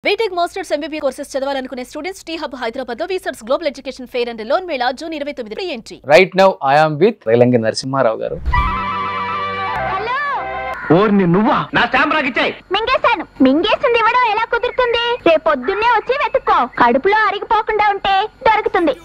BTech masters MBB courses చదవాలనుకునే students T Hub Hyderabad లో వీసర్స్ global education fair and loan mela June 29 entry. Right now I am with Relangi Narasimha Rao garu. ఓర్ని నువ్వా నా కెమెరాకి ఇచ్చాయి. మింగేశాను. మింగేసింది ఇవ్వడం ఎలా కుదురుతుంది? రేపొద్దున్నే వచ్చి వెతుక్కో. కడుపులో అరిగిపోకుండా ఉంటే దొరుకుతుంది.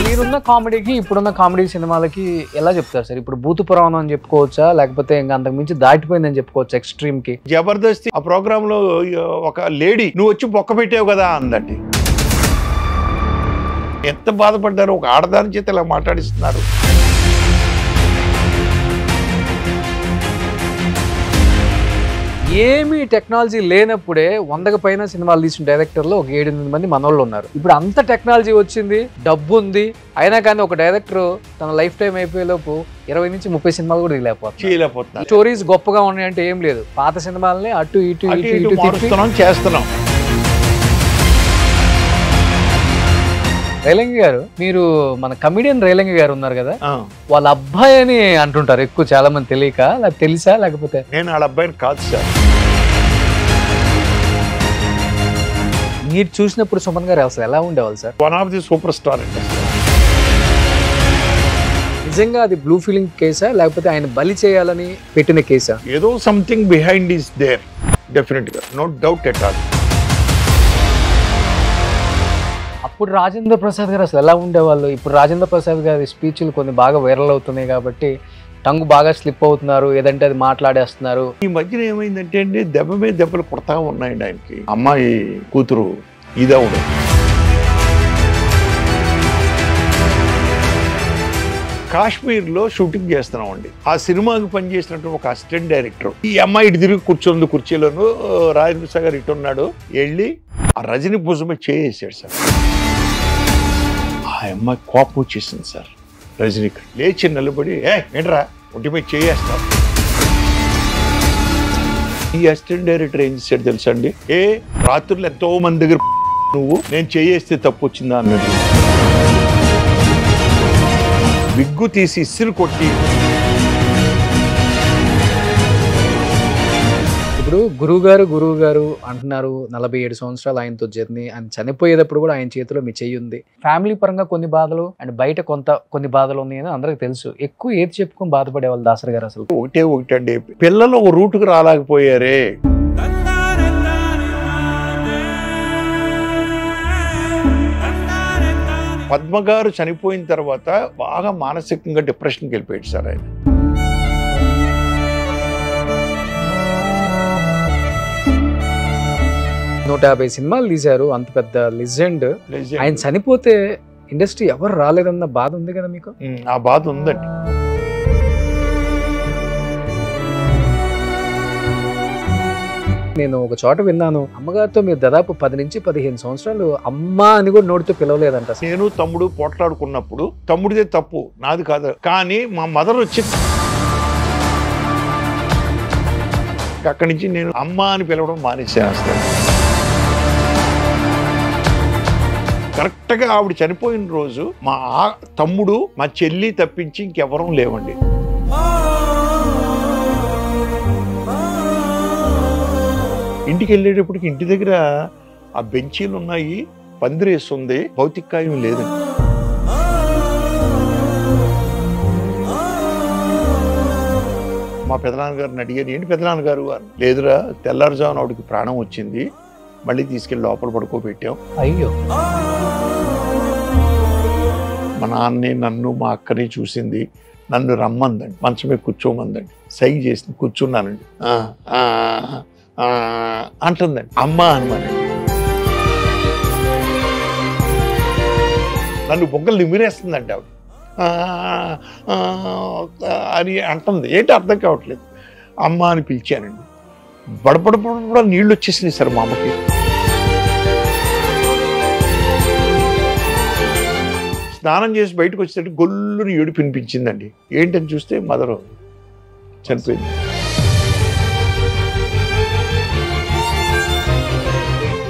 మీరున్న కామెడీకి ఇప్పుడున్న కామెడీ సినిమాలకి ఎలా చెప్తారు సార్? ఇప్పుడు భూత పురాణం అని చెప్పుకోవచ్చా, లేకపోతే ఇంకా అంతకు మించి దాటిపోయిందని చెప్పుకోవచ్చా? ఎక్స్ట్రీమ్ కి జబర్దస్త్ ఆ ప్రోగ్రామ్ లో ఒక లేడీ నువ్వు వచ్చి బొక్క పెట్టావు కదా అందండి. ఎంత బాధపడ్డారు, ఒక ఆడదాని చేత ఇలా మాట్లాడిస్తున్నారు. ఏమీ టెక్నాలజీ లేనప్పుడే 100కి పైన సినిమాలు తీసిన డైరెక్టర్లు ఒక 7-8 మంది మనోళ్ళు ఉన్నారు. ఇప్పుడు అంత టెక్నాలజీ వచ్చింది, డబ్బు ఉంది, అయినా కానీ ఒక డైరెక్టర్ తన లైఫ్ టైం అయిపోయేలోపు 20 నుంచి 30 సినిమాలు కూడా చేయలేకపోతున్నారు. స్టోరీస్ గొప్పగా ఉన్నాయంటే ఏం లేదు, పాత సినిమాలని అటు ఇటు చేస్తున్నాం. రేలంగి గారు, మీరు మన కమిడియన్ రేలంగి గారు ఉన్నారు కదా, వాళ్ళ అబ్బాయి అని అంటుంటారు ఎక్కువ, చాలా మంది తెలియక, తెలుసా లేకపోతే? నేను వాళ్ళ అబ్బాయిని కాదు సార్. మీరు చూసినప్పుడు సుమన్ గారు అసలు ఎలా ఉండేవాళ్ళు sir? One of the super star అండి. నిజంగా అది బ్లూ ఫీలింగ్ కేసా, లేకపోతే ఆయన బలి చేయాలని పెట్టిన కేసా? ఏదో something behind is there, definite గా, నో డౌట్ ఎట్ ఆల్. అప్పుడు రాజేంద్ర ప్రసాద్ గారు అసలు ఎలా ఉండేవాళ్ళు? ఇప్పుడు రాజేంద్ర ప్రసాద్ గారి స్పీచ్లు కొన్ని బాగా వైరల్ అవుతున్నాయి కాబట్టి టంగు బాగా స్లిప్ అవుతున్నారు, ఏదంటే అది మాట్లాడేస్తున్నారు. ఈ మధ్యన ఏమైందంటే అండి, దెబ్బ మీద దెబ్బలు కొడతా ఉన్నాయండి ఆయనకి. అమ్మాయి కూతురు ఇదవుడు కాశ్మీర్లో షూటింగ్ చేస్తున్నామండి. ఆ సినిమాకి పనిచేసినట్టు ఒక అసిస్టెంట్ డైరెక్టర్ ఈ అమ్మాయి ఇటు తిరిగి కూర్చొని కుర్చీలోను, రాజేంద్ర ప్రసాద్ గారు ఇటు ఉన్నాడు, వెళ్ళి ఆ రజనీ భుజమే చేసాడు సార్. ఆ అమ్మాయి కోపం వచ్చేసింది సార్. రజనీకి లేచి నిలబడి, ఏంట్రా ఒంటిపై చేయేస్తావు. ఈ అసిస్టెంట్ డైరెక్టర్ ఏం చేశాడు తెలుసా అండి, రాత్రులు ఎంతో మంది దగ్గర నువ్వు నేను చేయేస్తే తప్పు వచ్చిందా అన్నది. విగ్గు తీసి ఇస్సులు కొట్టి. ఇప్పుడు గురువు గారు అంటున్నారు, 47 సంవత్సరాలు ఆయనతో జర్నీ, ఆయన చనిపోయేటప్పుడు కూడా ఆయన చేతిలో మీ చెయ్యి ఉంది. ఫ్యామిలీ పరంగా కొన్ని బాధలు అండ్ బయట కొన్ని బాధలు ఉన్నాయని అందరికి తెలుసు. ఎక్కువ ఏది చెప్పుకొని బాధపడేవాళ్ళు దాసరి గారు? అసలు ఒకటే అండి, పిల్లలు ఒక రూటుకు రాలేకపోయారే. పద్మ గారు చనిపోయిన తర్వాత బాగా మానసికంగా డిప్రెషన్కి వెళ్ళిపోయాడు సార్ ఆయన. నూట 50 సినిమాలు తీశారు, అంత పెద్ద లెజెండ్. ఆయన చనిపోతే ఇండస్ట్రీ ఎవరు రాలేదన్న బాధ ఉంది కదా మీకు? ఆ బాధ ఉందండి. నేను ఒక చోట విన్నాను, అమ్మగారితో మీరు దాదాపు 10 నుంచి 15 సంవత్సరాలు అమ్మ అని కూడా నోటితో పిలవలేదంట. నేను తమ్ముడు పోట్లాడుకున్నప్పుడు తమ్ముడిదే తప్పు, నాది కాదు, కానీ మా మదర్ వచ్చి అక్కడి నుంచి నేను అమ్మ అని పిలవడం మానేసేస్తాను. కరెక్ట్గా ఆవిడ చనిపోయిన రోజు మా తమ్ముడు, మా చెల్లి తప్పించి ఇంకెవరూ లేవండి. ఇంటికి వెళ్ళేటప్పటికి ఇంటి దగ్గర ఆ బెంచీలు ఉన్నాయి, పందిరేస్తుంది, భౌతికాయం లేదండి. మా పెదనాన్నగారిని అడిగాను, ఏంటి పెదనాన్నగారు అని. లేదురా, తెల్లారుజామున ఆవిడకి ప్రాణం వచ్చింది, మళ్ళీ తీసుకెళ్ళి లోపల పడుకోబెట్టాం. అయ్యో. మా నాన్నే నన్ను మా అక్కని చూసింది, నన్ను రమ్మందండి, మంచమే కూర్చోమందండి, సైగ చేసింది, కూర్చున్నానండి. అంటుందండి, అమ్మ అనమానండి. నన్ను బొగ్గలు నిమిరేస్తుందండి ఆవిడ అని అంటుంది. ఏంటి అర్థం కావట్లేదు. అమ్మ అని పిలిచానండి. బడబడబడ నీళ్ళు వచ్చేసినాయి సార్ మా అమ్మకి. స్నానం చేసి బయటకు వచ్చేటట్టు గొల్లుని ఏడుపు వినిపించిందండి. ఏంటని చూస్తే మదరు చనిపోయింది.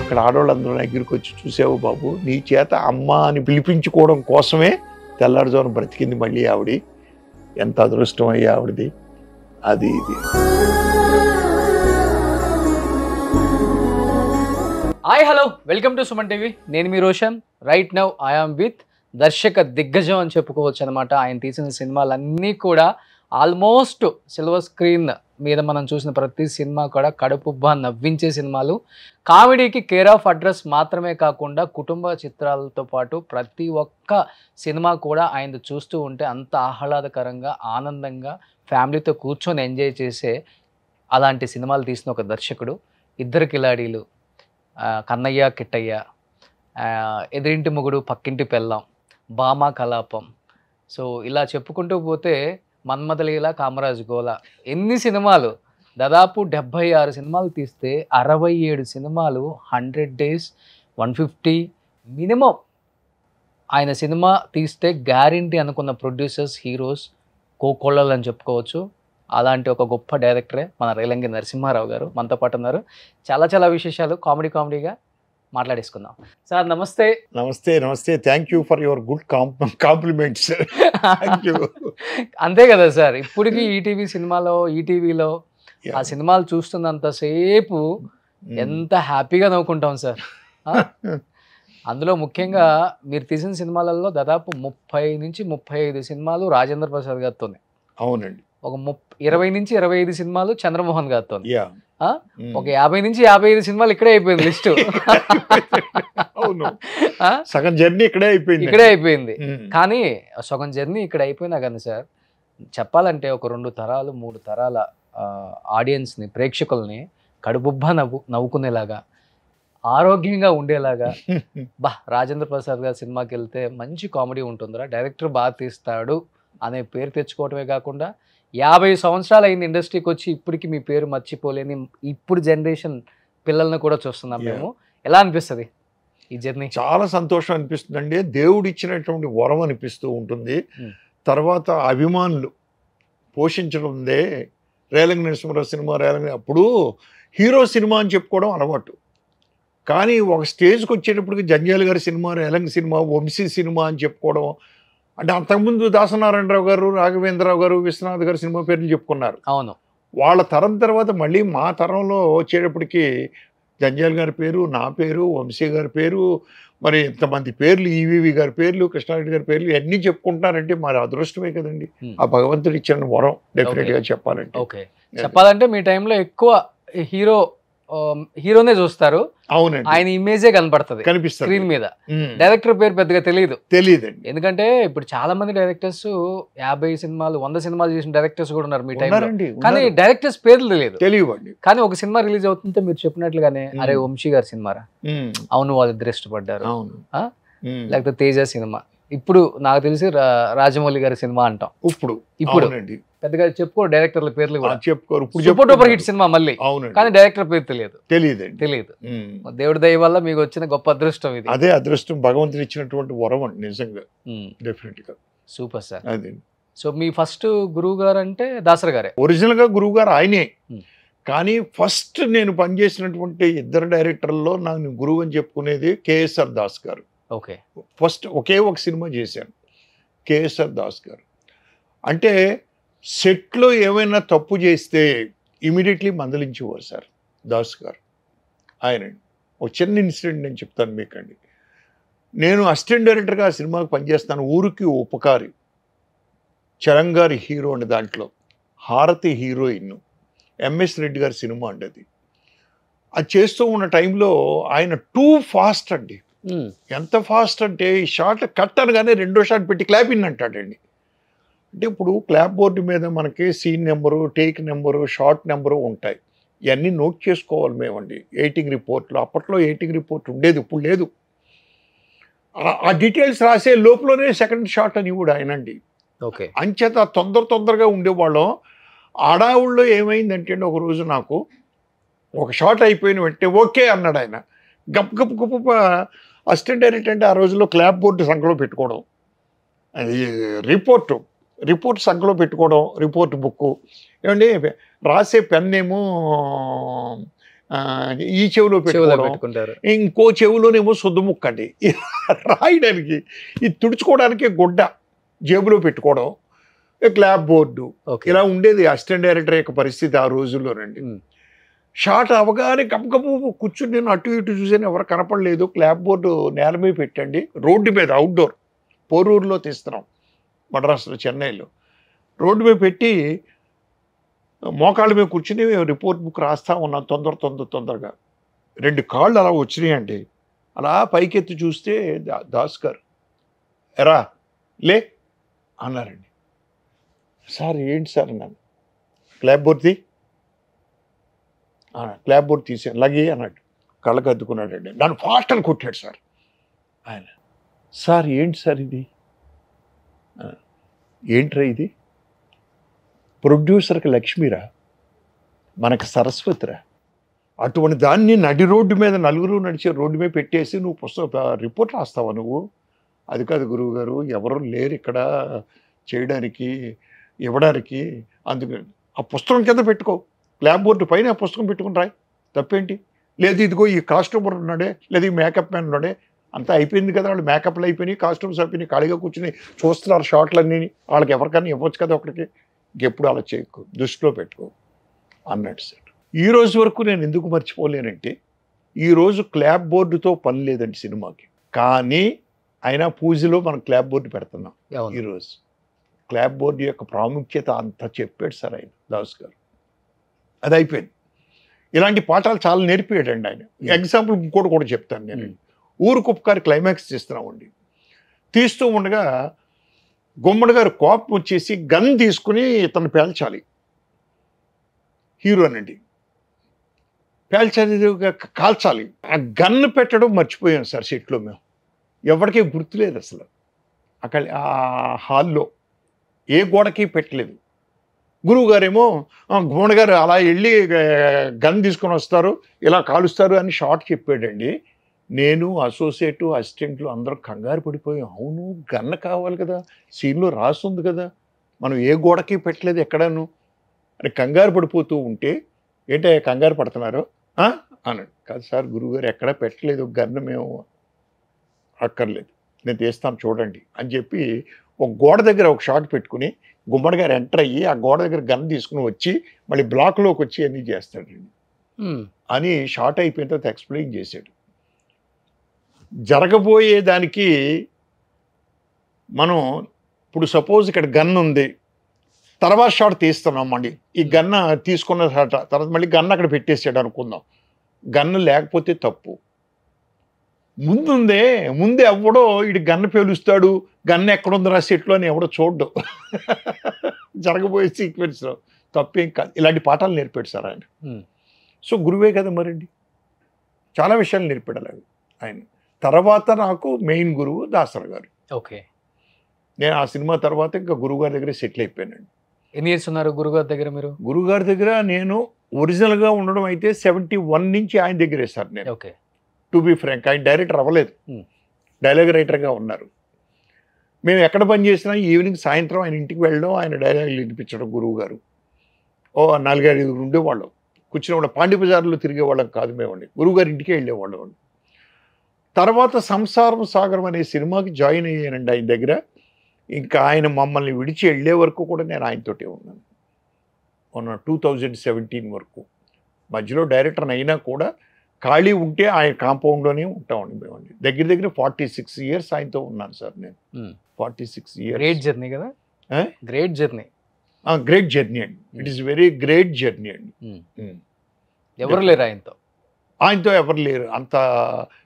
అక్కడ ఆడవాళ్ళందరూ దగ్గరికి వచ్చి, చూసావు బాబు, నీ చేత అమ్మ అని పిలిపించుకోవడం కోసమే తెల్లారుజామున బ్రతికింది మళ్ళీ ఆవిడ. ఎంత అదృష్టం అయ్యా ఆవిడది. అది ఇది. Hi hello, welcome to Suman TV. నేను మీ Roshan. Right now I am with దర్శక దిగ్గజం అని చెప్పుకోవచ్చు అనమాట. ఆయన తీసిన సినిమాలన్నీ కూడా ఆల్మోస్ట్ సిల్వర్ స్క్రీన్ మీద మనం చూసిన ప్రతి సినిమా కూడా కడుపుబ్బా నవ్వించే సినిమాలు. కామెడీకి కేర్ ఆఫ్ అడ్రస్ మాత్రమే కాకుండా కుటుంబ చిత్రాలతో పాటు ప్రతి ఒక్క సినిమా కూడా ఆయన చూస్తూ ఉంటే అంత ఆహ్లాదకరంగా, ఆనందంగా, ఫ్యామిలీతో కూర్చొని ఎంజాయ్ చేసే అలాంటి సినిమాలు తీసిన ఒక దర్శకుడు. ఇద్దరు కిలాడీలు, కన్నయ్య కిట్టయ్య, ఎదురింటి మొగుడు పక్కింటి పెళ్ళాం, భామా కలాపం. సో ఇలా చెప్పుకుంటూ పోతే మన్మథలీల, కామరాజ్ గోల, ఎన్ని సినిమాలు, దాదాపు 76 సినిమాలు తీస్తే 67 సినిమాలు, 100 days, 150 మినిమం. ఆయన సినిమా తీస్తే గ్యారంటీ అనుకున్న ప్రొడ్యూసర్స్, హీరోస్ కోకొల్లలు అని చెప్పుకోవచ్చు. అలాంటి ఒక గొప్ప డైరెక్టరే మన రేలంగి నరసింహారావు గారు మనతో పాటు ఉన్నారు. చాలా విశేషాలు కామెడీగా మాట్లాడేసుకుందాం. సార్ నమస్తే. నమస్తే. Thank you for your good compliments. అంతే కదా సార్, ఇప్పటికీ ఈటీవీ సినిమాలో, ఈటీవీలో ఆ సినిమాలు చూస్తున్నంతసేపు ఎంత హ్యాపీగా నవ్వుకుంటాం సార్. అందులో ముఖ్యంగా మీరు తీసిన సినిమాలలో దాదాపు 30 నుంచి 35 సినిమాలు రాజేంద్ర ప్రసాద్ గారితోనే. అవునండి. ఒక 20 నుంచి 25 సినిమాలు చంద్రమోహన్ గారితో, ఒక 50 నుంచి 55 సినిమాలు ఇక్కడే అయిపోయింది లిస్టు. అవును, సగం జర్నీ ఇక్కడే అయిపోయింది. కానీ సగం జర్నీ ఇక్కడ అయిపోయినా కానీ సార్, చెప్పాలంటే ఒక 2 తరాలు 3 తరాల ఆడియన్స్ని, ప్రేక్షకుల్ని కడుపుబ్బా నవ్వుకునేలాగా, ఆరోగ్యంగా ఉండేలాగా, రాజేంద్ర ప్రసాద్ గారి సినిమాకి వెళ్తే మంచి కామెడీ ఉంటుందిరా, డైరెక్టర్ బాగా తీస్తాడు అనే పేరు తెచ్చుకోవటమే కాకుండా 50 సంవత్సరాలు అయింది ఇండస్ట్రీకి వచ్చి, ఇప్పటికి మీ పేరు మర్చిపోలేని ఇప్పుడు జనరేషన్ పిల్లల్ని కూడా చూస్తున్నాం మేము. ఎలా అనిపిస్తుంది ఈ జర్నీ? చాలా సంతోషం అనిపిస్తుందండి. దేవుడు ఇచ్చినటువంటి వరం అనిపిస్తూ ఉంటుంది. తర్వాత అభిమానులు పోషించడందే రేలంగి నరసింహారావు సినిమా. అప్పుడు హీరో సినిమా అని చెప్పుకోవడం అలవాటు, కానీ ఒక స్టేజ్కి వచ్చేటప్పటికి జంజాల గారి cinema, Relangi cinema, Vamsi cinema అని చెప్పుకోవడం. అంటే అంతకుముందు దాసనారాయణరావు గారు, రాఘవేంద్రరావు గారు, విశ్వనాథ్ గారు సినిమా పేర్లు చెప్పుకున్నారు. అవును, వాళ్ళ తరం తర్వాత మళ్ళీ మా తరంలో వచ్చేటప్పటికి జంజాల గారి పేరు, నా పేరు, వంశీ గారి పేరు, మరి ఇంతమంది పేర్లు, ఈవీవి గారి పేర్లు, కృష్ణారెడ్డి గారి పేర్లు అన్నీ చెప్పుకుంటున్నారంటే మరి అదృష్టమే కదండి. ఆ భగవంతుడు ఇచ్చిన వరం డెఫినెట్గా చెప్పాలంటే. ఓకే, చెప్పాలంటే మీ టైంలో ఎక్కువ హీరోనే చూస్తారు. అవునండి, ఆయన ఇమేజే కనిపిస్తుంది స్క్రీన్ మీద. డైరెక్టర్ పేరు పెద్దగా తెలియదండి. ఎందుకంటే ఇప్పుడు చాలా మంది డైరెక్టర్స్ 50 సినిమాలు 100 సినిమాలు చేసిన డైరెక్టర్స్ కూడా ఉన్నారు మీ టైంలో, కానీ డైరెక్టర్స్ పేర్లు తెలియదు. కానీ ఒక సినిమా రిలీజ్ అవుతుంటే మీరు చెప్పినట్లుగానే అరే వంశీ గారి సినిమారా, అవును వాళ్ళిద్దరు ఇష్టపడ్డారు, లేకపోతే తేజ సినిమా, ఇప్పుడు నాకు తెలిసి రాజమౌళి గారి సినిమా అంటాం. ఇప్పుడు పెద్దగా చెప్పుకోరు డైరెక్టర్ల పేర్లు కూడా, చెప్పుకోరు. సూపర్ హిట్ సినిమా మళ్ళీ, కానీ డైరెక్టర్ పేరు తెలియదు. దేవుడి దయ వల్ల మీకు వచ్చిన గొప్ప అదృష్టం ఇది. అదే అదృష్టం, భగవంతుడు ఇచ్చినటువంటి వరం అండి నిజంగా. డెఫినెట్ గా సూపర్ సార్. అదే. సో మీ ఫస్ట్ గురువు గారు అంటే దాసరి గారే? ఒరిజినల్ గా గురువు గారు ఆయనే, కానీ ఫస్ట్ నేను పనిచేసినటువంటి ఇద్దరు డైరెక్టర్లలో నాకు గురువు అని చెప్పుకునేది కేఎస్ఆర్ దాస్ గారు. ఓకే, ఫస్ట్ ఒకే ఒక సినిమా చేశాను, కేఎస్ఆర్ దాస్ గారు. అంటే సెట్లో ఏమైనా తప్పు చేస్తే ఇమీడియట్లీ మందలించేవారు సార్ దాస్ గారు. ఆయన ఒక చిన్న ఇన్సిడెంట్ నేను చెప్తాను మీకండి. నేను అసిస్టెంట్ డైరెక్టర్గా ఆ సినిమాకి పనిచేస్తాను. ఊరికి ఉపకారి, చరంగారి హీరో అండి, దాంట్లో హారతి హీరోయిన్, ఎంఎస్ రెడ్డి గారి సినిమా అండి అది. అది చేస్తూ ఉన్న టైంలో ఆయన టూ ఫాస్ట్ అండి. ఎంత ఫాస్ట్ అంటే ఈ షార్ట్ కట్ అనగానే రెండో షాట్ పెట్టి క్లాప్ ఇన్ అంటాడండి. అంటే ఇప్పుడు క్లాప్ బోర్డు మీద మనకి scene number, take number, shot number ఉంటాయి. ఇవన్నీ నోట్ చేసుకోవాలి మేమండి. ఎడిటింగ్ రిపోర్ట్లు, అప్పట్లో ఎడిటింగ్ రిపోర్ట్ ఉండేది, ఇప్పుడు లేదు. ఆ డీటెయిల్స్ రాసే లోపలనే సెకండ్ షాట్ అని కూడా ఆయనండి. ఓకే, అంచేత తొందరగా ఉండేవాళ్ళం. ఆడావుల్లో ఏమైందంటే ఒకరోజు నాకు ఒక షాట్ అయిపోయిన వెంటనే ఓకే అన్నాడు ఆయన. గప్పు అసిస్టెంట్ డైరెక్టర్ అంటే ఆ రోజుల్లో క్లాప్ బోర్డు సంఖ్యలో పెట్టుకోవడం, రిపోర్ట్ సంఖ్యలో పెట్టుకోవడం, రిపోర్ట్ బుక్ ఏమండి, రాసే పెన్ ఏమో ఈ చెవిలో పెట్టుకుంటారు, ఇంకో చెవిలోనేమో శుద్ధ ముక్క అండి రాయడానికి. ఇది తుడుచుకోవడానికి గుడ్డ జేబులో పెట్టుకోవడం. Clap board okay. ఇలా ఉండేది అసిస్టెంట్ డైరెక్టర్ యొక్క పరిస్థితి ఆ రోజుల్లోనండి. షార్ట్ అవగానే కప్పు కూర్చుని నేను అటు ఇటు చూసాను, ఎవరు కనపడలేదు. క్లాప్ బోర్డు నేల మీద పెట్టండి, రోడ్డు మీద అవుట్డోర్ పోరూరులో తీస్తున్నాం, మద్రాసులో చెన్నైలో. రోడ్డు మీద పెట్టి మోకాళ్ళ మీద కూర్చుని రిపోర్ట్ బుక్ రాస్తా ఉన్నాను తొందరగా. 2 కాళ్ళు అలా వచ్చినాయండి. అలా పైకెత్తి చూస్తే దాస్ గారు ఎరా లే అన్నారండి. సార్ ఏంటి సార్ అన్నాను. క్లాప్ బోర్డ్ క్లాప్ బోర్డ్ తీసాను, లగే అన్నాడు. కళ్ళకు అద్దుకున్నాడండి. నన్ను ఫాస్ట్ అని కొట్టాడు సార్ ఆయన. సార్ ఏంటి సార్ ఇది? ఏంట్రా ఇది? ప్రొడ్యూసర్కి లక్ష్మిరా, మనకి సరస్వతిరా. అటువంటి దాన్ని నడి రోడ్డు మీద నలుగురు నడిచే రోడ్డు మీద పెట్టేసి నువ్వు రిపోర్ట్ రాస్తావా నువ్వు? అది కాదు గురువు గారు, ఎవరు లేరు ఇక్కడ చేయడానికి ఇవ్వడానికి, అందుకని ఆ పుస్తకం కింద పెట్టుకో, క్లాప్ బోర్డు పైన ఆ పుస్తకం పెట్టుకుని రాయి, తప్పేంటి? లేదు ఇదిగో ఈ కాస్ట్యూమర్ ఉన్నాడే, లేదు ఈ మేకప్ మ్యాన్ ఉన్నాడే, అంతా అయిపోయింది కదా, వాళ్ళు మేకప్లు అయిపోయినాయి, కాస్ట్యూమ్స్ అయిపోయినాయి, ఖాళీగా కూర్చుని చూస్తున్నారు షార్ట్లన్నీ, వాళ్ళకి ఎవరికైనా ఇవ్వచ్చు కదా ఒకటికి, ఇంకెప్పుడు అలా చేయకు, దృష్టిలో పెట్టుకో అన్నాడు సార్. ఈ రోజు వరకు నేను ఎందుకు మర్చిపోలేనంటే, ఈరోజు క్లాప్ బోర్డుతో పని లేదండి సినిమాకి, కానీ అయినా పూజలో మనం క్లాప్ బోర్డు పెడుతున్నాం. ఈరోజు క్లాప్ బోర్డు యొక్క ప్రాముఖ్యత అంతా చెప్పాడు సార్ ఆయన, దాస్ గారు. అది అయిపోయింది. ఇలాంటి పాఠాలు చాలా నేర్పియాడండి ఆయన. ఎగ్జాంపుల్ ఇంకోటి కూడా చెప్తాను నేను. ఊరుకొప్పకారి క్లైమాక్స్ తీస్తున్నామండి. తీస్తూ ఉండగా గుమ్మడి గారు కోపం వచ్చేసి గన్ తీసుకుని ఇతను పేల్చాలి, హీరోనండి, పేల్చాలి, కాల్చాలి. ఆ గన్ను పెట్టడం మర్చిపోయాం సార్ సెట్లో. మేము ఎవరికీ గుర్తులేదు అసలు. అక్కడ ఆ హాల్లో ఏ గోడకి పెట్టలేదు. గురువు గారేమో గుమ్మడి గారు అలా వెళ్ళి గన్ తీసుకొని వస్తారు, ఇలా కాలుస్తారు అని షార్ట్ చెప్పాడండి. నేను అసోసియేటు అసిస్టెంట్లు అందరూ కంగారు పడిపోయాం. అవును, గన్న కావాలి కదా, సీన్లో రాస్తుంది కదా, మనం ఏ గోడకి పెట్టలేదు ఎక్కడాను అని కంగారు పడిపోతూ ఉంటే, ఏంటో కంగారు పడుతున్నారు అన్నాడు. కాదు సార్ గురువుగారు ఎక్కడా పెట్టలేదు గన్ను, మేము అక్కర్లేదు, నేను తీస్తాను చూడండి అని చెప్పి ఒక గోడ దగ్గర ఒక షాట్ పెట్టుకుని గుమ్మడి గారు ఎంటర్ అయ్యి ఆ గోడ దగ్గర గన్ తీసుకుని వచ్చి మళ్ళీ బ్లాక్లోకి వచ్చి అన్నీ చేస్తాడండి అని షార్ట్ అయిపోయిన తర్వాత ఎక్స్ప్లెయిన్ చేశాడు. జరగబోయే దానికి మనం ఇప్పుడు సపోజ్ ఇక్కడ గన్ ఉంది, తర్వాత షాట్ తీస్తున్నాం, మళ్ళీ ఈ గన్న తీసుకున్న షాట్ తర్వాత మళ్ళీ గన్ అక్కడ పెట్టేసాడు అనుకుందాం. గన్ను లేకపోతే తప్పు. ముందే ఎవడో ఇటు గన్ను పేలుస్తాడు, గన్ను ఎక్కడుంది రా సెట్లో అని ఎవడో చూడ్డు. జరగబోయే సీక్వెన్స్లో తప్పేం కాదు. ఇలాంటి పాఠాలు నేర్పాడు సార్ ఆయన. సో గురువే కదా మరండి, చాలా విషయాలు నేర్పాడు అలాగే ఆయన. తర్వాత నాకు మెయిన్ గురువు దాసర్ గారు. ఓకే. నేను ఆ సినిమా తర్వాత ఇంకా గురువుగారి దగ్గర సెటిల్ అయిపోయానండి. ఎన్ని ఇయర్స్ ఉన్నారు గురుగారి దగ్గర మీరు? గురువుగారి దగ్గర నేను ఒరిజినల్గా ఉండడం అయితే 71 నుంచి ఆయన దగ్గరే సార్ నేను. ఓకే. టు బి ఫ్రాంక్, ఆయన డైరెక్టర్ అవ్వలేదు, డైలాగ్ రైటర్గా ఉన్నారు. మేము ఎక్కడ పని చేసినా ఈవినింగ్ సాయంత్రం ఆయన ఇంటికి వెళ్ళడం, ఆయన డైలాగులు వినిపించడం. గురువు గారు 4-5 ఉండేవాళ్ళం, కూర్చునేవాళ్ళం. పాండిబజార్లో తిరిగేవాళ్ళం కాదు మేమండి, గురువుగారి ఇంటికే వెళ్ళేవాళ్ళం అండి. తర్వాత సంసారం సాగరం అనే సినిమాకి జాయిన్ అయ్యానండి ఆయన దగ్గర. ఇంకా ఆయన మమ్మల్ని విడిచి వెళ్ళే వరకు కూడా నేను ఆయనతోటే ఉన్నాను, 2017 వరకు. మధ్యలో డైరెక్టర్ అయినా కూడా ఖాళీ ఉంటే ఆయన కాంపౌండ్లోనే ఉంటామండి మేమండి. దగ్గర 46 ఇయర్స్ ఆయనతో ఉన్నాను సార్ నేను. 46 ఇయర్స్. గ్రేట్ జర్నీ కదా, గ్రేట్ జర్నీ. గ్రేట్ జర్నీ అండి, it is very great journey అండి. ఎవరు లేరు ఆయనతో ఎవరు లేరు, అంత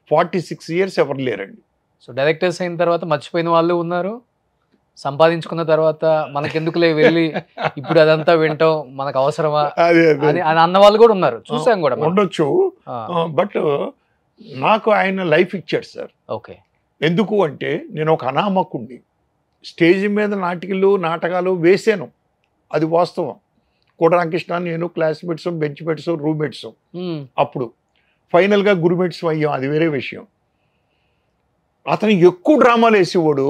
46 ఇయర్స్ ఎవరు లేరండి. సో డైరెక్టర్స్ అయిన తర్వాత మర్చిపోయిన వాళ్ళు ఉన్నారు, సంపాదించుకున్న తర్వాత మనకెందుకులే వెళ్ళి ఇప్పుడు అదంతా వింటాం, మనకు అవసరమా అని అన్న వాళ్ళు కూడా ఉన్నారు, చూసాం కూడా, ఉండొచ్చు. బట్ నాకు ఆయన లైఫ్ ఇచ్చాడు సార్. ఓకే. ఎందుకు అంటే నేను ఒక అనామకుణ్ణి, స్టేజ్ మీద నాటకాలు వేసాను, అది వాస్తవం. కోటరామకృష్ణ నేను క్లాస్మేట్స్, బెంచ్మేట్స్, రూమ్మేట్స్. అప్పుడు ఫైనల్గా గురుమేట్స్ అయ్యాం, అది వేరే విషయం. అతను ఎక్కువ డ్రామాలు వేసేవాడు,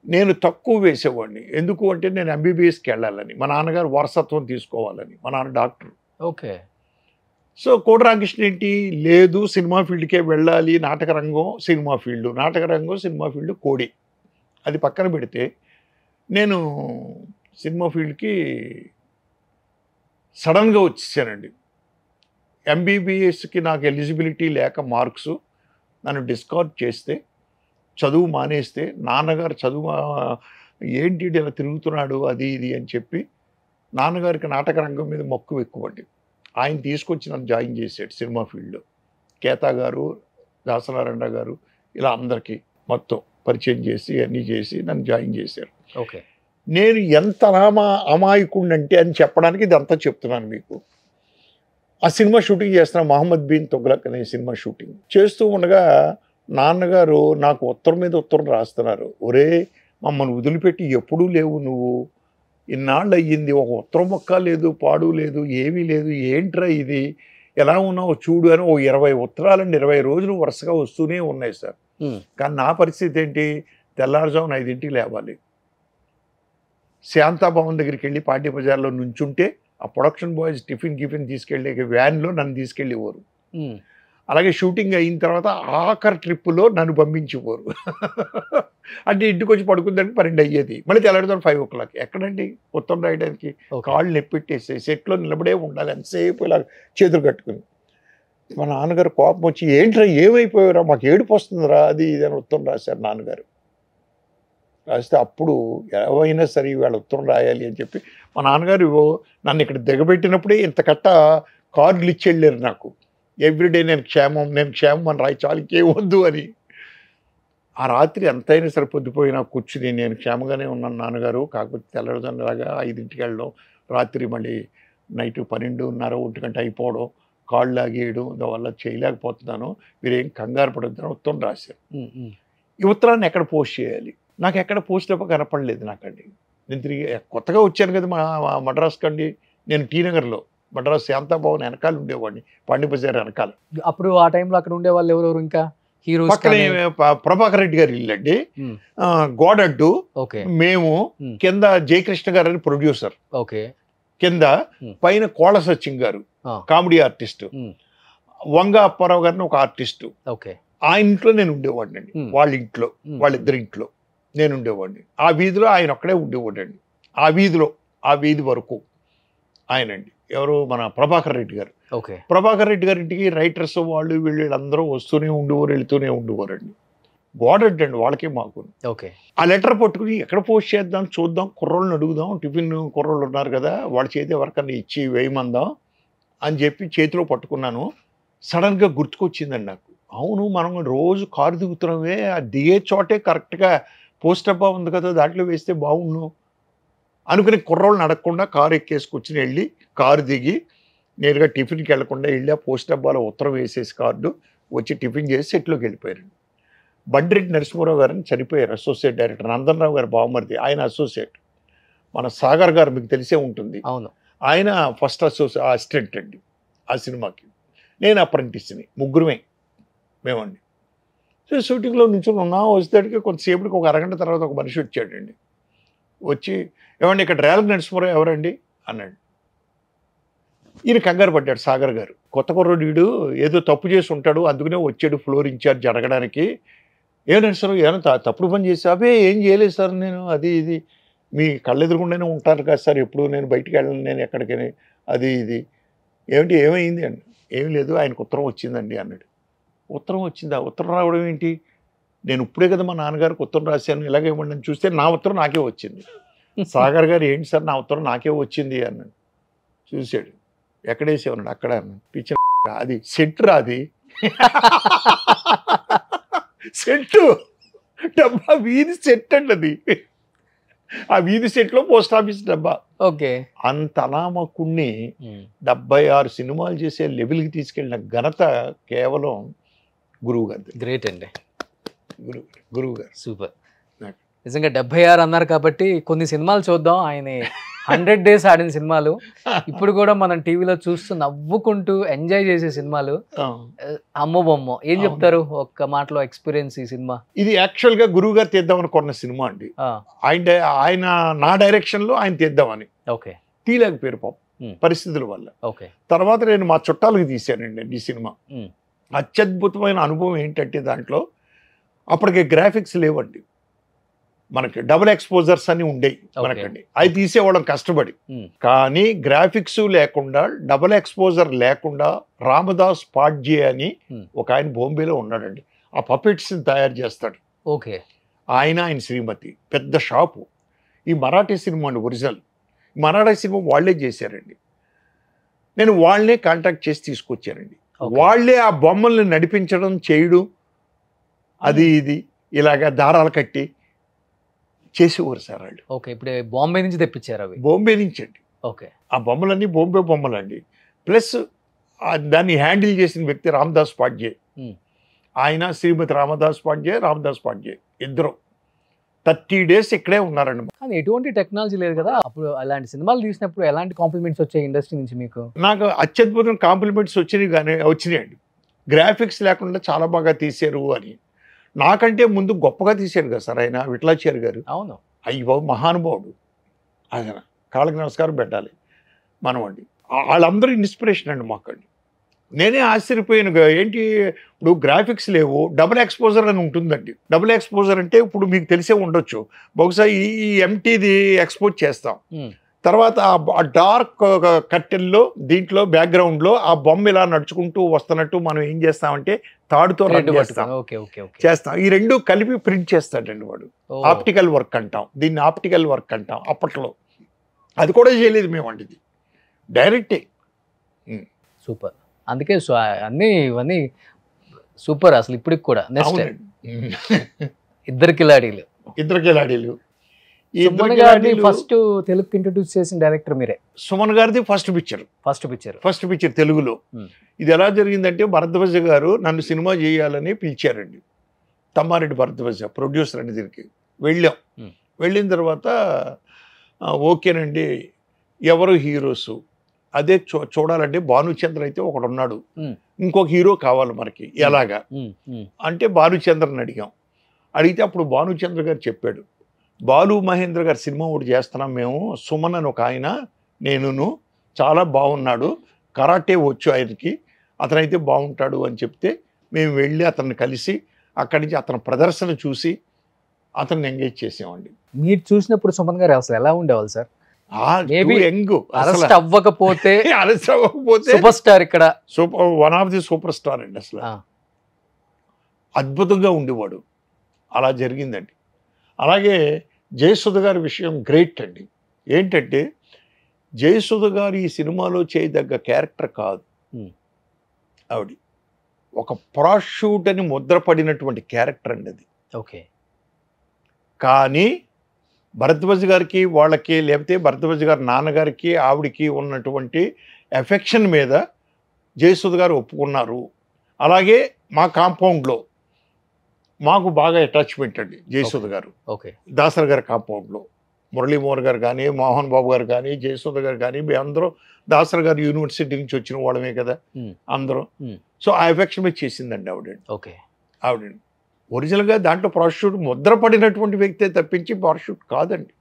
నేను తక్కువ వేసేవాడిని. ఎందుకు అంటే నేను ఎంబీబీఎస్కి వెళ్ళాలని, మా నాన్నగారు వారసత్వం తీసుకోవాలని, మా నాన్న డాక్టర్. ఓకే. సో కోటరామకృష్ణ ఏంటి, లేదు సినిమా ఫీల్డ్కే వెళ్ళాలి, నాటకరంగం సినిమా ఫీల్డ్, నాటకరంగం సినిమా ఫీల్డ్ కోడి, అది పక్కన పెడితే నేను సినిమా ఫీల్డ్కి సడన్గా వచ్చేసానండి. ఎంబీబీఎస్కి నాకు ఎలిజిబిలిటీ లేక మార్క్స్ నన్ను డిస్కార్డ్ చేస్తే, చదువు మానేస్తే, నాన్నగారు చదువు ఏంటి ఇలా తిరుగుతున్నాడు అది ఇది అని చెప్పి నాన్నగారికి నాటక రంగం మీద మక్కువ ఎక్కువండి. ఆయన తీసుకొచ్చి నన్ను జాయిన్ చేశాడు సినిమా ఫీల్డ్లో. కేతా గారు, దాసనారాయణ గారు ఇలా అందరికీ మొత్తం పరిచయం చేసి అన్నీ చేసి నన్ను జాయిన్ చేశారు. ఓకే. నేను ఎంత అమాయకుండంటే అని చెప్పడానికి ఇదంతా చెప్తున్నాను మీకు. ఆ సినిమా షూటింగ్ చేస్తున్నా, మహమ్మద్ బిన్ తుగ్లక్ అనే సినిమా షూటింగ్ చేస్తూ ఉండగా నాన్నగారు నాకు ఉత్తరం మీద ఉత్తరం రాస్తున్నారు. ఒరే మమ్మల్ని వదిలిపెట్టి ఎప్పుడూ లేవు నువ్వు, ఇన్నాళ్ళు అయ్యింది, ఒక ఉత్తరం మొక్క లేదు, పాడు లేదు, ఏమీ లేదు, ఏంట్రా ఇది, ఎలా ఉన్నావు చూడు అని ఓ 20 ఉత్తరాలండి 20 రోజులు వరుసగా వస్తూనే ఉన్నాయి సార్. కానీ నా పరిస్థితి ఏంటి, తెల్లారుజామున 5ంటికి లేవాలి, శాంతాభవన్ దగ్గరికి వెళ్ళి పాండ్య బజార్లో నుంచుంటే ఆ ప్రొడక్షన్ బాయ్స్ టిఫిన్ తీసుకెళ్ళే వ్యాన్లో నన్ను తీసుకెళ్ళేవారు. అలాగే షూటింగ్ అయిన తర్వాత ఆఖరి ట్రిప్పులో నన్ను పంపించేవారు. అంటే ఇంటికి వచ్చి పడుకుందానికి 12 అయ్యేది, మళ్ళీ తెల్లారుదాం 5 o'clock. ఎక్కడండి ఉత్తరం రాయడానికి, కాళ్ళు నెప్పెట్టేసి సెట్లో నిలబడే ఉండాలి ఎంతసేపు ఇలా చేతులు కట్టుకుని. మా నాన్నగారు కోపం వచ్చి, ఏంట్రా ఏమైపోయారా, మాకు ఏడుపు వస్తుందిరా అది ఇది అని ఉత్తరం రాశారు నాన్నగారు. రాస్తే అప్పుడు ఏమైనా సరే ఇవాళ ఉత్తరం రాయాలి అని చెప్పి మా నాన్నగారు నన్ను ఇక్కడ దిగబెట్టినప్పుడే ఇంత కట్ట కార్డులు ఇచ్చి వెళ్ళారు నాకు. ఎవ్రీడే నేను క్షేమం అని రాయి, చాలు ఇంకేమొద్దు అని. ఆ రాత్రి ఎంతైనా సరే పొద్దుపోయినా కూర్చుని నేను క్షేమంగానే ఉన్నాను నాన్నగారు, కాకపోతే తెల్లవారుజామునలాగా 5ంటికి వెళ్ళడం, రాత్రి మళ్ళీ నైట్ 12:30 1 గంట అయిపోవడం, కాళ్ళు లాగేయడం, దానివల్ల చేయలేకపోతున్నాను, మీరేం కంగారు పడొద్దని ఉత్తరం రాశారు. ఈ ఉత్తరాన్ని ఎక్కడ పోస్ట్ చేయాలి, నాకు ఎక్కడ పోస్ట్ అవ్వ కనపడలేదు నాకండి. నేను తిరిగి కొత్తగా వచ్చాను కదా మా మద్రాస్ కండి, నేను టీ నగర్లో మద్రాస్ శాంతాభవన్ వెనకాల ఉండేవాడిని, పాండ్య బజార్ వెనకాల. అప్పుడు ఆ టైంలో అక్కడ ఉండే వాళ్ళు ఎవరెవరు, ఇంకా హీరోస్? పక్కనే ప్రభాకర్ రెడ్డి గారు ఇల్లండి, గోడడ్డు, మేము కింద జయకృష్ణ గారు అని ప్రొడ్యూసర్, కింద పైన కోళ్ళ సత్యం గారు కామెడీ ఆర్టిస్ట్, వంగ అప్పారావు గారిని ఒక ఆర్టిస్టు. ఆ ఇంట్లో నేను ఉండేవాడిని అండి, వాళ్ళ ఇంట్లో, వాళ్ళిద్దరి ఇంట్లో నేను ఉండేవాడిని. ఆ వీధిలో ఆయన ఒక్కడే ఉండేవాడండి, ఆ వీధి వరకు ఆయనండి. ఎవరు, మన ప్రభాకర్ రెడ్డి గారు. ప్రభాకర్ రెడ్డి గారి ఇంటికి రైటర్స్ వాళ్ళు వీళ్ళందరూ వస్తూనే ఉండేవారు, వెళుతూనే ఉండేవారండి. గోడడ్డండి వాళ్ళకి మాకు. ఆ లెటర్ పట్టుకుని ఎక్కడ పోస్ట్ చేద్దాం, చూద్దాం, కుర్రోళ్ళని అడుగుదాం, టిఫిన్ కుర్రోళ్ళు ఉన్నారు కదా వాళ్ళ చేతి ఎవరికన్నా ఇచ్చి వేయమందాం అని చెప్పి చేతిలో పట్టుకున్నాను. సడన్గా గుర్తుకొచ్చిందండి నాకు, అవును మనం రోజు కారు దిగుతున్నామే, ఆ దిగే చోటే కరెక్ట్గా పోస్ట్ డబ్బా ఉంది కదా, దాంట్లో వేస్తే బాగుండు అనుకుని కుర్రోళ్ళని అడగకుండా కారు ఎక్కేసుకొచ్చి వెళ్ళి కారు దిగి నేరుగా టిఫిన్కి వెళ్లకుండా వెళ్ళి ఆ పోస్ట్ డబ్బాలో ఉత్తరం వేసేసి కార్డు వచ్చి టిఫిన్ చేసి సెట్లోకి వెళ్ళిపోయారు. బండిరెడ్డి నరసింహారావు గారిని చనిపోయారు, అసోసియేట్ డైరెక్టర్. నందనరావు గారు బావమరిది, ఆయన అసోసియేట్. మన సాగర్ గారు మీకు తెలిసే ఉంటుంది, ఆయన ఫస్ట్ అసిస్టెంట్ అండి ఆ సినిమాకి. నేను అప్రెంటిస్ని, ముగ్గురమే మేమండి. సో షూటింగ్లో నుంచి ఉన్నా వచ్చేటికి కొంతసేపటికి ఒక అరగంట తర్వాత ఒక మనిషి వచ్చాడండి. వచ్చి, ఏమండి ఇక్కడ రేలంగి నరసింహారావు ఎవరండి అన్నాడు. ఈయన కంగారు పడ్డాడు సాగర్ గారు. కొత్త కుర్రోడు వీడు, ఏదో తప్పు చేసి ఉంటాడు అందుకనే వచ్చాడు ఫ్లోర్ ఇన్ఛార్జ్ అడగడానికి. ఏమన్నా సార్ ఏమైనా తప్పుడు పని చేసి, అవే ఏం చేయలేదు సార్ నేను, అది ఇది మీ కళ్ళెదురుగుండానే ఉంటారు కదా సార్, ఎప్పుడు నేను బయటికి వెళ్ళను, నేను ఎక్కడికైనా అది ఇది. ఏమిటి ఏమైంది అండి, ఏమీ లేదు ఆయనకు ఉత్తరం వచ్చిందండి అన్నాడు. ఉత్తరం వచ్చిందా, ఉత్తరం రావడం ఏంటి, నేను ఇప్పుడే కదా మా నాన్నగారికి ఉత్తరం రాశాను, ఇలాగేమండి అని చూస్తే నా ఉత్తరం నాకే వచ్చింది. సాగర్ గారు, ఏంటి సార్ నా ఉత్తరం నాకే వచ్చింది అన్నాడు. చూశాడు, ఎక్కడేసేవన్నాడు, అక్కడ అన్నాడు. పిచ్చిన అది సెట్ రాది, సెట్టు డబ్బా, వీధి సెట్ అండి అది, ఆ వీధి సెట్లో పోస్ట్ ఆఫీస్ డబ్బా. అంత అనామకుణ్ణి 76 సినిమాలు చేసే లెవెల్కి తీసుకెళ్ళిన ఘనత కేవలం గురువు గారు. గ్రేట్ అండి, గురువు గారు సూపర్. నిజంగా 76 అన్నారు కాబట్టి కొన్ని సినిమాలు చూద్దాం, ఆయన 100 days ఆడిన సినిమాలు ఇప్పుడు కూడా మనం టీవీలో చూస్తూ నవ్వుకుంటూ ఎంజాయ్ చేసే సినిమాలు. అమ్మో బొమ్మ ఏం చెప్తారు ఒక్క మాటలో ఎక్స్పీరియన్స్ ఈ సినిమా? ఇది యాక్చువల్గా గురువు గారు తీద్దామని కొన్న సినిమా అండి. ఆయన నా డైరెక్షన్లో ఆయన తీద్దామని తీయలేకపోయారు పాపం పరిస్థితుల వల్ల. తర్వాత నేను మా చుట్టాలకు తీశానండి ఈ సినిమా. అత్యద్భుతమైన అనుభవం ఏంటంటే దాంట్లో అప్పటికే గ్రాఫిక్స్ లేవండి, మనకి డబుల్ ఎక్స్పోజర్స్ అని ఉండేవి మనకండి, అవి తీసేవాళ్ళం కష్టపడి. కానీ గ్రాఫిక్స్ లేకుండా డబుల్ ఎక్స్పోజర్ లేకుండా రామదాస్ పాడ్జే అని ఒక ఆయన బాంబేలో ఉన్నాడండి, ఆ పపెట్స్ తయారు చేస్తాడు. ఓకే. ఆయన శ్రీమతి పెద్ద షాపు. ఈ మరాఠీ సినిమా అండి ఒరిజినల్, మరాఠీ సినిమా వాళ్ళే చేశారండి. నేను వాళ్ళనే కాంటాక్ట్ చేసి తీసుకొచ్చానండి. వాళ్ళే ఆ బొమ్మల్ని నడిపించడం చేయడం అది ఇది ఇలాగా దారాలు కట్టి చేసేవారు సార్ వాళ్ళు. ఓకే. ఇప్పుడు బాంబే నుంచి తెప్పించారు అవి? బాంబే నుంచి అండి. ఓకే. ఆ బొమ్మలన్నీ బాంబే బొమ్మలండి. ప్లస్ దాన్ని హ్యాండిల్ చేసిన వ్యక్తి రామదాస్ పాడ్జే. ఆయన శ్రీమతి రామదాస్ పాడ్జే ఇద్దరు 30 days ఇక్కడే ఉన్నారండి. కానీ ఎటువంటి టెక్నాలజీ లేదు కదా అప్పుడు. అలాంటి సినిమాలు తీసినప్పుడు ఎలాంటి కాంప్లిమెంట్స్ వచ్చాయి ఇండస్ట్రీ నుంచి మీకు? నాకు అత్యద్భుతం కాంప్లిమెంట్స్ వచ్చినాయండి. గ్రాఫిక్స్ లేకుండా చాలా బాగా తీశారు అని. నాకంటే ముందు గొప్పగా తీశారు కదా సార్ ఆయన, విఠలాచారి గారు. అవును. అయ్యో మహానుభావుడు ఆయన, కాళ్ళకి నమస్కారం పెట్టాలి మనం అండి. వాళ్ళందరూ ఇన్స్పిరేషన్ అండి మాకండి. నేనే ఆశ్చర్యపోయాను, ఏంటి ఇప్పుడు గ్రాఫిక్స్ లేవు, డబుల్ ఎక్స్పోజర్ అని ఉంటుందండి. డబుల్ ఎక్స్పోజర్ అంటే ఇప్పుడు మీకు తెలిసే ఉండొచ్చు, బహుశా ఈ ఎంటీది ఎక్స్పోజ్ చేస్తాం, తర్వాత ఆ డార్క్ కట్టెల్లో దీంట్లో బ్యాక్గ్రౌండ్లో ఆ బొమ్మ ఇలా నడుచుకుంటూ వస్తున్నట్టు మనం ఏం చేస్తామంటే తాడుతో చేస్తాం. ఈ రెండు కలిపి ప్రింట్ చేస్తాడండి వాడు. ఆప్టికల్ వర్క్ అంటాం దీన్ని, ఆప్టికల్ వర్క్ అంటాం అప్పట్లో. అది కూడా చేయలేదు మేము అండి, ఇది డైరెక్టే. సూపర్. అందుకే ఇవన్నీ సూపర్ అసలు ఇప్పటికి కూడా. నెక్స్ట్ ఇద్దరు కిలాడీలు. ఫస్ట్ తెలుగు ఇంట్రడ్యూస్ చేసిన డైరెక్టర్ మీరే. సుమన్ గారిది ఫస్ట్ పిక్చర్ తెలుగులో. ఇది ఎలా జరిగిందంటే భరద్వాజ గారు నన్ను సినిమా చేయాలని పిలిచారండి. తమ్మారెడ్డి భరద్వాజ ప్రొడ్యూసర్ అని దీనికి వెళ్ళిన తర్వాత ఓకేనండి, ఎవరు హీరోస్ అదే చూడాలంటే భానుచంద్ర అయితే ఒకడు ఉన్నాడు, ఇంకొక హీరో కావాలి మనకి ఎలాగా అంటే భానుచంద్రని అడిగితే అప్పుడు భానుచంద్ర గారు చెప్పాడు, బాలు మహేంద్ర గారి సినిమా ఒకటి చేస్తున్నాం మేము, సుమన్ అని ఒక ఆయన, నేను చాలా బాగున్నాడు, కరాటే వచ్చు ఆయనకి, అతనైతే బాగుంటాడు అని చెప్తే మేము వెళ్ళి అతన్ని కలిసి అక్కడి నుంచి అతని ప్రదర్శన చూసి అతన్ని ఎంగేజ్ చేసామండి. మీరు చూసినప్పుడు సుమన్ గారు అసలు ఎలా ఉండేవాళ్ళు సార్? అరెస్ట్ అవ్వకపోతే సూపర్ స్టార్, ఇక్కడ one of the super star అండి. అసలు అద్భుతంగా ఉండేవాడు. అలా జరిగిందండి. అలాగే జయసుధ గారి విషయం గ్రేట్ అండి. ఏంటంటే జయసుధ గారు ఈ సినిమాలో చేయదగ్గ క్యారెక్టర్ కాదు. ఆవిడ ఒక ప్రాషూట్ అని ముద్రపడినటువంటి క్యారెక్టర్ అండి అది. ఓకే. కానీ భరద్వాజ్ గారికి వాళ్ళకి, లేకపోతే భరద్వాజ్ గారి నాన్నగారికి ఆవిడికి ఉన్నటువంటి ఎఫెక్షన్ మీద జయసుధ గారు ఒప్పుకున్నారు. అలాగే మా కాంపౌండ్లో మాకు బాగా అటాచ్మెంట్ అండి జయసుధ గారు. ఓకే. దాసర్ గారి కాంపౌండ్లో మురళీమోహన్ గారు కానీ, మోహన్ బాబు గారు కానీ, జయసుధ గారు కానీ, అందరూ దాసర్ గారు యూనివర్సిటీ నుంచి వచ్చిన వాళ్ళమే కదా అందరూ. సో ఆ ఎఫెక్షన్ మీద చేసిందండి ఆవిడ. ఓకే. ఆవిడ ఒరిజినల్గా దాంట్లో ప్రాస్టిట్యూట్ ముద్రపడినటువంటి వ్యక్తే తప్పించి ప్రాస్టిట్యూట్ కాదండి.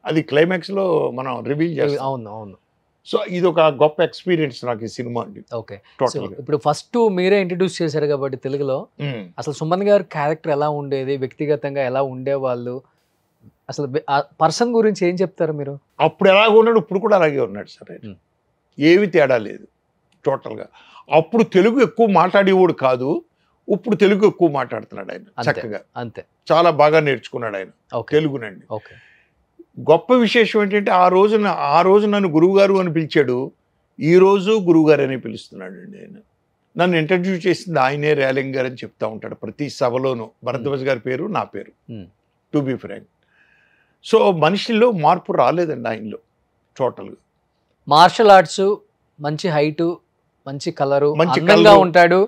అది క్లైమాక్స్లో మనం రివీల్ చేస్తాం. అవును. సో ఇది ఒక గొప్ప ఎక్స్పీరియన్స్ నాకు ఈ సినిమా అండి. ఓకే. ఇప్పుడు ఫస్ట్ మీరే ఇంట్రడ్యూస్ చేశారు కాబట్టి తెలుగులో, అసలు సుమన్ గారి క్యారెక్టర్ ఎలా ఉండేది, వ్యక్తిగతంగా ఎలా ఉండేవాళ్ళు, అసలు పర్సన్ గురించి ఏం చెప్తారు మీరు? అప్పుడు ఎలాగ ఉన్నాడు, ఇప్పుడు కూడా అలాగే ఉన్నాడు సార్. ఏమి తేడా లేదు టోటల్గా. అప్పుడు తెలుగు ఎక్కువ మాట్లాడేవాడు కాదు, ఇప్పుడు తెలుగు ఎక్కువ మాట్లాడుతున్నాడు ఆయన చక్కగా. అంతే. చాలా బాగా నేర్చుకున్నాడు ఆయన తెలుగునండి. ఓకే. గొప్ప విశేషం ఏంటంటే ఆ రోజు నన్ను గురువుగారు అని పిలిచాడు, ఈ రోజు గురువుగారు అని పిలుస్తున్నాడు అండి ఆయన. నన్ను ఇంట్రడ్యూస్ చేసింది ఆయనే, రేలింగ్ గారు అని చెప్తా ఉంటాడు ప్రతి సభలోనూ. భరద్వాజ్ గారి పేరు, నా పేరు, టు బి ఫ్రాంక్. సో మనిషిలో మార్పు రాలేదండి ఆయనలో టోటల్గా. మార్షల్ ఆర్ట్స్, మంచి హైటు, మంచి కలరు, అందంగా ఉంటాడు,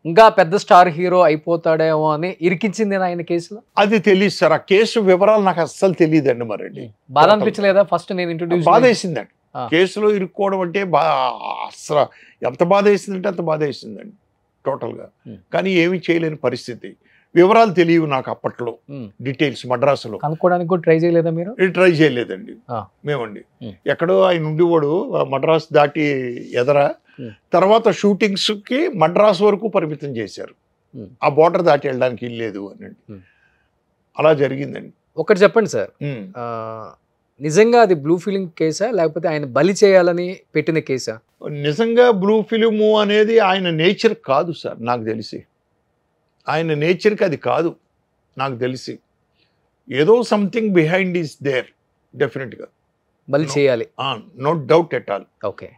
ఇంకా పెద్ద స్టార్ హీరో అయిపోతాడేమో అని ఇరికించింది ఆయన కేసులో. అది తెలియదు సార్, ఆ కేసు వివరాలు నాకు అస్సలు తెలియదండి. మరండి బాధ అనిపించలేదా ఫస్ట్ నేను ఇంట్రొడ్యూస్? బాధ వేసిందండి కేసులో ఇరుక్కోవడం అంటే. అసలు ఎంత బాధ వేసిందంటే అంత బాధ వేసిందండి టోటల్గా. కానీ ఏమీ చేయలేని పరిస్థితి. వివరాలు తెలియవు నాకు అప్పట్లో, డీటెయిల్స్. మద్రాసులో కనుక్కోవడానికి కూడా ట్రై చేయలేదా మీరు? ట్రై చేయలేదండి మేమండి. ఎక్కడో ఆయన ఉండేవాడు మద్రాసు దాటి ఎదరా. తర్వాత షూటింగ్స్కి మద్రాసు వరకు పరిమితం చేశారు, ఆ బోర్డర్ దాటి వెళ్ళడానికి ఇల్లేదు అనండి. అలా జరిగిందండి. ఒకటి చెప్పండి సార్, నిజంగా అది బ్లూ ఫిలిం కేసా లేకపోతే ఆయన బలి చేయాలని పెట్టిన కేసా? నిజంగా బ్లూ ఫిలిము అనేది ఆయన నేచర్ కాదు సార్, నాకు తెలిసి ఆయన నేచర్కి అది కాదు నాకు తెలిసి. ఏదో సంథింగ్ బిహైండ్ ఈస్ దేర్ డెఫినెట్గా, బలి చేయాలి, no doubt at all. Okay,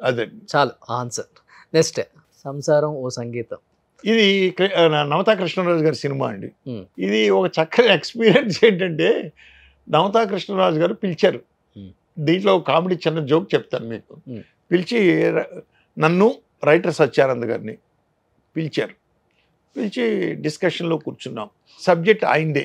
అదే చాలు ఆన్సర్. నెక్స్ట్ సంసారం ఓ సంగీతం. ఇది నవతా కృష్ణరాజు గారి సినిమా అండి. ఇది ఒక చక్కని ఎక్స్పీరియన్స్ ఏంటంటే, నవతా కృష్ణరాజు గారు పిలిచారు. దీంట్లో కామెడీ చిన్న జోక్ చెప్తాను మీకు. పిలిచి నన్ను రైటర్ సత్యానంద్ గారిని పిలిచారు. పిలిచి డిస్కషన్లో కూర్చున్నాం. సబ్జెక్ట్ ఆయనదే.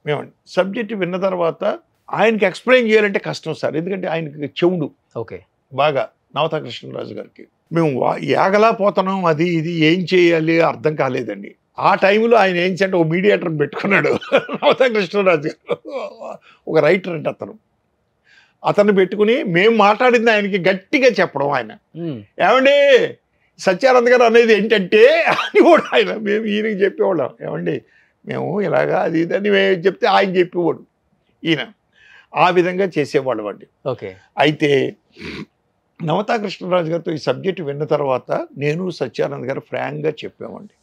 మేమండి సబ్జెక్ట్ విన్న తర్వాత ఆయనకి ఎక్స్ప్లెయిన్ చేయాలంటే కష్టం సార్, ఎందుకంటే ఆయనకి చెవుడు ఓకే బాగా నవతా కృష్ణరాజు గారికి. మేము యాగలా పోతున్నాం, అది ఇది ఏం చేయాలి అర్థం కాలేదండి. ఆ టైంలో ఆయన ఏం చేయంటే ఒక మీడియేటర్ని పెట్టుకున్నాడు నవతా కృష్ణరాజు గారు, ఒక రైటర్ అంటే అతన్ని పెట్టుకుని మేము మాట్లాడింది ఆయనకి గట్టిగా చెప్పడం. ఆయన ఏమండి సత్యానంద్ గారు అనేది ఏంటంటే అని కూడా ఆయన మేము ఈయనకి చెప్పేవాళ్ళం. ఏమండి మేము ఇలాగా అది ఇదని మేము చెప్తే ఆయన చెప్పేవాడు, ఈయన ఆ విధంగా చేసేవాడు అండి. ఓకే, అయితే నవతా కృష్ణరాజు గారితో ఈ సబ్జెక్ట్ విన్న తర్వాత నేను సత్యానంద్ గారు ఫ్రాంక్గా చెప్పామండి,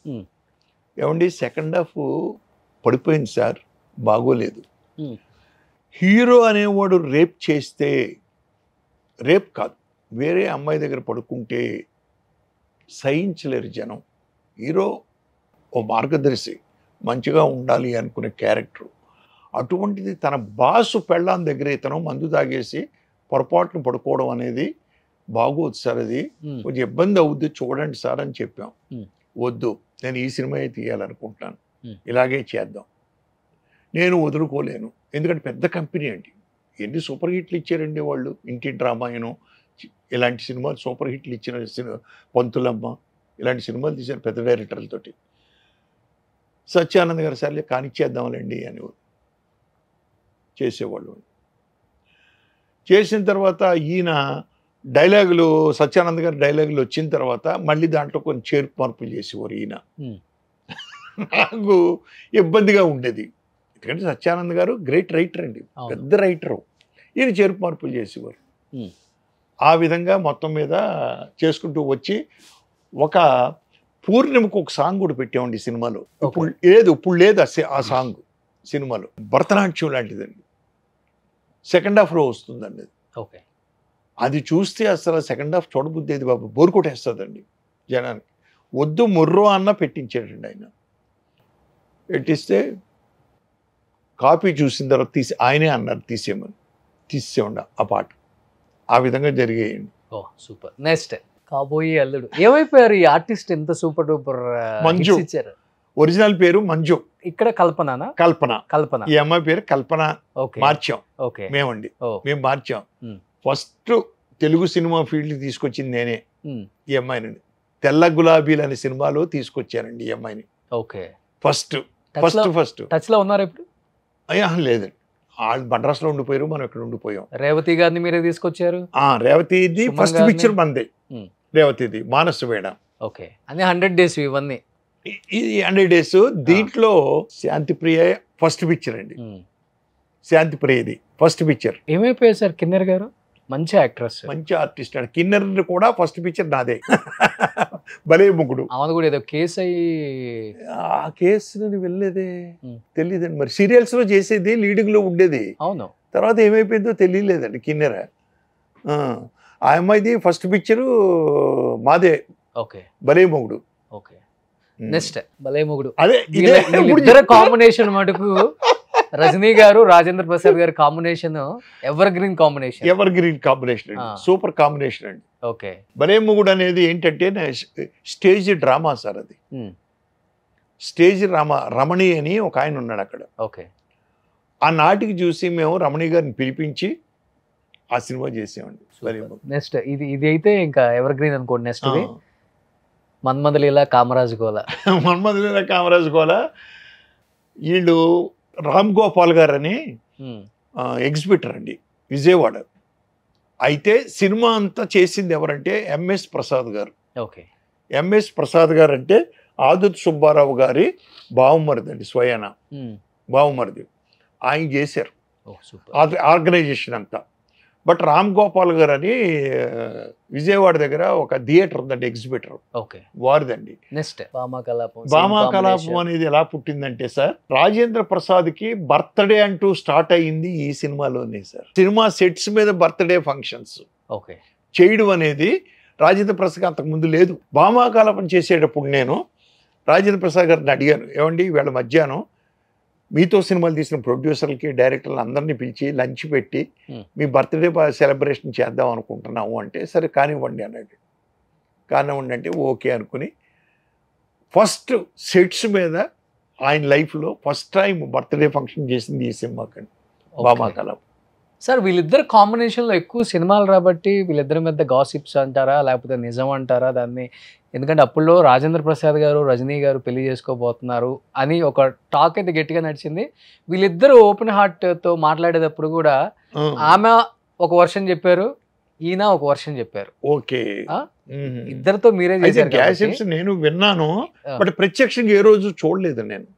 ఏమండి సెకండ్ హాఫ్ పడిపోయింది సార్, బాగోలేదు. హీరో అనేవాడు రేప్ చేస్తే, రేప్ కాదు వేరే అమ్మాయి దగ్గర పడుకుంటే సహించలేరు జనం. హీరో ఓ మార్గదర్శి, మంచిగా ఉండాలి అనుకునే క్యారెక్టర్. అటువంటిది తన బాసు పెళ్ళాం దగ్గర ఇతను మందు తాగేసి పొరపాటును పడుకోవడం అనేది బాగోదు సార్, అది కొంచెం ఇబ్బంది అవుద్ది చూడండి సార్ అని చెప్పాం. వద్దు, నేను ఈ సినిమాయే తీయాలనుకుంటున్నాను, ఇలాగే చేద్దాం, నేను వదులుకోలేను. ఎందుకంటే పెద్ద కంపెనీ అండి, ఎన్ని సూపర్ హిట్లు ఇచ్చారండి వాళ్ళు. ఇంటి డ్రామాయను ఇలాంటి సినిమాలు సూపర్ హిట్లు ఇచ్చిన పంతులమ్మ ఇలాంటి సినిమాలు తీశారు పెద్ద డైరెక్టర్లతోటి. సత్యానంద్ గారు సర్లే కానిచ్చేద్దాంలేండి అని చేసేవాళ్ళు. చేసిన తర్వాత ఈయన డైలాగులు, సత్యానంద్ గారి డైలాగులు వచ్చిన తర్వాత మళ్ళీ దాంట్లో కొన్ని చేర్పు మార్పులు చేసేవారు ఈయన. నాకు ఇబ్బందిగా ఉండేది, ఎందుకంటే సత్యానంద్ గారు గ్రేట్ రైటర్ అండి, పెద్ద రైటరు. ఈయన చేర్పు మార్పులు చేసేవారు. ఆ విధంగా మొత్తం మీద చేసుకుంటూ వచ్చి ఒక పూర్ణిమకు ఒక సాంగ్ కూడా పెట్టామండి సినిమాలో. ఇప్పుడు లేదు ఆ సాంగ్ సినిమాలో. భరతనాట్యం లాంటిదండి, సెకండ్ హాఫ్లో వస్తుందండి అది. ఓకే, అది చూస్తే అసలు సెకండ్ హాఫ్ చూడబుద్దేది బాబు, బోరు కొట్టేస్తుందండి జనానికి. వద్దు మొర్రో అన్న పెట్టించాడండి ఆయన. పెట్టిస్తే కాపీ చూసిన తర్వాత ఆయనే అన్నారు తీసేయమని, తీసేయండి ఆ పాట. ఆ విధంగా జరిగేయండి. ఓ సూపర్. నెక్స్ట్ కాబోయే అల్లుడు. ఏమైపోయారు ఈ ఆర్టిస్ట్, ఎంత సూపర్ డూపర్ మంజు ఇచ్చారు. ఒరిజినల్ పేరు మంజు, ఇక్కడ కల్పన. కల్పన ఈ అమ్మాయి పేరు కల్పన. మార్చాం ఓకే మేమండి, మేము మార్చాం. ఫస్ట్ తెలుగు సినిమా ఫీల్డ్ తీసుకొచ్చింది నేనే ఈ అమ్మాయిని. తెల్ల గులాబీలు అనే సినిమాలో తీసుకొచ్చానండి ఈ అమ్మాయిని. ఓకే, ఫస్ట్ టచ్ లో ఉన్నారు ఇప్పుడు? అయ్యా లేదండి, వాళ్ళు మద్రాసులో ఉండిపోయారు, మనం ఇక్కడ ఉండిపోయాం. రేవతి గారిని మీరే తీసుకొచ్చారు? రేవతిది ఫస్ట్ పిక్చర్ మందే, రేవతిది మానస వేడ. ఓకే, అన్ని 100 days ఇవన్నీ. ఇది 100 days. దీంట్లో శాంతి ప్రియ ఫస్ట్ పిక్చర్ అండి. శాంతి ప్రియది ఫస్ట్ పిక్చర్. ఏమైపోయారు సార్ కిన్నెర్ గారు? మంచి యాక్ట్రెస్, మంచి ఆర్టిస్ట్ అండి. కిన్నెర్ కూడా ఫస్ట్ పిక్చర్ నాదే, భలే ముగ్గుడు. అవును కూడా ఏదో కేసు అయ్యి, ఆ కేసు వెళ్ళలేదే తెలియదండి. మరి సీరియల్స్ లో చేసేది, లీడింగ్ లో ఉండేది. అవును, తర్వాత ఏమైపోయిందో తెలియలేదండి. కిన్నెర ఆ అమ్మాయిది ఫస్ట్ పిక్చరు మాదే. ఓకే, భలే మొగుడు. ఓకే, నెక్స్ట్ భలే మొగుడు. అదే ఇద్దరు కాంబినేషన్ మటుకు రజనీ గారు రాజేంద్ర ప్రసాద్ గారి combination ever green combination, super combination అండి. ఓకే, భలే మొగుడు అనేది ఏంటంటే స్టేజ్ డ్రామా సార్. అది స్టేజ్ డ్రామా. రమణి అని ఒక ఆయన ఉన్నాడు అక్కడ. ఓకే, ఆ నాటికి చూసి మేము రమణి గారిని పిలిపించి ఆ సినిమా చేసామండి. నెక్స్ట్ ఇది అయితే ఇంకా ఎవర్ గ్రీన్ అనుకోండి. నెక్స్ట్ మన్మథలీల కామరాజు గోల. వీళ్ళు రామ్ గోపాల్ గారు అని ఎగ్జిబిటర్ అండి, విజయవాడ. అయితే సినిమా అంతా చేసింది ఎవరంటే ఎంఎస్ ప్రసాద్ గారు. ఓకే, ఎంఎస్ ప్రసాద్ గారు అంటే ఆదుత్ సుబ్బారావు గారి బావమరిదండి స్వయాన. బావమరిది ఆయన చేశారు సూపర్. ఆర్గనైజేషన్ అంతా. బట్ రామ్ గోపాల్ గారు అని విజయవాడ దగ్గర ఒక థియేటర్ ఉందండి, exhibitor okay. వారిదండి. Next Bhama Kalapam. Bhama Kalapam అనేది ఎలా పుట్టిందంటే సార్, రాజేంద్ర ప్రసాద్కి బర్త్డే అంటూ స్టార్ట్ అయ్యింది ఈ సినిమాలోనే సార్. సినిమా సెట్స్ మీద బర్త్డే ఫంక్షన్స్ ఓకే చేయడం అనేది రాజేంద్ర ప్రసాద్ అంతకుముందు లేదు. భామా కలాపం చేసేటప్పుడు నేను రాజేంద్ర ప్రసాద్ గారిని అడిగాను, ఏమండి వీళ్ళ మధ్యాహ్నం మీతో సినిమాలు తీసిన ప్రొడ్యూసర్లకి డైరెక్టర్లు అందరినీ పిలిచి లంచ్ పెట్టి మీ బర్త్డే సెలబ్రేషన్ చేద్దాం అనుకుంటున్నాము అంటే, సరే కానివ్వండి అన్నాడు. కానివ్వండి అంటే ఓకే అనుకుని ఫస్ట్ సెట్స్ మీద ఆయన లైఫ్లో ఫస్ట్ టైం బర్త్డే ఫంక్షన్ చేసింది ఈ సినిమాకండి, భామా కలాపం. సార్ వీళ్ళిద్దరు కాంబినేషన్లో ఎక్కువ సినిమాలు రాబట్టి వీళ్ళిద్దరి మధ్య గాసిప్స్ అంటారా లేకపోతే నిజం అంటారా దాన్ని? ఎందుకంటే అప్పుల్లో రాజేంద్ర ప్రసాద్ గారు రజనీ గారు పెళ్లి చేసుకోబోతున్నారు అని ఒక టాక్ అయితే గట్టిగా నడిచింది. వీళ్ళిద్దరు ఓపెన్ హార్ట్తో మాట్లాడేటప్పుడు కూడా ఆమె ఒక వర్షన్ చెప్పారు, ఈయన ఒక వర్షన్ చెప్పారు. ఓకే, ఇద్దరితో మీరే చేశారు. గ్యాసిప్స్ నేను విన్నాను, బట్ ప్రత్యక్షంగా ఏ రోజు చూడలేదు నేను.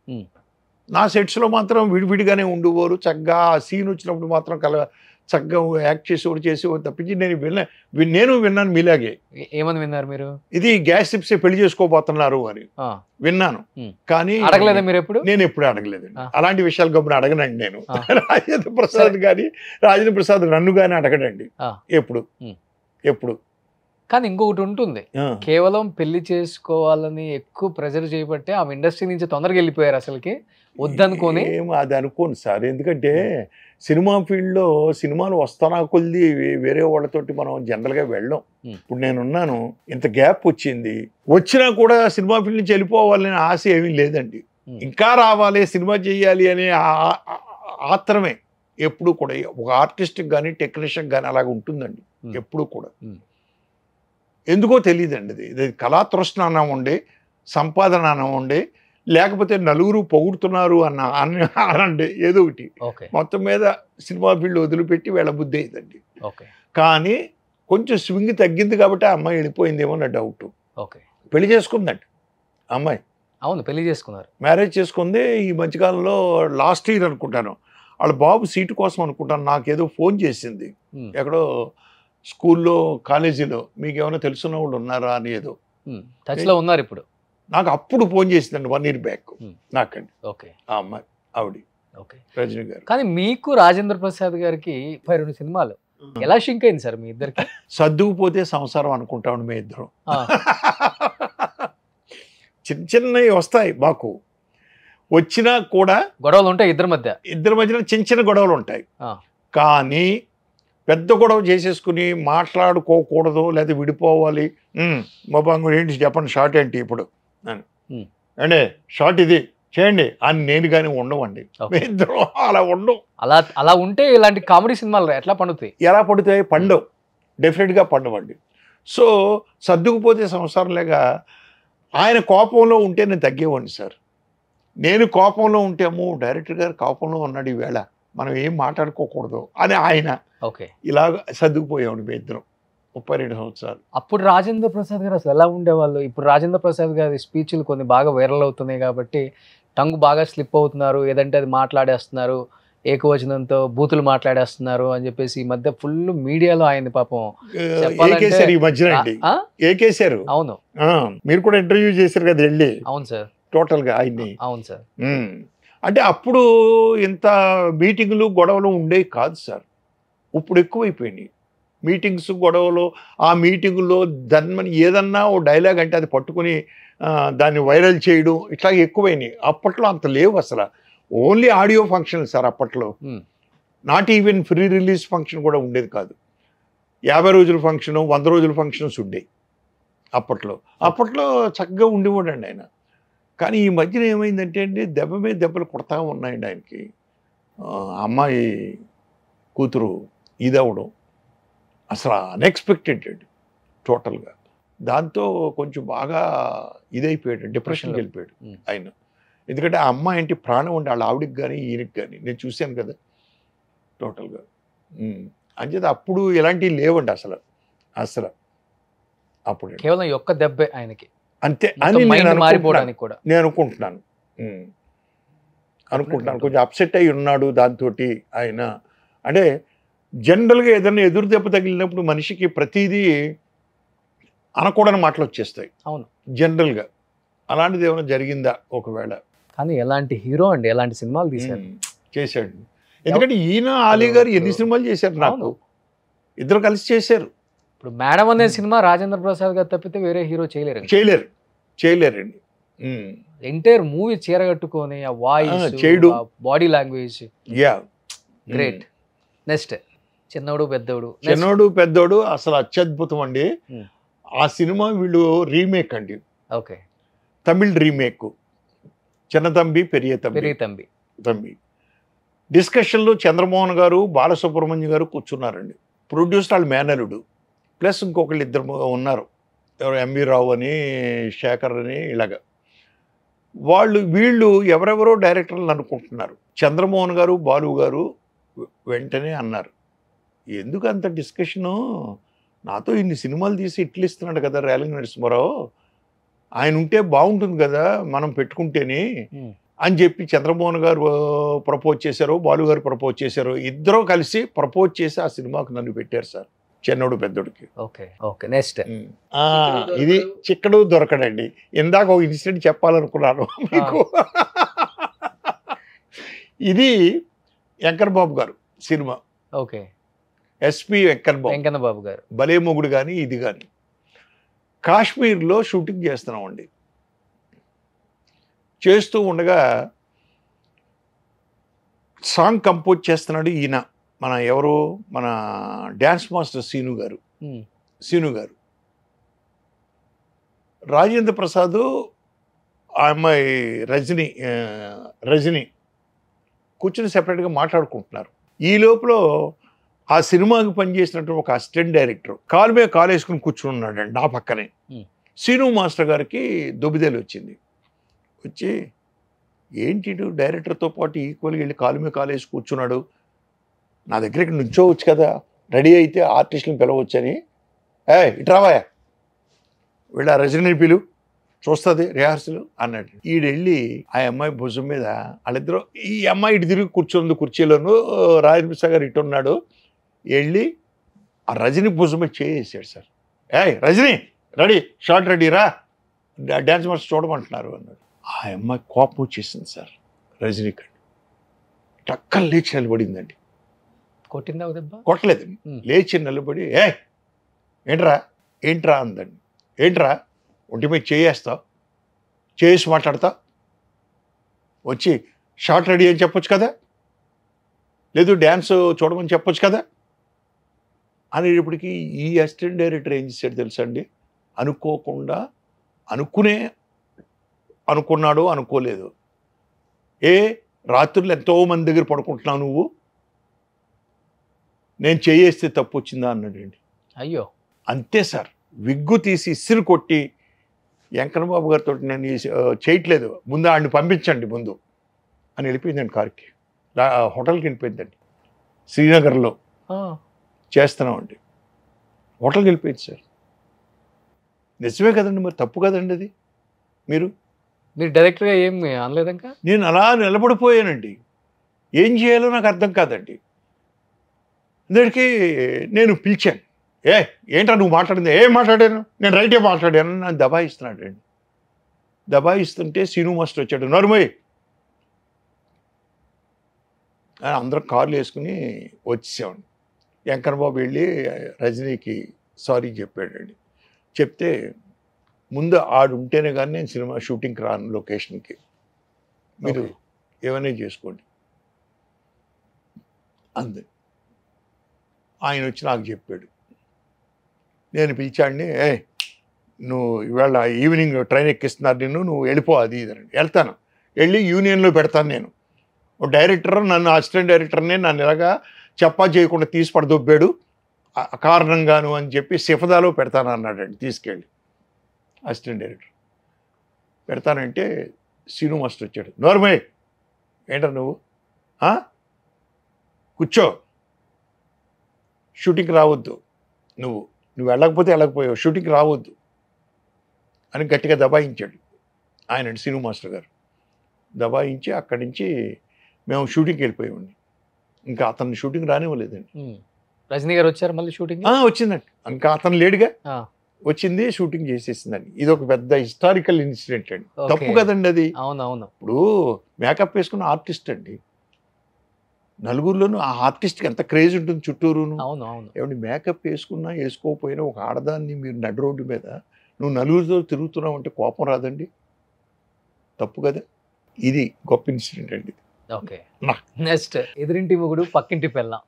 నా సెట్స్లో మాత్రం విడివిడిగానే ఉండేవారు. చక్కగా సీన్ వచ్చినప్పుడు మాత్రం చక్కగా యాక్ట్ చేసేవాడు చేసేవాడు తప్పించి నేను విన్నాను మీలాగే. ఏమని విన్నారు మీరు? ఇది గ్యాసిప్స్ పెళ్లి చేసుకోబోతున్నారు అని విన్నాను, కానీ అడగలేదా మీరు ఎప్పుడు? నేను ఎప్పుడు అడగలేదండి అలాంటి విషయాలు. గమ్మున అడగనండి నేను. రాజేంద్ర ప్రసాద్ కానీ రాజేంద్ర ప్రసాద్ నన్ను కానీ అడగడండి ఎప్పుడు. కానీ ఇంకొకటి ఉంటుంది, కేవలం పెళ్లి చేసుకోవాలని ఎక్కువ ప్రెజర్ చేయబట్టే ఆమె ఇండస్ట్రీ నుంచి తొందరగా వెళ్ళిపోయారు. అసలుకి వద్దనుకోని అది అనుకోను సార్, ఎందుకంటే సినిమా ఫీల్డ్లో సినిమాలు వస్తానా కొద్ది వేరే వాళ్ళతోటి మనం జనరల్గా వెళ్ళాం. ఇప్పుడు నేనున్నాను, ఇంత గ్యాప్ వచ్చినా కూడా సినిమా ఫీల్డ్ నుంచి వెళ్ళిపోవాలనే ఆశ ఏమీ లేదండి. ఇంకా రావాలి, సినిమా చేయాలి అనే ఆత్రమే ఎప్పుడు కూడా ఒక ఆర్టిస్ట్కి కానీ టెక్నీషియన్ కానీ అలాగ ఉంటుందండి ఎప్పుడు కూడా. ఎందుకో తెలియదండి, ఇది కళాతృష్ణ అన్నవండి, సంపాదన అన్నవండి, లేకపోతే నలుగురు పొగుడుతున్నారు అనండి, ఏదో ఒకటి. మొత్తం మీద సినిమా ఫీల్డ్ వదిలిపెట్టి వెళ్ళ బుద్ధి అయిందండి. కానీ కొంచెం స్వింగ్ తగ్గింది కాబట్టి ఆ అమ్మాయి వెళ్ళిపోయిందేమో నా డౌట్. పెళ్లి చేసుకుందండి అమ్మాయి. అవును, పెళ్లి చేసుకున్నారు, మ్యారేజ్ చేసుకుంది ఈ మధ్యకాలంలో. లాస్ట్ ఇయర్ అనుకుంటాను, వాళ్ళ బాబు సీటు కోసం అనుకుంటాను, నాకేదో ఫోన్ చేసింది ఎక్కడో స్కూల్లో కాలేజీలో, మీకు ఏమైనా తెలుసున్న వాళ్ళు ఉన్నారా అని ఏదో టచ్లో ఉన్నారు ఇప్పుడు. నాకు అప్పుడు ఫోన్ చేసిందండి 1 year బ్యాక్ నాకండి. ఆ అమ్మాయి ఆవిడ రజనీ గారు. కానీ మీకు రాజేంద్ర ప్రసాద్ గారికి 22 సినిమాలు ఎలా షింక్ అయింది సార్ మీ ఇద్దరికి? సర్దుకుపోతే సంసారం అనుకుంటామండి మీ ఇద్దరం. చిన్నవి వస్తాయి మాకు, వచ్చినా కూడా గొడవలు ఉంటాయి ఇద్దరి మధ్యన చిన్న గొడవలు ఉంటాయి. కానీ పెద్ద గొడవ చేసేసుకుని మాట్లాడుకోకూడదు, లేదా విడిపోవాలి. మొబంగు ఏంటి చెప్పండి, షార్ట్ ఏంటి ఇప్పుడు అంటే షార్ట్ ఇది చేయండి అని నేను కానీ ఉండవండి. ఇద్దరు అలా ఉండవు. అలా ఉంటే ఇలాంటి కామెడీ సినిమాలు ఎట్లా పండుతాయి? ఎలా పడుతాయి? పండవు, డెఫినెట్గా పండవండి. సో సర్దుకుపోతే సంసారం లేక ఆయన కోపంలో ఉంటే నేను తగ్గేవాడిని సార్. నేను కోపంలో ఉంటేమో డైరెక్టర్ గారు కోపంలో ఉన్నాడు ఈవేళ, మనం ఏం మాట్లాడుకోకూడదు అని ఆయన ఇలాగ సర్దుకుపోయాడు మీ ఇద్దరం 32 సంవత్సరాలు. అప్పుడు రాజేంద్ర ప్రసాద్ గారు అసలు ఎలా ఉండేవాళ్ళు? ఇప్పుడు రాజేంద్ర ప్రసాద్ గారి స్పీచ్లు కొన్ని బాగా వైరల్ అవుతున్నాయి కాబట్టి టంగ్ బాగా స్లిప్ అవుతున్నారు, ఏదంటే అది మాట్లాడేస్తున్నారు, ఏకవచనంతో బూతులు మాట్లాడేస్తున్నారు అని చెప్పేసి ఈ మధ్య ఫుల్ మీడియాలో ఆయన పాపం ఈ మధ్యన ఏకేశారు. అవును, మీరు కూడా ఇంటర్వ్యూ చేశారు కదా వెళ్ళి. అవును సార్, టోటల్గా ఆయన్ని. అవును సార్. అంటే అప్పుడు ఇంత మీటింగులు గొడవలు ఉండేవి కాదు సార్, ఇప్పుడు ఎక్కువైపోయినాయి మీటింగ్స్ గొడవలు. ఆ మీటింగుల్లో ధన్మని ఏదన్నా ఓ డైలాగ్ అంటే అది పట్టుకుని దాన్ని వైరల్ చేయడం ఇట్లా ఎక్కువైనాయి. అప్పట్లో అంత లేవు అసలు, ఓన్లీ ఆడియో ఫంక్షన్ సార్ అప్పట్లో. Not even free release function కూడా ఉండేది కాదు. 50 రోజుల ఫంక్షను, 100 రోజుల ఫంక్షన్స్ ఉండేవి అప్పట్లో. అప్పట్లో చక్కగా ఉండేవాడండి ఆయన. కానీ ఈ మధ్యన ఏమైందంటే అండి, దెబ్బ మీద దెబ్బలు కొడతా ఉన్నాయండి ఆయనకి. అమ్మాయి కూతురు ఇదవడం అసలు అన్ఎక్స్పెక్టెడ్ టోటల్గా. దాంతో కొంచెం బాగా ఇదైపోయాడు, డిప్రెషన్కి వెళ్ళిపోయాడు ఆయన. ఎందుకంటే ఆ అమ్మాయి ఏంటి ప్రాణం ఉండి వాళ్ళ ఆవిడికి కానీ ఈయనకి కానీ నేను చూశాను కదా టోటల్గా. అంచేత అప్పుడు ఇలాంటివి లేవండి అసలు అప్పుడు. కేవలం ఒక్క దెబ్బే ఆయనకి అంతే అని మారిపోవడానికి కూడా నేను అనుకుంటున్నాను. అనుకుంటున్నాను. కొంచెం అప్సెట్ అయి ఉన్నాడు దాంతో ఆయన. అంటే జనరల్గా ఏదైనా ఎదురు దెబ్బ తగిలినప్పుడు మనిషికి ప్రతిదీ అనకూడని మాటలు వచ్చేస్తాయి అవును. జనరల్గా. అలాంటిది ఏమైనా జరిగిందా ఒకవేళ? కానీ ఎలాంటి హీరో అండి, ఎలాంటి సినిమాలు తీశారు. చేశాడు. ఎందుకంటే ఈయన ఆలీ గారు ఎన్ని సినిమాలు చేశారు నాకు, ఇద్దరు కలిసి చేశారు. ఇప్పుడు మేడం అనే సినిమా రాజేంద్ర ప్రసాద్ గారు తప్పితే వేరే హీరో చేయలేరండి. ఎంటైర్ మూవీ చీర కట్టుకొని ఆ వాయిస్ చేయడు, body language yeah great. Next చిన్నోడు పెద్దోడు అసలు అత్యద్భుతం అండి. ఆ సినిమా వీళ్ళు రీమేక్ అండి. ఓకే. తమిళ్ రీమేక్. చిన్న తంబి పెరియ తంబి. డిస్కషన్లో చంద్రమోహన్ గారు, బాలసుబ్రహ్మణ్యం గారు కూర్చున్నారండి. ప్రొడ్యూసర్ వాళ్ళ మేనరుడు ప్లస్ ఇంకొకళ్ళు ఇద్దరు ఉన్నారు, ఎవరు ఎంవి రావు అని, శేఖర్ అని, ఇలాగా. వీళ్ళు ఎవరెవరో డైరెక్టర్లు అనుకుంటున్నారు. చంద్రమోహన్ గారు, బాలు గారు వెంటనే అన్నారు, ఎందుకు అంత డిస్కషను, నాతో ఇన్ని సినిమాలు తీసి ఇట్లు ఇస్తున్నాడు కదా రేలంగి నరసింహారావు, ఆయన ఉంటే బాగుంటుంది కదా మనం పెట్టుకుంటేనే అని చెప్పి చంద్రమోహన్ గారు ప్రపోజ్ చేశారు, బాలు గారు ప్రపోజ్ చేశారు. ఇద్దరూ కలిసి ప్రపోజ్ చేసి ఆ సినిమాకు నన్ను పెట్టారు సార్, చిన్నోడు పెద్దోడికి. ఓకే. నెక్స్ట్ ఇది చిక్కడు దొరకడండి. ఇందాక ఒక ఇన్సిడెంట్ చెప్పాలనుకున్నాను మీకు. ఇది వెంకన్న బాబు గారు సినిమా. ఓకే. ఎస్పి వెంకన్న బాబు గారు భలే మొగుడు కానీ ఇది కానీ. కాశ్మీర్లో షూటింగ్ చేస్తున్నామండి. చేస్తూ ఉండగా సాంగ్ కంపోజ్ చేస్తున్నాడు ఈయన, మన డ్యాన్స్ మాస్టర్ సీను గారు. రాజేంద్ర ప్రసాద్, ఆ అమ్మాయి రజని కూర్చొని సెపరేట్గా మాట్లాడుకుంటున్నారు. ఈ లోపల ఆ సినిమాకి పనిచేసినట్టు ఒక అసిస్టెంట్ డైరెక్టర్ కాలు మీద కాలు వేసుకుని కూర్చుని ఉన్నాడండి నా పక్కనే. సీను మాస్టర్ గారికి దొబ్బిదేలు వచ్చి ఏంటి డైరెక్టర్తో పాటు ఈక్వల్గా వెళ్ళి కాలు మీద కాలు వేసి కూర్చున్నాడు, నా దగ్గరికి నుంచోవచ్చు కదా, రెడీ అయితే ఆర్టిస్టులను పిలవచ్చని. ఇట్రావా వీళ్ళ రజనీ పిలు చూస్తుంది రిహార్సల్ అన్నాడు. ఈడెళ్ళి ఆ అమ్మాయి భుజం మీద వాళ్ళిద్దరూ, ఈ అమ్మాయి ఇటు తిరిగి కూర్చుంది కుర్చీలోను, రాజేంద్ర గారు ఇటు ఉన్నాడు, వెళ్ళి ఆ రజనీ భుజం మీద చేసాడు sir. Rajini ready, shot ready రా, డ్యాన్స్ మాస్టర్ చూడమంటున్నారు అన్నాడు. ఆ అమ్మాయి కోపం వచ్చేసింది సార్. రజనీకాంత్ టక్కన లేచి నిలబడిందండి. కొట్టిందా దెబ్బ? కొట్టలేదండి, లేచి నిలబడి ఏంట్రా అందండి. ఏంట్రా ఒంటి మీద చేసి మాట్లాడతా, వచ్చి షార్ట్ రెడీ అని చెప్పొచ్చు కదా, లేదు డ్యాన్స్ చూడమని చెప్పొచ్చు కదా అనేటప్పటికీ ఈ అసిస్టెంట్ డైరెక్టర్ ఏం చేశాడు తెలుసా అండి, అనుకోకుండా అనుకున్నాడు అనుకోలేదు, రాత్రులు ఎంతోమంది దగ్గర పడుకుంటున్నావు నువ్వు, నేను చేయేస్తే తప్పు వచ్చిందా అన్నాడండి. అయ్యో అంతే సార్. విగ్గు తీసి ఇసురు కొట్టి, వెంకన్న బాబు గారితో నేను చేయట్లేదు, ముందు ఆడిని పంపించండి ముందు అని వెళ్ళిపోయిందండి కారుకి. హోటల్కి వెళ్ళిపోయిందండి, శ్రీనగర్లో చేస్తున్నామండి. హోటల్కి వెళ్ళిపోయింది సార్. నిజమే కదండి, మరి తప్పు కదండి అది. మీరు డైరెక్ట్గా ఏం అనలేదంకా? నేను అలా నిలబడిపోయానండి, ఏం చేయాలో నాకు అర్థం కాదండి. అందరికీ నేను పిలిచాను, ఏంటా నువ్వు మాట్లాడింది, ఏం మాట్లాడాను, నేను రైటే మాట్లాడాను, నన్ను దబాయిస్తున్నాడు అండి. దబాయిస్తుంటే సీను మాస్టర్ వచ్చాడు, నరుమయ్య అని అందరం కార్లు వేసుకుని వచ్చేసామండి. వెంకన్న బాబు వెళ్ళి రజనీకి సారీ చెప్పాడండి. చెప్తే ముందు ఆడు ఉంటేనే కానీ నేను సినిమా షూటింగ్కి రాను లొకేషన్కి, మీరు ఏమైనా చేసుకోండి అంది. ఆయన వచ్చి నాకు చెప్పాడు. నేను పిలిచాడిని, నువ్వు ఇవాళ ఈవినింగ్ ట్రైన్ ఎక్కిస్తున్నారు నిన్ను, నువ్వు వెళ్ళిపో అది ఇదని. వెళ్తాను, వెళ్ళి యూనియన్లో పెడతాను. నేను ఓ డైరెక్టర్, నన్ను అసిస్టెంట్ డైరెక్టర్ని నన్ను ఇలాగా చెప్పా చేయకుండా తీసి పడదొబ్బాడు కారణంగాను అని చెప్పి సిఫదాలో పెడతాను అన్నాడండి. తీసుకెళ్ళి అసిస్టెంట్ డైరెక్టర్ పెడతానంటే సీను మాస్టర్ వచ్చాడు, నోర్మయ్య ఏంటో నువ్వు కూర్చో, షూటింగ్కి రావద్దు, నువ్వు వెళ్ళకపోతే వెళ్ళకపోయావు, షూటింగ్కి రావద్దు అని గట్టిగా దబాయించాడు ఆయన సీను మాస్టర్ గారు. దబాయించి అక్కడి నుంచి మేము షూటింగ్కి వెళ్ళిపోయామండి. ఇంకా అతను షూటింగ్ రానివ్వలేదండి. రజనీ గారు వచ్చారు మళ్ళీ షూటింగ్? వచ్చిందండి. ఇంకా అతను లేడుగా, వచ్చింది, షూటింగ్ చేసేసిందండి. ఇది ఒక పెద్ద హిస్టారికల్ ఇన్సిడెంట్ అండి. తప్పు కదండి అది. అవునవును. ఇప్పుడు మేకప్ వేసుకున్న ఆర్టిస్ట్ అండి, నలుగురిలోనూ ఆ ఆర్టిస్ట్కి ఎంత క్రేజ్ ఉంటుంది చుట్టూరును. అవును అవును. ఏమండి మేకప్ వేసుకున్నా వేసుకోకపోయినా ఒక ఆడదాన్ని మీరు నడి రోడ్డు మీద నువ్వు నలుగురితో తిరుగుతున్నావు అంటే కోపం రాదండి? తప్పు కదా. ఇది గొప్ప ఇన్సిడెంట్ అండి. ఓకే, నెక్స్ట్ ఎదురింటి మొగుడు పక్కింటి పెళ్ళాం.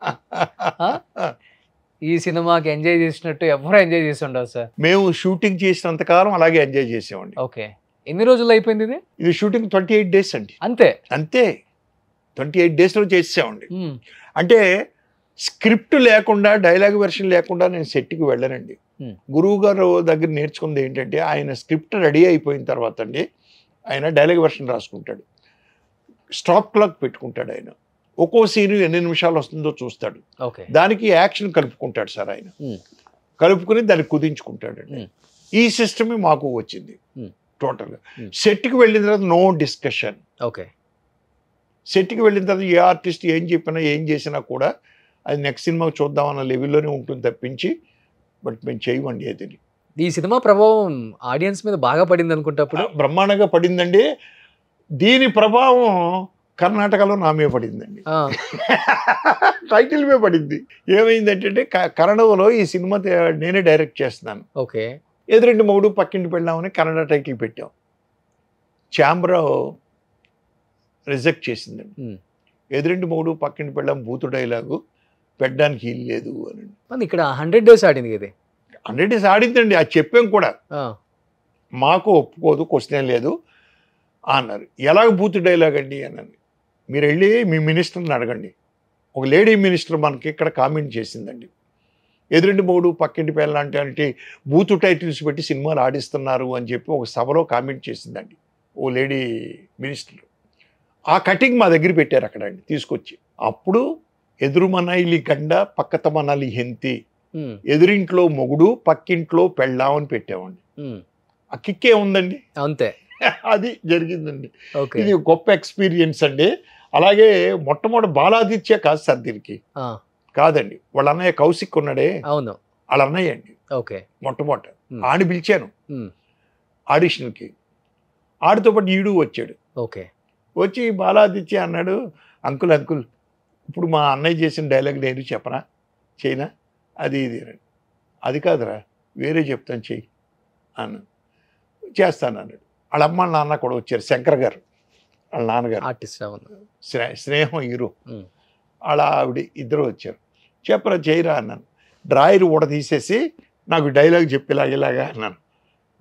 ఈ సినిమాకి ఎంజాయ్ చేసినట్టు ఎవరు ఎంజాయ్ చేసి ఉండవు సార్. మేము షూటింగ్ చేసినంతకాలం అలాగే ఎంజాయ్ చేసామండి. ఓకే, ఎన్ని రోజులు అయిపోయింది ఇది? ఇది షూటింగ్ 28 days అండి. అంతే అంతే, 28 daysలో చేసామండి. అంటే స్క్రిప్ట్ లేకుండా, డైలాగ్ వెర్షన్ లేకుండా నేను సెట్కి వెళ్ళానండి. గురువు గారు దగ్గర నేర్చుకుంది ఏంటంటే, ఆయన స్క్రిప్ట్ రెడీ అయిపోయిన తర్వాత అండి ఆయన డైలాగ్ వెర్షన్ రాసుకుంటాడు, స్టాప్ క్లాక్ పెట్టుకుంటాడు. ఆయన ఒక్కో సీను ఎన్ని నిమిషాలు వస్తుందో చూస్తాడు, దానికి యాక్షన్ కలుపుకుంటాడు సార్. ఆయన కలుపుకుని దాన్ని కుదించుకుంటాడండి. ఈ సిస్టమే మాకు వచ్చింది టోటల్గా. సెట్కి వెళ్ళిన తర్వాత నో డిస్కషన్. ఓకే, సెట్కి వెళ్ళిన తర్వాత ఏ ఆర్టిస్ట్ ఏం చెప్పినా ఏం చేసినా కూడా అది నెక్స్ట్ సినిమాకి చూద్దామన్న లెవెల్లోనే ఉంటుంది తప్పించి బట్ మేము చేయమండి అది. ఈ సినిమా ప్రభావం ఆడియన్స్ మీద బాగా పడింది అనుకుంటప్పుడు? బ్రహ్మాండంగా పడిందండి. దీని ప్రభావం కర్ణాటకలో నా మీద పడిందండి. టైటిల్ మీద పడింది. ఏమైందంటే కన్నడలో ఈ సినిమా నేనే డైరెక్ట్ చేస్తున్నాను. ఓకే, ఎదురింటి మొగుడు పక్కింటి పెళ్ళామని కన్నడ టైటిల్ పెట్టాం. ఛాంబర్ రిజెక్ట్ చేసిందండి. ఎదురింటి మొగుడు పక్కింటి పెళ్ళాం బూతు డైలాగు పెట్టడానికి వీలు లేదు అని. ఇక్కడ 100 days ఆడింది కదా? 100 days ఆడిందండి, అది చెప్పాం కూడా. మాకు ఒప్పుకోదు, క్వశ్చన్ లేదు అన్నారు. ఎలాగ బూత్ డైలాగ్ అండి అన్నాను. మీరు వెళ్ళి మీ మినిస్టర్ని అడగండి. ఒక లేడీ మినిస్టర్ మనకి ఇక్కడ కామెంట్ చేసిందండి, ఎదురింటి మొగుడు పక్కింటి పిల్ల అంటే బూతు టైటిల్స్ పెట్టి సినిమాలు ఆడిస్తున్నారు అని చెప్పి ఒక సభలో కామెంట్ చేసిందండి ఓ లేడీ మినిస్టర్. ఆ కటింగ్ మా దగ్గర పెట్టారు అక్కడ అండి తీసుకొచ్చి. అప్పుడు ఎదురు మనాయిలి గండ పక్కత మనాలి హెంతి, ఎదురింట్లో మొగుడు పక్కింట్లో పెళ్ళామని పెట్టామండి. ఆ కిక్కే ఉందండి, అంతే. అది జరిగిందండి. ఇది గొప్ప ఎక్స్పీరియన్స్ అండి. అలాగే మొట్టమొదటి బాలాదిత్య కాదు సార్ దీనికి, కాదండి, వాళ్ళ అన్నయ్య కౌశిక్ ఉన్నాడే, అవును, వాళ్ళ అన్నయ్య అండి. ఓకే, మొట్టమొదట ఆడిని పిలిచాను ఆడిషన్కి. ఆడితో పాటు ఈడు వచ్చాడు. ఓకే, వచ్చి బాలాదిత్య అన్నాడు, అంకుల్ అంకుల్ ఇప్పుడు మా అన్నయ్య చేసిన డైలాగ్ నేను చెప్పనా చేయనా అది ఇది. అది కాదురా వేరే చెప్తాను చెయ్యి అన్నాను. చేస్తాను అన్నాడు. వాళ్ళ అమ్మ నాన్న కూడా వచ్చారు, శంకర్ గారు వాళ్ళ నాన్నగారు ఆర్టిస్ట్, స్నేహం హీరో, వాళ్ళ ఆవిడ ఇద్దరు వచ్చారు. చెప్పరా చేయరా అన్నాను. డ్రాయర్ ఊడదీసేసి నాకు డైలాగ్ చెప్పేలాగేలాగా అన్నాను.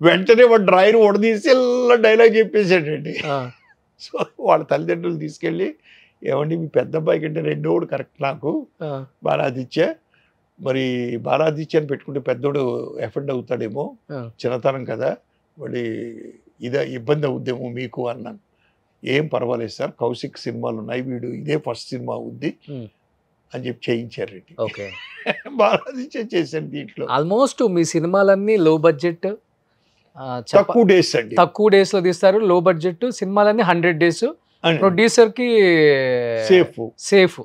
వెంటనే వాడు డ్రాయర్ ఊడదీసి ఇలా డైలాగ్ చెప్పేసాడండి. సో వాళ్ళ తల్లిదండ్రులు తీసుకెళ్ళి, ఏమండి మీ పెద్ద అబ్బాయి కంటే రెండోడు కరెక్ట్ నాకు బాలాదిత్య, మరి బాలాదిత్య అని పెట్టుకుంటే పెద్దోడు ఎఫెండ్ అవుతాడేమో, చిన్నతనం కదా మరి ఇదే ఇబ్బంది అవుద్దేమో మీకు అన్నాను. ఏం పర్వాలేదు సార్, కౌశిక్ సినిమాలు ఉన్నాయి, వీడు ఇదే ఫస్ట్ సినిమా అవుద్ది అని చెప్పి చేయించారండి. ఓకే, బాలాదిత్య చేశాను. దీంట్లో ఆల్మోస్ట్ మీ సినిమాలన్నీ లో బడ్జెట్, తక్కువ డేస్ అండి, తక్కువ డేస్ లో తీస్తారు, లో బడ్జెట్ సినిమాలన్నీ 100 days, ప్రొడ్యూసర్ కి సేఫ్.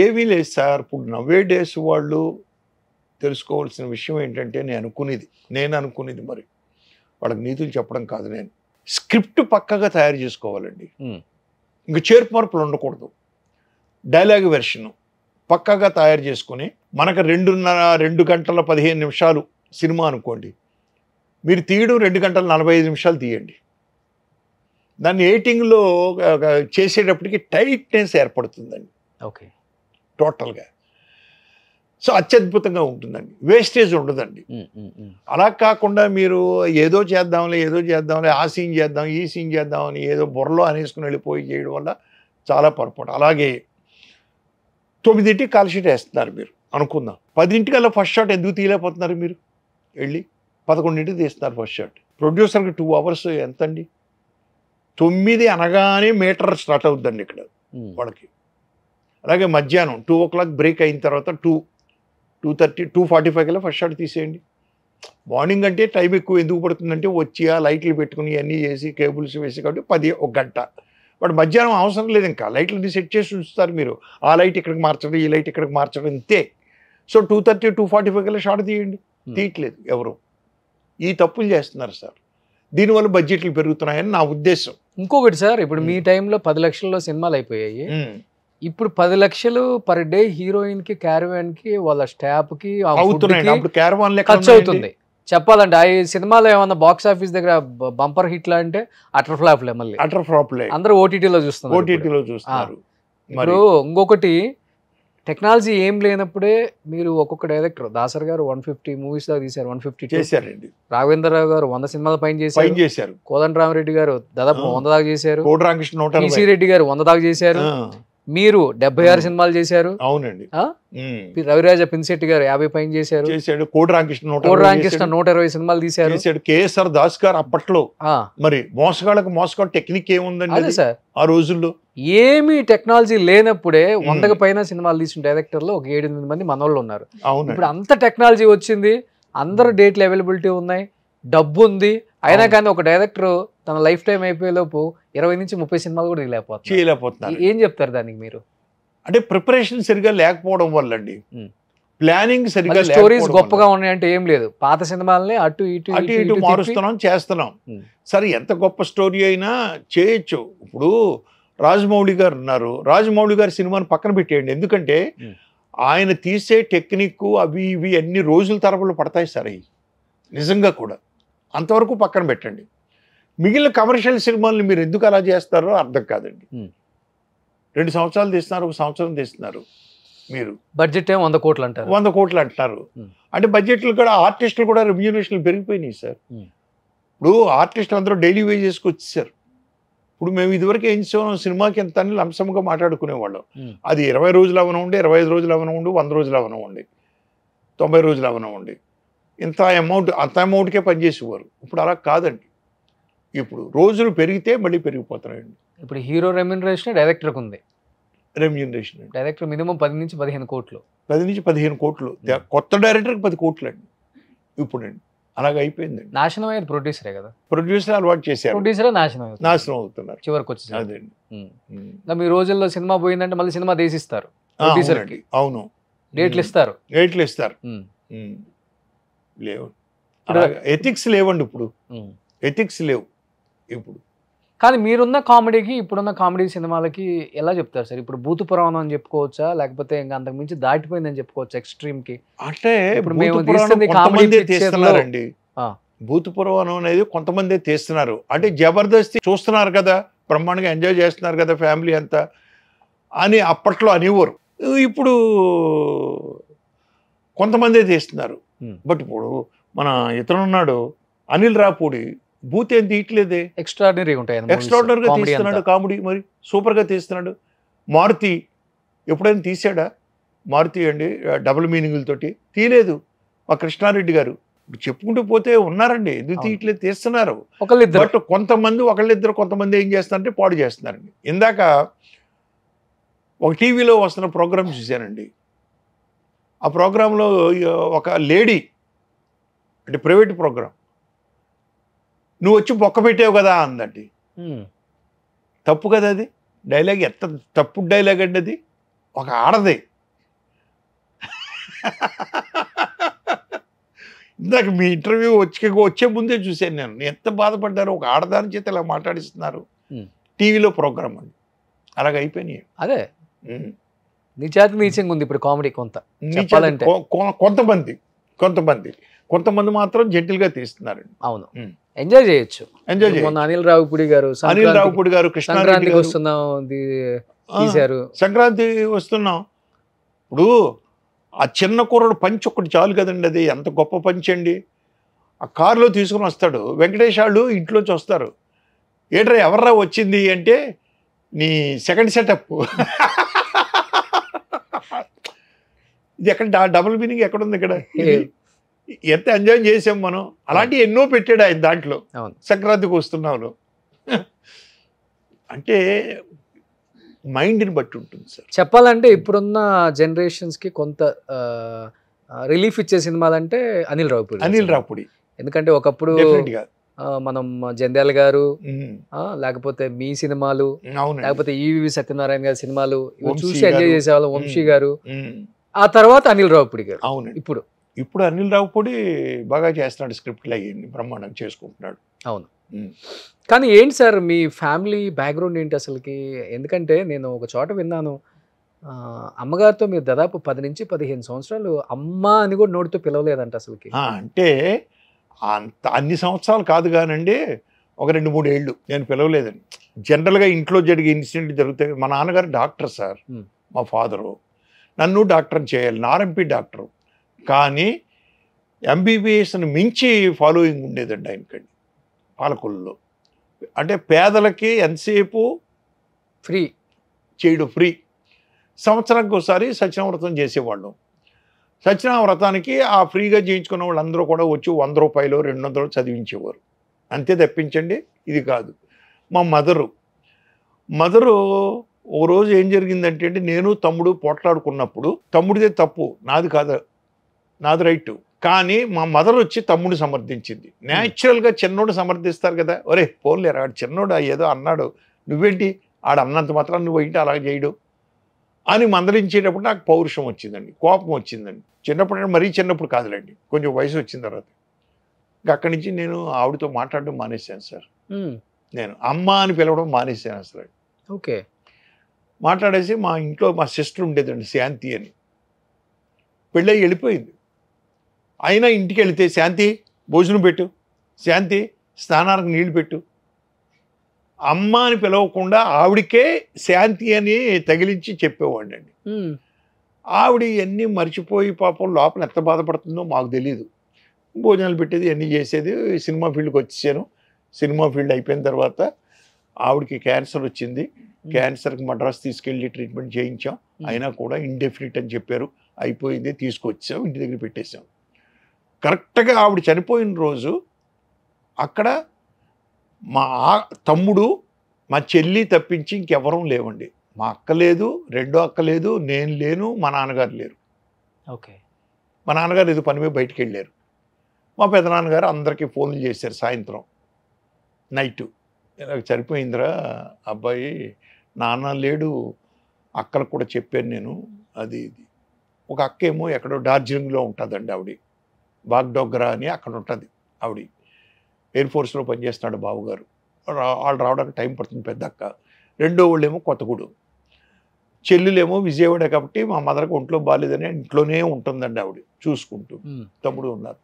ఏమీ లేదు సార్. ఇప్పుడు నవ్వే డేస్ వాళ్ళు తెలుసుకోవాల్సిన విషయం ఏంటంటే, నేను అనుకునేది మరి వాళ్ళకి నీతులు చెప్పడం కాదు, నేను స్క్రిప్ట్ పక్కగా తయారు చేసుకోవాలండి. ఇంక చేర్పు మార్పులు ఉండకూడదు. డైలాగ్ వెర్షన్ పక్కగా తయారు చేసుకుని, మనకు 2 గంటల 15 నిమిషాలు సినిమా అనుకోండి, మీరు తీయడం 2 గంటల 45 నిమిషాలు తీయండి. దాన్ని ఎడిటింగ్లో చేసేటప్పటికి టైట్నెస్ ఏర్పడుతుందండి. ఓకే, టోటల్గా. సో అత్యద్భుతంగా ఉంటుందండి, వేస్టేజ్ ఉండదండి. అలా కాకుండా మీరు ఏదో చేద్దాంలే ఆ సీన్ చేద్దాం ఈ సీన్ చేద్దామని ఏదో బుర్రలో అనేసుకుని వెళ్ళిపోయి చేయడం వల్ల చాలా పొరపాటు. అలాగే 9ంటికి కాల్ షీట్ వేస్తున్నారు మీరు అనుకుందాం, 10ంటికల్లా ఫస్ట్ షాట్ ఎందుకు తీయలేకపోతున్నారు మీరు? వెళ్ళి 11ంటికి తీస్తున్నారు ఫస్ట్ షాట్. ప్రొడ్యూసర్కి 2 hours ఎంత అండి? 9 అనగానే మీటర్ స్టార్ట్ అవుతుందండి ఇక్కడ వాళ్ళకి. అలాగే మధ్యాహ్నం 2 o'clock బ్రేక్ అయిన తర్వాత 2:30 2:45 కల్లా ఫస్ట్ షాట్ తీసేయండి. మార్నింగ్ అంటే టైం ఎక్కువ ఎందుకు పడుతుందంటే వచ్చి ఆ లైట్లు పెట్టుకుని అన్నీ చేసి కేబుల్స్ వేసి కాబట్టి 1 గంట. బట్ మధ్యాహ్నం అవసరం లేదు, ఇంకా లైట్లని సెట్ చేసి ఉంచుతారు మీరు. ఆ లైట్ ఇక్కడికి మార్చడం, ఈ లైట్ ఇక్కడికి మార్చడం, ఇంతే. సో 2:30 2:45 కల్లా షార్ట్ తీయండి, తీయట్లేదు ఎవరు. ఈ తప్పులు చేస్తున్నారు సార్. దీనివల్ల బడ్జెట్లు పెరుగుతున్నాయని నా ఉద్దేశం. ఇంకొకటి సార్, ఇప్పుడు మీ టైంలో 10 లక్షల్లో సినిమాలు అయిపోయాయి. ఇప్పుడు 10 లక్షలు పర్ డే హీరోయిన్ కి, క్యారవాన్ కి, వాళ్ళ స్టాఫ్ కి అవుతున్నాయి. అప్పుడు క్యారవాన్ ఖర్చు అవుతుంది. చెప్పాలంటే ఆ సినిమాలో ఏమన్నా బాక్స్ ఆఫీస్ దగ్గర బంపర్ హిట్లా అంటే అటర్ ఫ్లాప్లే, మళ్ళీ అటర్ ఫ్లాప్లే. అందరూ ఓటీటీలో చూస్తున్నారు. ఇప్పుడు ఇంకొకటి, టెక్నాలజీ ఏం లేనప్పుడే మీరు ఒక్కొక్క డైరెక్టర్, దాసర్ గారు 150 మూవీస్ దాకా తీశారు, 150 చేశారండి. రాఘవేంద్రరావు గారు 100 సినిమాల పైన చేశారు. కోదండరామరెడ్డి గారు దాదాపు 100 దాకా చేశారు. టీసీ రెడ్డి గారు 100 దాకా చేశారు. మీరు 76 సినిమాలు చేశారు. అవునండి. రవిరాజ పిన్శెట్టి గారు 50 పైన చేశారు. కోడి రామకృష్ణ 120 సినిమాలు తీశారు. కేఎస్ఆర్ దాస్ గారు అప్పట్లో. మరి మోసగాళ్ళకి టెక్నిక్ ఏముందండి అదే సార్ ఆ రోజుల్లో? ఏమి టెక్నాలజీ లేనప్పుడే 100కి పైన సినిమాలు తీసిన డైరెక్టర్లు ఒక 7-8 మంది మనోళ్ళు ఉన్నారు. ఇప్పుడు అంత టెక్నాలజీ వచ్చింది, అందరు డేట్లు అవైలబిలిటీ ఉన్నాయి, డబ్బు ఉంది, అయినా కానీ ఒక డైరెక్టర్ తన లైఫ్ టైం అయిపోయేలోపు 20 నుంచి 30 సినిమాలు కూడా చేయలేకపోతున్నారు. ఏం చెప్తారు దానికి మీరు? అంటే ప్రిపరేషన్ సరిగా లేకపోవడం వల్ల అండి, ప్లానింగ్ సరిగా, స్టోరీస్ గొప్పగా ఉన్నాయంటే ఏం లేదు, పాత సినిమాలని అటు ఇటు మారుస్తున్నాం, చేస్తున్నాం. సరే, ఎంత గొప్ప స్టోరీ అయినా చేయొచ్చు. ఇప్పుడు రాజమౌళి గారు ఉన్నారు, రాజమౌళి గారి సినిమాని పక్కన పెట్టేయండి. ఎందుకంటే ఆయన తీసే టెక్నిక్ అవి ఇవి అన్ని రోజుల తరబడి పడతాయి సార్. అవి నిజంగా కూడా అంతవరకు పక్కన పెట్టండి. మిగిలిన కమర్షియల్ సినిమాల్ని మీరు ఎందుకు అలా చేస్తారో అర్థం కాదండి. 2 సంవత్సరాలు తీస్తున్నారు, 1 సంవత్సరం తీస్తున్నారు. మీరు బడ్జెట్ 100 కోట్లు అంటారు, 100 కోట్లు అంటున్నారు. అంటే బడ్జెట్లు కూడా, ఆర్టిస్టులు కూడా రెమ్యూనరేషన్లు పెరిగిపోయినాయి సార్. ఇప్పుడు ఆర్టిస్టులు అందరూ డైలీ వేజెస్కి వచ్చేసారు. ఇప్పుడు మేము ఇదివరకు ఏం చేసాం, సినిమాకి ఎంత అని లంసంగా మాట్లాడుకునేవాళ్ళం. అది 20 రోజులు అవనండి, 25 రోజులు అవనండి, 100 రోజులు అవనండి, 90 రోజులు అవనండి, ఇంత అమౌంట్కే పనిచేసేవారు. ఇప్పుడు అలా కాదండి. ఇప్పుడు రోజులు పెరిగితే మళ్ళీ పెరిగిపోతున్నాయండి. ఇప్పుడు హీరో రెమ్యూనరేషన్ డైరెక్టర్కి ఉంది. రెమ్యూనరేషన్ డైరెక్టర్ మినిమం 10 నుంచి 15 కోట్లు, 10 నుంచి 15 కోట్లు. కొత్త డైరెక్టర్కి 10 కోట్లు అండి ఇప్పుడు అండి. అలాగ అయిపోయిందండి. నాశనం అయ్యేది ప్రొడ్యూసరే కదా, ప్రొడ్యూసర్ అలవాటు చేశారు, ప్రొడ్యూసరే నాశనం అవుతున్నారు చివరికి వచ్చి. అదండి. మీ రోజుల్లో సినిమా పోయిందంటే మళ్ళీ సినిమా తీసిస్తారు, ప్రొడ్యూసర్కి అవును, డేట్లు ఇస్తారు. లేవు, ఎథిక్స్ లేవండి ఇప్పుడు, ఎథిక్స్ లేవు ఇప్పుడు. కానీ మీరున్న కామెడీకి ఇప్పుడున్న కామెడీ సినిమాలకి ఎలా చెప్తారు సార్? ఇప్పుడు భూత పురాణం అని చెప్పుకోవచ్చా, లేకపోతే ఇంకా అంతకు మించి దాటిపోయిందని చెప్పుకోవచ్చా ఎక్స్ట్రీమ్ కి? అంటే ఇప్పుడు మేము కొంతమంది తీస్తున్నారండి, భూత పురాణం అనేది కొంతమంది తీస్తున్నారు. అంటే జబర్దస్త్ చూస్తున్నారు కదా, బ్రహ్మాండంగా ఎంజాయ్ చేస్తున్నారు కదా ఫ్యామిలీ అంతా అని అప్పట్లో అనేవారు. ఇప్పుడు కొంతమందే తీస్తున్నారు. బట్ ఇప్పుడు మన ఇతను ఉన్నాడు అనిల్ రాపూడి, భూత్ ఏం తీయట్లేదే, ఎక్స్ట్రాడినరీగా ఉంటాయి, ఎక్స్ట్రాడినరీగా తీస్తున్నాడు కామెడీ, మరి సూపర్గా తీస్తున్నాడు. మారుతి ఎప్పుడైనా తీసాడా? మారుతి అండి డబుల్ మీనింగులతోటి తీయలేదు. మా కృష్ణారెడ్డి గారు చెప్పుకుంటూ పోతే ఉన్నారండి, ఎందుకు తీయట్లేదు, తీస్తున్నారు. బట్ కొంతమంది ఒకళ్ళిద్దరు, కొంతమంది ఏం చేస్తున్నారంటే పాడు చేస్తున్నారండి. ఇందాక ఒక టీవీలో వస్తున్న ప్రోగ్రామ్ చూశానండి. ఆ ప్రోగ్రాంలో ఒక లేడీ, అంటే ప్రైవేట్ ప్రోగ్రాం, నువ్వు వచ్చి బొక్క పెట్టావు కదా అందండి. తప్పు కదా అది, డైలాగ్ ఎంత తప్పు డైలాగ్ అండి అది, ఒక ఆడది. ఇందాక మీ ఇంటర్వ్యూ వచ్చే ముందే చూశాను నేను, ఎంత బాధపడ్డారు. ఒక ఆడదాని చేత ఇలా మాట్లాడిస్తున్నారు టీవీలో ప్రోగ్రామ్ అండి. అలాగ అయిపోయినాయి. అదే నిజాతి నీచంగా ఉంది ఇప్పుడు కామెడీ. కొంతమంది మాత్రం జెంటిల్గా తీస్తున్నారండి. అవును, ఎంజాయ్ చేయొచ్చు. అనిల్ రావుపూడి గారు కృష్ణారెడ్డి తీశారు, సంక్రాంతి వస్తున్నాం. ఇప్పుడు ఆ చిన్న కుర్రడు పంచి ఒక్కటి చాలు కదండి, అది ఎంత గొప్ప పంచి అండి. ఆ కారులో తీసుకుని వస్తాడు, వెంకటేష్ వాళ్ళు ఇంట్లోంచి వస్తారు, ఏట్రా ఎవర్రా వచ్చింది అంటే నీ సెకండ్ సెటప్. ఇది ఎక్కడ డబుల్ మీనింగ్ ఎక్కడుంది ఇక్కడ? ఎంత ఎంజాయ్ చేసాం మనం. అలాంటివి ఎన్నో పెట్టాడు ఆయన దాంట్లో. సంక్రాంతికి వస్తున్నాను అంటే మైండ్ని బట్టి ఉంటుంది సార్. చెప్పాలంటే ఇప్పుడున్న జనరేషన్స్కి కొంత రిలీఫ్ ఇచ్చే సినిమాలు అంటే అనిల్ రావిపూడి అనిల్ రావిపూడి ఎందుకంటే ఒకప్పుడు డెఫినెట్గా మనం జంధ్యాల గారు లేకపోతే మీ సినిమాలు అవును లేకపోతే ఈవి సత్యనారాయణ గారి సినిమాలు ఇవి వంశీ చూసి ఎంజాయ్ గారు. చేసేవాళ్ళం వంశీ గారు ఆ తర్వాత అనిల్ రావిపూడి గారు అవునండి. ఇప్పుడు ఇప్పుడు అనిల్ రావిపూడి బాగా చేస్తున్నాడు, స్క్రిప్ట్లు అయ్యింది బ్రహ్మాండంగా చేసుకుంటున్నాడు. అవును. కానీ ఏంటి సార్ మీ ఫ్యామిలీ బ్యాక్గ్రౌండ్ ఏంటి అసలుకి? ఎందుకంటే నేను ఒక చోట విన్నాను, అమ్మగారితో మీరు దాదాపు 10 నుంచి 15 సంవత్సరాలు అమ్మ అని కూడా నోటితో పిలవలేదంట అసలుకి. అంటే అంత అన్ని సంవత్సరాలు కాదు కానండి, ఒక 2-3 ఏళ్ళు నేను పిలవలేదండి. జనరల్గా ఇంట్లో జరిగే ఇన్సిడెంట్ జరుగుతాయి. మా నాన్నగారు డాక్టర్ సార్, మా ఫాదరు నన్ను డాక్టర్ని చేయాలి, ఆర్ఎంపీ డాక్టరు. కానీ ఎంబీబీఎస్ని మించి ఫాలోయింగ్ ఉండేదండి ఆయనకండి పాలకొల్లులో. అంటే పేదలకి ఎంతసేపు ఫ్రీ చేయడం, ఫ్రీ. సంవత్సరానికి ఒకసారి సత్యనావ్రతం చేసేవాళ్ళం. సత్యనావ్రతానికి ఆ ఫ్రీగా చేయించుకున్న వాళ్ళందరూ కూడా వచ్చి 100 రూపాయలు 200 చదివించేవారు. అంతే తప్పించండి ఇది కాదు. మా మదరు ఓ రోజు ఏం జరిగిందంటే అండి, నేను తమ్ముడు పోట్లాడుకున్నప్పుడు, తమ్ముడిదే తప్పు నాది కాదు, నాది రైట్, కానీ మా మదర్ వచ్చి తమ్ముడు సమర్థించింది. న్యాచురల్గా చిన్నోడు సమర్థిస్తారు కదా, ఒరే పోన్లేరా ఆడు చిన్నోడు ఏదో అన్నాడు, నువ్వేంటి ఆడు అన్నంత మాత్రం నువ్వు ఏంటి అలా చేయడు అని మందలించేటప్పుడు నాకు పౌరుషం వచ్చిందండి, కోపం వచ్చిందండి. చిన్నప్పుడు మరీ చిన్నప్పుడు కాదులేండి, కొంచెం వయసు వచ్చిన తర్వాత ఇంకా అక్కడి నుంచి నేను ఆవిడతో మాట్లాడడం మానేశాను సార్. నేను అమ్మ అని పిలవడం మానేశాను అసలు. ఓకే. మాట్లాడేసి మా ఇంట్లో మా సిస్టర్ ఉండేదండి శాంతి అని, పెళ్ళయి వెళ్ళిపోయింది. అయినా ఇంటికి వెళితే శాంతి భోజనం పెట్టు, శాంతి స్నానానికి నీళ్లు పెట్టు, అమ్మ అని పిలవకుండా ఆవిడికే శాంతి అని తగిలించి చెప్పేవాడినండి. ఆవిడ ఇవన్నీ మర్చిపోయి పాపం లోపల ఎంత బాధపడుతుందో మాకు తెలియదు. భోజనాలు పెట్టేది అన్నీ చేసేది. సినిమా ఫీల్డ్కి వచ్చేసాను. సినిమా ఫీల్డ్ అయిపోయిన తర్వాత ఆవిడకి క్యాన్సర్ వచ్చింది. క్యాన్సర్కి మద్రాస్ తీసుకెళ్ళి ట్రీట్మెంట్ చేయించాం. అయినా కూడా ఇండెఫినిట్ అని చెప్పారు. అయిపోయింది, తీసుకొచ్చాం, ఇంటి దగ్గర పెట్టేశాం. కరెక్ట్గా ఆవిడ చనిపోయిన రోజు అక్కడ మా తమ్ముడు, మా చెల్లి తప్పించి ఇంకెవరూ లేవండి. మా అక్క లేదు, రెండో అక్క లేదు, నేను లేను, మా నాన్నగారు లేరు. ఓకే. మా నాన్నగారు ఏదో పని మీద బయటికి వెళ్ళారు. మా పెదనాన్నగారు అందరికీ ఫోన్లు చేశారు సాయంత్రం నైటు, ఇలా చనిపోయిందిరా అబ్బాయి, నాన్న లేడు, అక్కలకు కూడా చెప్పాను నేను, అది ఇది. ఒక అక్క ఏమో ఎక్కడో డార్జిలింగ్లో ఉంటుందండి ఆవిడ, బాగ్డోగ్రా అని అక్కడ ఉంటుంది ఆవిడ. ఎయిర్ ఫోర్స్లో పనిచేస్తున్నాడు బావగారు. వాళ్ళు రావడానికి టైం పడుతుంది పెద్ద అక్క. రెండో వాళ్ళేమో కొత్తగూడెం, చెల్లెలేమో విజయవాడ. కాబట్టి మా మదర్కి ఒంట్లో బాగాలేదని ఇంట్లోనే ఉంటుందండి ఆవిడ చూసుకుంటూ. తమ్ముడు ఉన్నారు.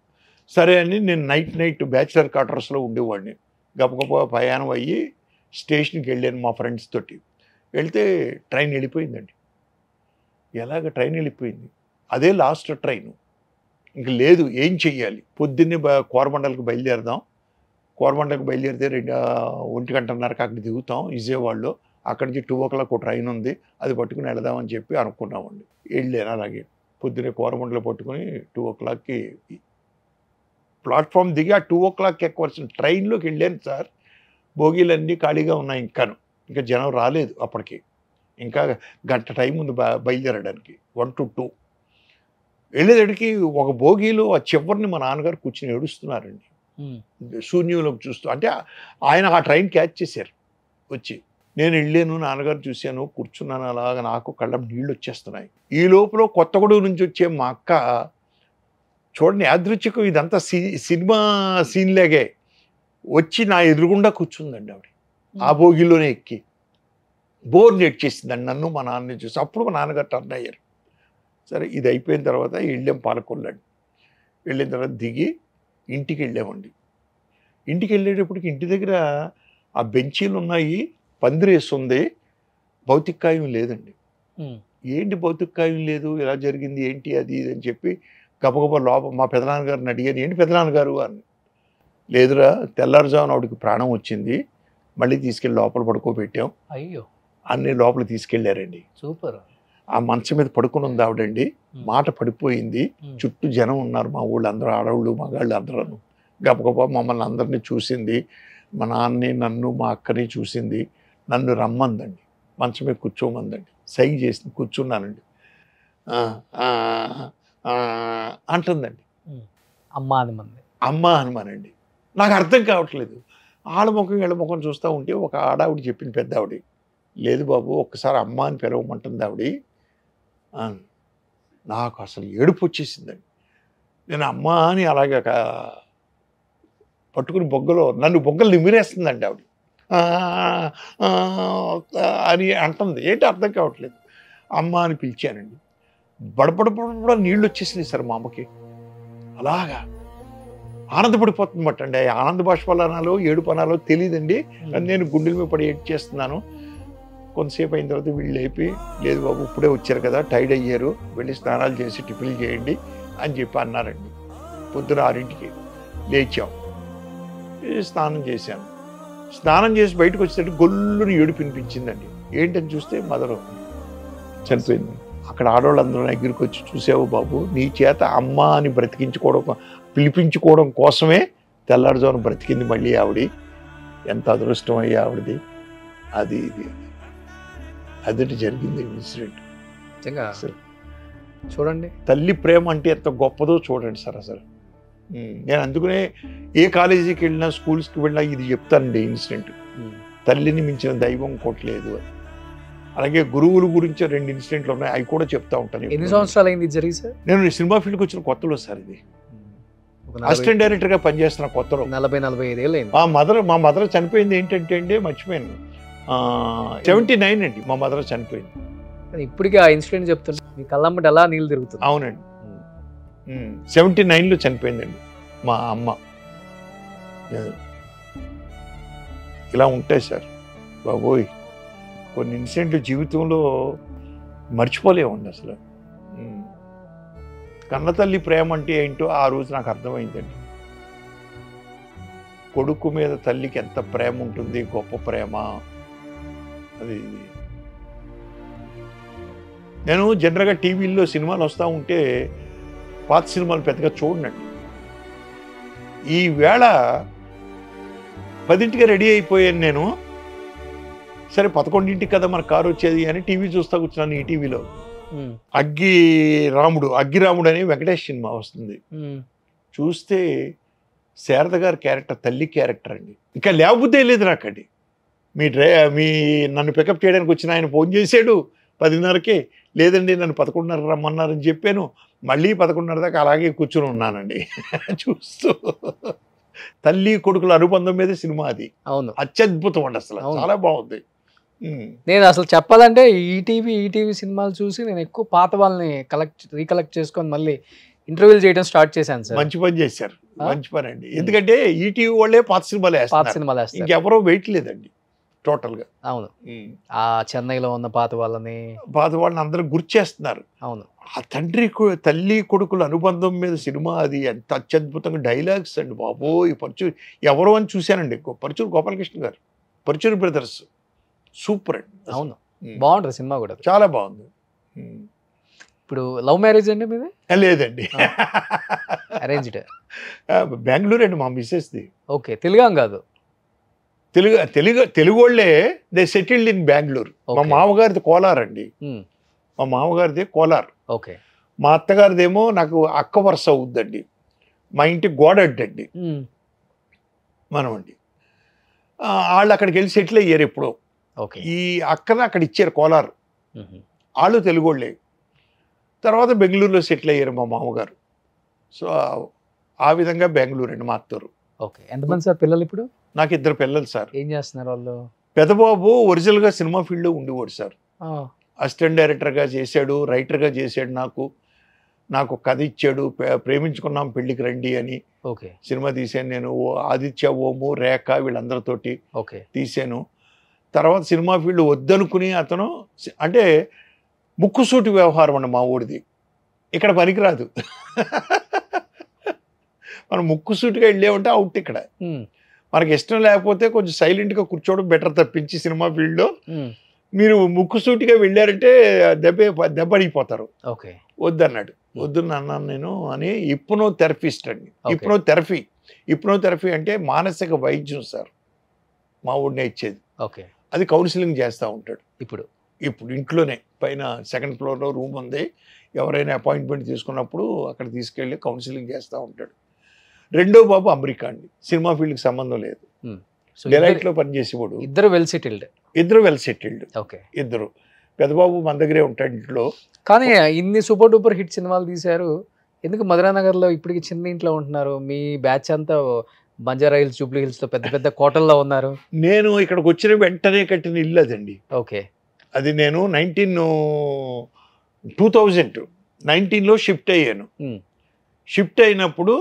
సరే అని నేను నైట్ బ్యాచిలర్ క్వార్టర్స్లో ఉండేవాడిని. గబగబా ప్రయాణం అయ్యి స్టేషన్కి వెళ్ళాను మా ఫ్రెండ్స్ తోటి. వెళ్తే ట్రైన్ వెళ్ళిపోయిందండి. ఎలాగ ట్రైన్ వెళ్ళిపోయింది, అదే లాస్ట్ ట్రైన్, ఇంక లేదు, ఏం చెయ్యాలి? పొద్దున్నే కోరమండల్కి బయలుదేరదాం, కోరమండల్కి బయలుదేరితే 1:30కి అక్కడ దిగుతాం విజయవాడలో, అక్కడి నుంచి 2 o'clock ట్రైన్ ఉంది, అది పట్టుకుని వెళదామని చెప్పి అనుకున్నామండి. వెళ్ళాను అలాగే పొద్దున్నే కోరమండలో పట్టుకుని 2 o'clockకి ప్లాట్ఫామ్ దిగి ఆ 2 o'clock ఎక్కవలసిన ట్రైన్లోకి వెళ్ళాను సార్. బోగీలన్నీ ఖాళీగా ఉన్నాయి, ఇంకా జనం రాలేదు అప్పటికి. ఇంకా గంట టైం ఉంది బయలుదేరడానికి, 1 to 2. వెళ్ళేదడికి ఒక బోగీలో ఆ చివరిని మా నాన్నగారు కూర్చుని ఏడుస్తున్నారండి శూన్యంలోకి చూస్తూ. అంటే ఆయన ఆ ట్రైన్ క్యాచ్ చేశారు వచ్చి. నేను వెళ్ళాను, నాన్నగారు చూశాను, కూర్చున్నాను, అలాగా నాకు కళ్ళం నీళ్ళు వచ్చేస్తున్నాయి. ఈ లోపల కొత్తగూడెం నుంచి వచ్చే మా అక్క చూడండి, యాదృచ్ఛికం ఇదంతా సినిమా సీన్లాగే వచ్చి నా ఎదురుగుండా కూర్చుందండి ఆవిడ. ఆ భోగిలోనే ఎక్కి బోర్ నెట్చేసిందండి నన్ను మా నాన్నని చూసి. అప్పుడు మా నాన్నగారు టర్న్ అయ్యారు. సరే ఇది అయిపోయిన తర్వాత వెళ్ళాం పాలకొల్లండి. వెళ్ళిన తర్వాత దిగి ఇంటికి వెళ్ళామండి. ఇంటికి వెళ్ళేటప్పటికి ఇంటి దగ్గర ఆ బెంచీలు ఉన్నాయి, పందిరేసి ఉంది, భౌతికాయం లేదండి. ఏంటి భౌతికాయం లేదు, ఎలా జరిగింది ఏంటి అది ఇది అని చెప్పి గబగబా లోపల మా పెదనాన్నగారిని అడిగాను, ఏంటి పెదనాన్నగారు అని. లేదురా, తెల్లారుజామున ఆవిడకి ప్రాణం వచ్చింది, మళ్ళీ తీసుకెళ్ళి లోపల పడుకోబెట్టాం. అయ్యో. అన్నీ లోపల తీసుకెళ్ళారండి. సూపర్. ఆ మంచం మీద పడుకుని ఉంది ఆవిడండి. మాట పడిపోయింది. చుట్టూ జనం ఉన్నారు, మా ఊళ్ళు అందరూ, ఆడవాళ్ళు మగాళ్ళు అందరూ. గబగబా మమ్మల్ని అందరినీ చూసింది, మా నాన్నని నన్ను మా అక్కని చూసింది, నన్ను రమ్మందండి, మంచం మీద కూర్చోమందండి, సైగ చేసింది, కూర్చున్నానండి. అంటుందండి. అమ్మా అని మంది. అమ్మ హనుమానండి. నాకు అర్థం కావట్లేదు. ఆడ ముఖం వీళ్ళ ముఖం చూస్తూ ఉంటే ఒక ఆడావిడ చెప్పింది, పెద్ద ఆవిడ, లేదు బాబు ఒక్కసారి అమ్మ అని పిలవమంటుంది ఆవిడ. నాకు అసలు ఏడుపు వచ్చేసిందండి. నేను అమ్మ అని అలాగే పట్టుకుని నన్ను బొగ్గలు నిమిరేస్తుందండి ఆవిడ. అని అంటుంది. ఏంటి అర్థం కావట్లేదు. అమ్మ అని పిలిచానండి. బడబడబడ నీళ్ళు వచ్చేసినాయి సార్ మా అమ్మకి. అలాగా ఆనందపడిపోతుందన్నమాట అండి. ఆనంద బాష్పాలనాలో ఏడుపనాలో తెలియదండి. నేను గుండెల మీద పడి ఏడ్ చేస్తున్నాను. కొంతసేపు అయిన తర్వాత వీళ్ళు లేపి, లేదు బాబు ఇప్పుడే వచ్చారు కదా, టైర్డ్ అయ్యారు, వెళ్ళి స్నానాలు చేసి టిఫిన్లు చేయండి అని చెప్పి అన్నారండి. పొద్దున 6ంటికి లేచాం, స్నానం చేశాను. స్నానం చేసి బయటకు వచ్చేటట్టు గొల్లుని ఏడుపు వినిపించిందండి. ఏంటని చూస్తే మదరు చనిపోయింది. అక్కడ ఆడవాళ్ళందరూ దగ్గరికి వచ్చి, చూసావు బాబు నీ చేత అమ్మ అని పిలిపించుకోవడం కోసమే తెల్లారుజామున బ్రతికింది మళ్ళీ ఆవిడ, ఎంత అదృష్టం అయ్యి ఆవిడది. అది జరిగింది ఇన్సిడెంట్. నిజంగా అసలు చూడండి, తల్లి ప్రేమ అంటే ఎంత గొప్పదో చూడండి సార్. అసలు నేను అందుకనే ఏ కాలేజీకి వెళ్ళినా, స్కూల్స్కి వెళ్ళినా ఇది చెప్తానండి ఇన్సిడెంట్. తల్లిని మించిన దైవం కొట్టలేదు. అలాగే గురువుల గురించి 2 ఇన్సిడెంట్లు ఉన్నాయి, అవి కూడా చెప్తా ఉంటాను. ఎన్ని సంవత్సరాలు అయింది జరిగి సార్? నేను సినిమా ఫీల్డ్కి వచ్చిన కొత్తలో సార్, ఇది అసిస్టెంట్ డైరెక్టర్గా పనిచేస్తున్న కొత్తలో. 40-45 ఏళ్ళు అయింది. మా మదర్ చనిపోయింది ఏంటంటే అండి, మర్చిపోయాను, 79 అండి మా మదర్ చనిపోయింది. ఇప్పటికీ ఆ ఇన్సిడెంట్ చెప్తుంటే మీ కళ్ళమ్మటి ఎలా నీళ్ళు తిరుగుతుంది. అవునండి, 79లో చనిపోయిందండి మా అమ్మ. ఇలా ఉంటాయి సార్ బాబోయ్, కొన్ని ఇన్సిడెంట్లు జీవితంలో మర్చిపోలేమండి అసలు. కన్నతల్లి ప్రేమ అంటే ఏంటో ఆ రోజు నాకు అర్థమైందండి. కొడుకు మీద తల్లికి ఎంత ప్రేమ ఉంటుంది, గొప్ప ప్రేమ అది. నేను జనరల్గా టీవీల్లో సినిమాలు వస్తూ ఉంటే పాత సినిమాలు పెద్దగా చూడనండి. ఈ వేళ 10ంటికి రెడీ అయిపోయాను నేను. సరే 11ంటికి కదా మన కారు వచ్చేది అని టీవీ చూస్తా కూర్చున్నాను. ఈ టీవీలో అగ్గి రాముడు అని వెంకటేష్ సినిమా వస్తుంది. చూస్తే శారద గారి క్యారెక్టర్ తల్లి క్యారెక్టర్ అండి. ఇంకా లేకపోతే లేదు నాకండి. మీ నన్ను పికప్ చేయడానికి వచ్చిన ఆయన ఫోన్ చేశాడు 10:30కే, లేదండి నన్ను 11:30 రమ్మన్నారని చెప్పాను. మళ్ళీ 11:30 దాకా అలాగే కూర్చొని ఉన్నానండి చూస్తూ. తల్లి కొడుకుల అనుబంధం మీద సినిమా అది. అవును, అత్యద్భుతం అండి, అసలు చాలా బాగుంది. నేను అసలు చెప్పాలంటే ఈటీవీ సినిమాలు చూసి నేను ఎక్కువ పాత వాళ్ళని రీకలెక్ట్ చేసుకొని మళ్ళీ ఇంటర్వ్యూలు చేయడం స్టార్ట్ చేశాను సార్. మంచి పని చేశారు, మంచి పని అండి. ఎందుకంటే ఈటీవీ వాళ్ళే పాత సినిమాలు వేస్తారు, ఇంకెవరో వెయిట్ లేదండి టోటల్గా. అవును, ఆ చెన్నైలో ఉన్న పాత వాళ్ళని అందరూ గుర్తు చేస్తున్నారు. అవును, ఆ తల్లి కొడుకుల అనుబంధం మీద సినిమా అది ఎంత అత్యద్భుతంగా డైలాగ్స్ అండి బాబోయ్. ఎవరో అని చూశానండి, పరుచూరు గోపాలకృష్ణ గారు, పరుచూరు బ్రదర్స్, సూపర్ అండి. అవును, బాగుంటుంది సినిమా కూడా, చాలా బాగుంది. ఇప్పుడు లవ్ మ్యారేజ్ అండి మీది? లేదండి, అరేంజ్డ్. బెంగళూరు అండి మా మిస్సెస్ది. ఓకే, తెలుగు కాదు, తెలుగు వాళ్ళే, దే సెటిల్డ్ ఇన్ బెంగళూరు. మా మామగారిది కోలార్ అండి, మా మామగారిది కోలార్. ఓకే, మా అత్తగారిదేమో నాకు అక్క వరుస అవుద్దండి, మా ఇంటి గోడడ్డండి మనం అండి. వాళ్ళు అక్కడికి వెళ్ళి సెటిల్ అయ్యారు ఎప్పుడో. ఈ అక్కని అక్కడ ఇచ్చారు కోలార్, వాళ్ళు తెలుగు వాళ్ళే. తర్వాత బెంగళూరులో సెటిల్ అయ్యారు మా మామగారు. సో ఆ విధంగా బెంగళూరు అండి మా అత్తూరు. ఓకే, ఎంతమంది సార్ పిల్లలు ఇప్పుడు? నాకు 2 పిల్లలు సార్. ఏం చేస్తున్నారు వాళ్ళు? పెద్దబాబు ఒరిజినల్గా సినిమా ఫీల్డ్లో ఉండేవాడు సార్, అసిస్టెంట్ డైరెక్టర్గా చేశాడు, రైటర్గా చేశాడు. నాకు కథ ఇచ్చాడు, ప్రేమించుకున్నాం పెళ్ళికి రండి అని. ఓకే, సినిమా తీసాను నేను, ఆదిత్య, ఓము, రేఖ వీళ్ళందరితోటి తీసాను. తర్వాత సినిమా ఫీల్డ్ వద్దనుకుని అతను, అంటే ముక్కుసూటి వ్యవహారం అండి మా ఊడిది, ఇక్కడ పనికిరాదు. మనం ముక్కుసూటిగా వెళ్ళేమంటే అవుట్. ఇక్కడ మనకి ఇష్టం లేకపోతే కొంచెం సైలెంట్గా కూర్చోవడం బెటర్ తప్పించి సినిమా ఫీల్డ్లో మీరు ముక్కుసూటిగా వెళ్ళారంటే దెబ్బడిపోతారు. ఓకే, వద్దన్నాడు. వద్దున్న అన్నాను నేను అని. హిప్నోథెరపిస్ట్ అండి, హిప్నోథెరపీ అంటే మానసిక వైద్యం సార్, మా ఊడినే ఇచ్చేది. ఓకే, అది కౌన్సిలింగ్ చేస్తూ ఉంటాడు. ఇప్పుడు ఇంట్లోనే పైన సెకండ్ ఫ్లోర్లో రూమ్ ఉంది. ఎవరైనా అపాయింట్మెంట్ తీసుకున్నప్పుడు అక్కడ తీసుకెళ్ళి కౌన్సిలింగ్ చేస్తూ ఉంటాడు. రెండో బాబు అమెరికా అండి, సినిమా ఫీల్డ్కి సంబంధం లేదు. సో డెలైట్లో పనిచేసేవాడు. ఇద్దరు వెల్ సెటిల్డ్. ఇద్దరు వెల్ సెటిల్డ్. ఓకే. ఇద్దరు. పెద్దబాబు మన దగ్గరే ఉంటాడు ఇంట్లో. కానీ ఇన్ని సూపర్ డూపర్ హిట్ సినిమాలు తీశారు, ఎందుకు మధురానగర్లో ఇప్పటికి చిన్న ఇంట్లో ఉంటున్నారు? మీ బ్యాచ్ అంతా బంజారా హిల్స్, జూబ్లీ హిల్స్లో పెద్ద పెద్ద కోటల్లో ఉన్నారు. నేను ఇక్కడికి వచ్చిన వెంటనే కట్టిన ఇల్లు అదండి. ఓకే. అది నేను 2019లో షిఫ్ట్ అయ్యాను. షిఫ్ట్ అయినప్పుడు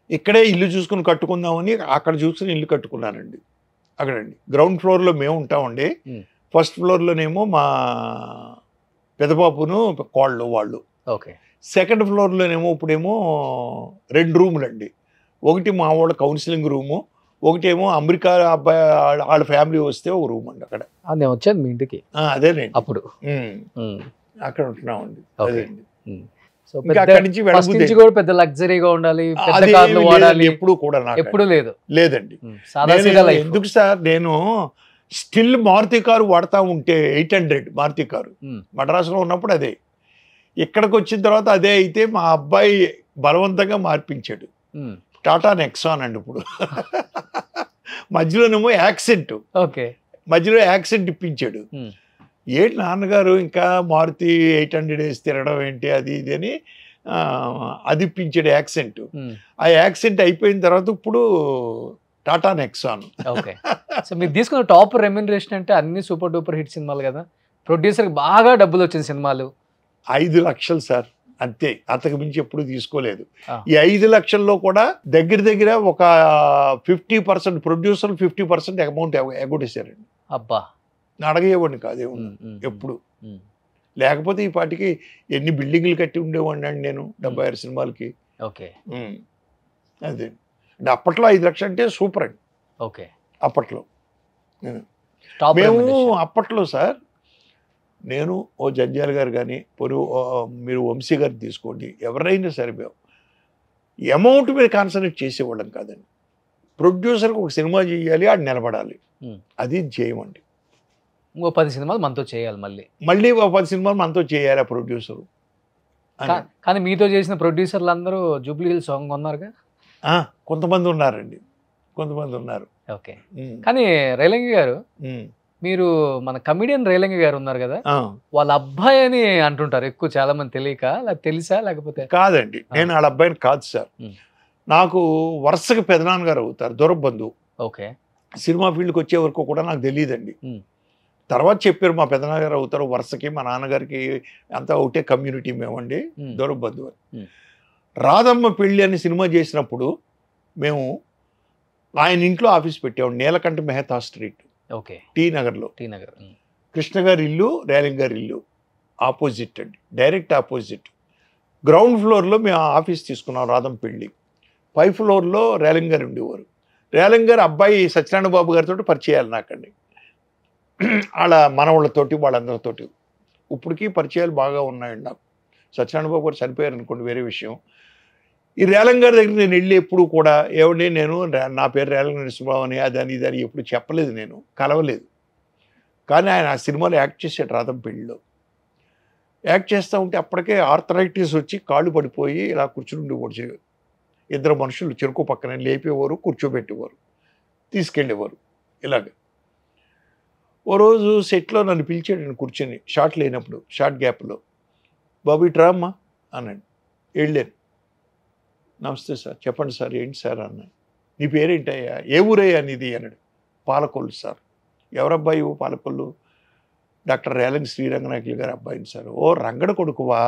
ఇక్కడే ఇల్లు చూసుకుని కట్టుకుందామని అక్కడ చూసుకుని ఇల్లు కట్టుకున్నానండి. అక్కడండి గ్రౌండ్ ఫ్లోర్లో మేము ఉంటామండి. ఫస్ట్ ఫ్లోర్లోనేమో మా పెదబాబును కోళ్ళు వాళ్ళు. ఓకే. సెకండ్ ఫ్లోర్లోనేమో ఇప్పుడేమో 2 రూములండి. ఒకటి మా వాళ్ళ కౌన్సిలింగ్ రూము, ఒకటేమో అమెరికా అబ్బాయి వాళ్ళ ఫ్యామిలీ వస్తే ఒక రూమ్ అండి అక్కడ. నేను వచ్చాను మీ ఇంటికి అదేనండి అప్పుడు. అక్కడ ఉంటున్నామండి. అదేండి. సో అక్కడి నుంచి కూడా పెద్ద లగ్జరీగా ఉండాలి, పెద్ద కార్లు వాడాలి ఎప్పుడు కూడా నాకు ఎప్పుడు లేదండి. సాదాసీదా ఎందుకు సార్, నేను స్టిల్ మారుతి కారు వాడుతూ ఉంటే 800 మారుతి కారు మద్రాసులో ఉన్నప్పుడు అదే. ఇక్కడికి వచ్చిన తర్వాత అదే అయితే మా అబ్బాయి బలవంతంగా మార్పించాడు. టాటా నెక్సాన్ అండి ఇప్పుడు. మధ్యలోనేమో యాక్సెంట్. ఓకే. మధ్యలో యాక్సెంట్ ఇప్పించాడు. ఏంటి నాన్నగారు ఇంకా మారుతి 800 వేసి తిరగడం ఏంటి అది ఇది అని అది ఇప్పించాడు యాక్సెంట్. ఆ యాక్సెంట్ అయిపోయిన తర్వాత ఇప్పుడు టాటా నెక్సాన్. ఓకే. సో మీరు తీసుకున్న టాప్ రెమ్యునరేషన్ అంటే అన్ని సూపర్ డూపర్ హిట్ సినిమాలు కదా, ప్రొడ్యూసర్కి బాగా డబ్బులు వచ్చిన సినిమాలు 5 లక్షలు సార్, అంతే. అంతకు మించి ఎప్పుడు తీసుకోలేదు. ఈ 5 లక్షల్లో కూడా దగ్గర ఒక 50% ప్రొడ్యూసర్, 50% అమౌంట్ ఎగ్గొట్టేశారండి. అబ్బా. అడగేవాడిని కాదేమో ఎప్పుడు. లేకపోతే ఈ పాటికి ఎన్ని బిల్డింగ్లు కట్టి ఉండేవాడిని అండి నేను 76 సినిమాలకి. ఓకే. అదే అంటే అప్పట్లో 5 లక్షలు అంటే సూపర్ అండి. ఓకే. అప్పట్లో మేము అప్పట్లో సార్, నేను ఓ జంజాల్ గారు కానీ మీరు వంశీ గారు తీసుకోండి, ఎవరైనా సరే మేము అమౌంట్ మీద కాన్సన్ట్రేట్ చేసేవాళ్ళం కాదండి. ప్రొడ్యూసర్కి ఒక సినిమా చేయాలి, ఆడు నిలబడాలి, అది చేయమండి. ఇంకో 10 సినిమాలు మనతో చేయాలి, మళ్ళీ 10 సినిమాలు మనతో చేయాలి ఆ ప్రొడ్యూసరు. కానీ మీతో చేసిన ప్రొడ్యూసర్లు అందరూ జూబ్లీ హిల్స్ సాంగ్ ఉన్నారుగా? కొంతమంది ఉన్నారండి, కొంతమంది ఉన్నారు. ఓకే. కానీ రేలంగి గారు, మీరు మన కమిడియన్ రేలంగి గారు ఉన్నారు కదా, వాళ్ళ అబ్బాయి అని అంటుంటారు ఎక్కువ, చాలా మంది తెలియక, తెలుసా లేకపోతే? కాదండి, నేను వాళ్ళ అబ్బాయిని కాదు సార్. నాకు వరుసగా పెదనాన్న గారు అవుతారు, దూరపు బంధువు. ఓకే. సినిమా ఫీల్డ్కి వచ్చే వరకు కూడా నాకు తెలియదండి. తర్వాత చెప్పారు మా పెదనాన్న గారు అవుతారు వరుసకి, మా నాన్నగారికి అంతా ఒకటే కమ్యూనిటీ మేమండి, దూరపు బంధువు. రాధమ్మ పెళ్ళి అని సినిమా చేసినప్పుడు మేము ఆయన ఇంట్లో ఆఫీస్ పెట్టాము, Neelakanta Mehta street. Okay. T నగర్లో. కృష్ణ గారి ఇల్లు, రేలంగి గారి ఇల్లు ఆపోజిట్ అండి, డైరెక్ట్ ఆపోజిట్. గ్రౌండ్ ఫ్లోర్లో మేము ఆఫీస్ తీసుకున్నాం రాధమ్మ పెళ్ళి. 5th ఫ్లోర్లో రేలంగి గారు ఉండేవారు. రేలంగి గారు అబ్బాయి సత్యనారాయణ బాబు గారితో పరిచయాలు నాకండి, వాళ్ళ మనవాళ్ళతోటి వాళ్ళందరితోటి ఇప్పటికీ పరిచయాలు బాగా ఉన్నాయండి నాకు. సత్యనారాయణ బాబు గారు చనిపోయారు అనుకోండి, వేరే విషయం. ఈ రేలంగి గారి దగ్గర నేను వెళ్ళి ఎప్పుడు కూడా ఏమండి నేను నా పేరు రేలంగి నరసింహరావు అని అదని ఇదని ఎప్పుడు చెప్పలేదు, నేను కలవలేదు. కానీ ఆయన ఆ సినిమాలో యాక్ట్ చేసాడు రాధమ్మ పెళ్ళిలో. యాక్ట్ చేస్తూ ఉంటే అప్పటికే ఆర్థరైటిస్ వచ్చి కాళ్ళు పడిపోయి ఇలా కూర్చుని ఉండేవాడు. 2 మనుషులు చెరుకు పక్కన లేపేవారు, కూర్చోబెట్టేవారు, తీసుకెళ్ళేవారు ఇలాగ. ఓ రోజు సెట్లో నన్ను పిలిచాడు, నేను కూర్చొని షార్ట్ లేనప్పుడు, షార్ట్ గ్యాప్లో, బాబు ఇట్రా అమ్మా అన్నాడు. వెళ్ళాను. నమస్తే సార్, చెప్పండి సార్, ఏంటి సార్ అన్నాడు. నీ పేరేంటయ్యా, ఏ ఊరయ్యా నీది అన్నాడు. పాలకొల్లు సార్. ఎవరబ్బాయి పాలకొల్లు? డాక్టర్ రేలంగి శ్రీరంగనాయకులు గారి అబ్బాయిని సార్. ఓ రంగడ కొడుకువా,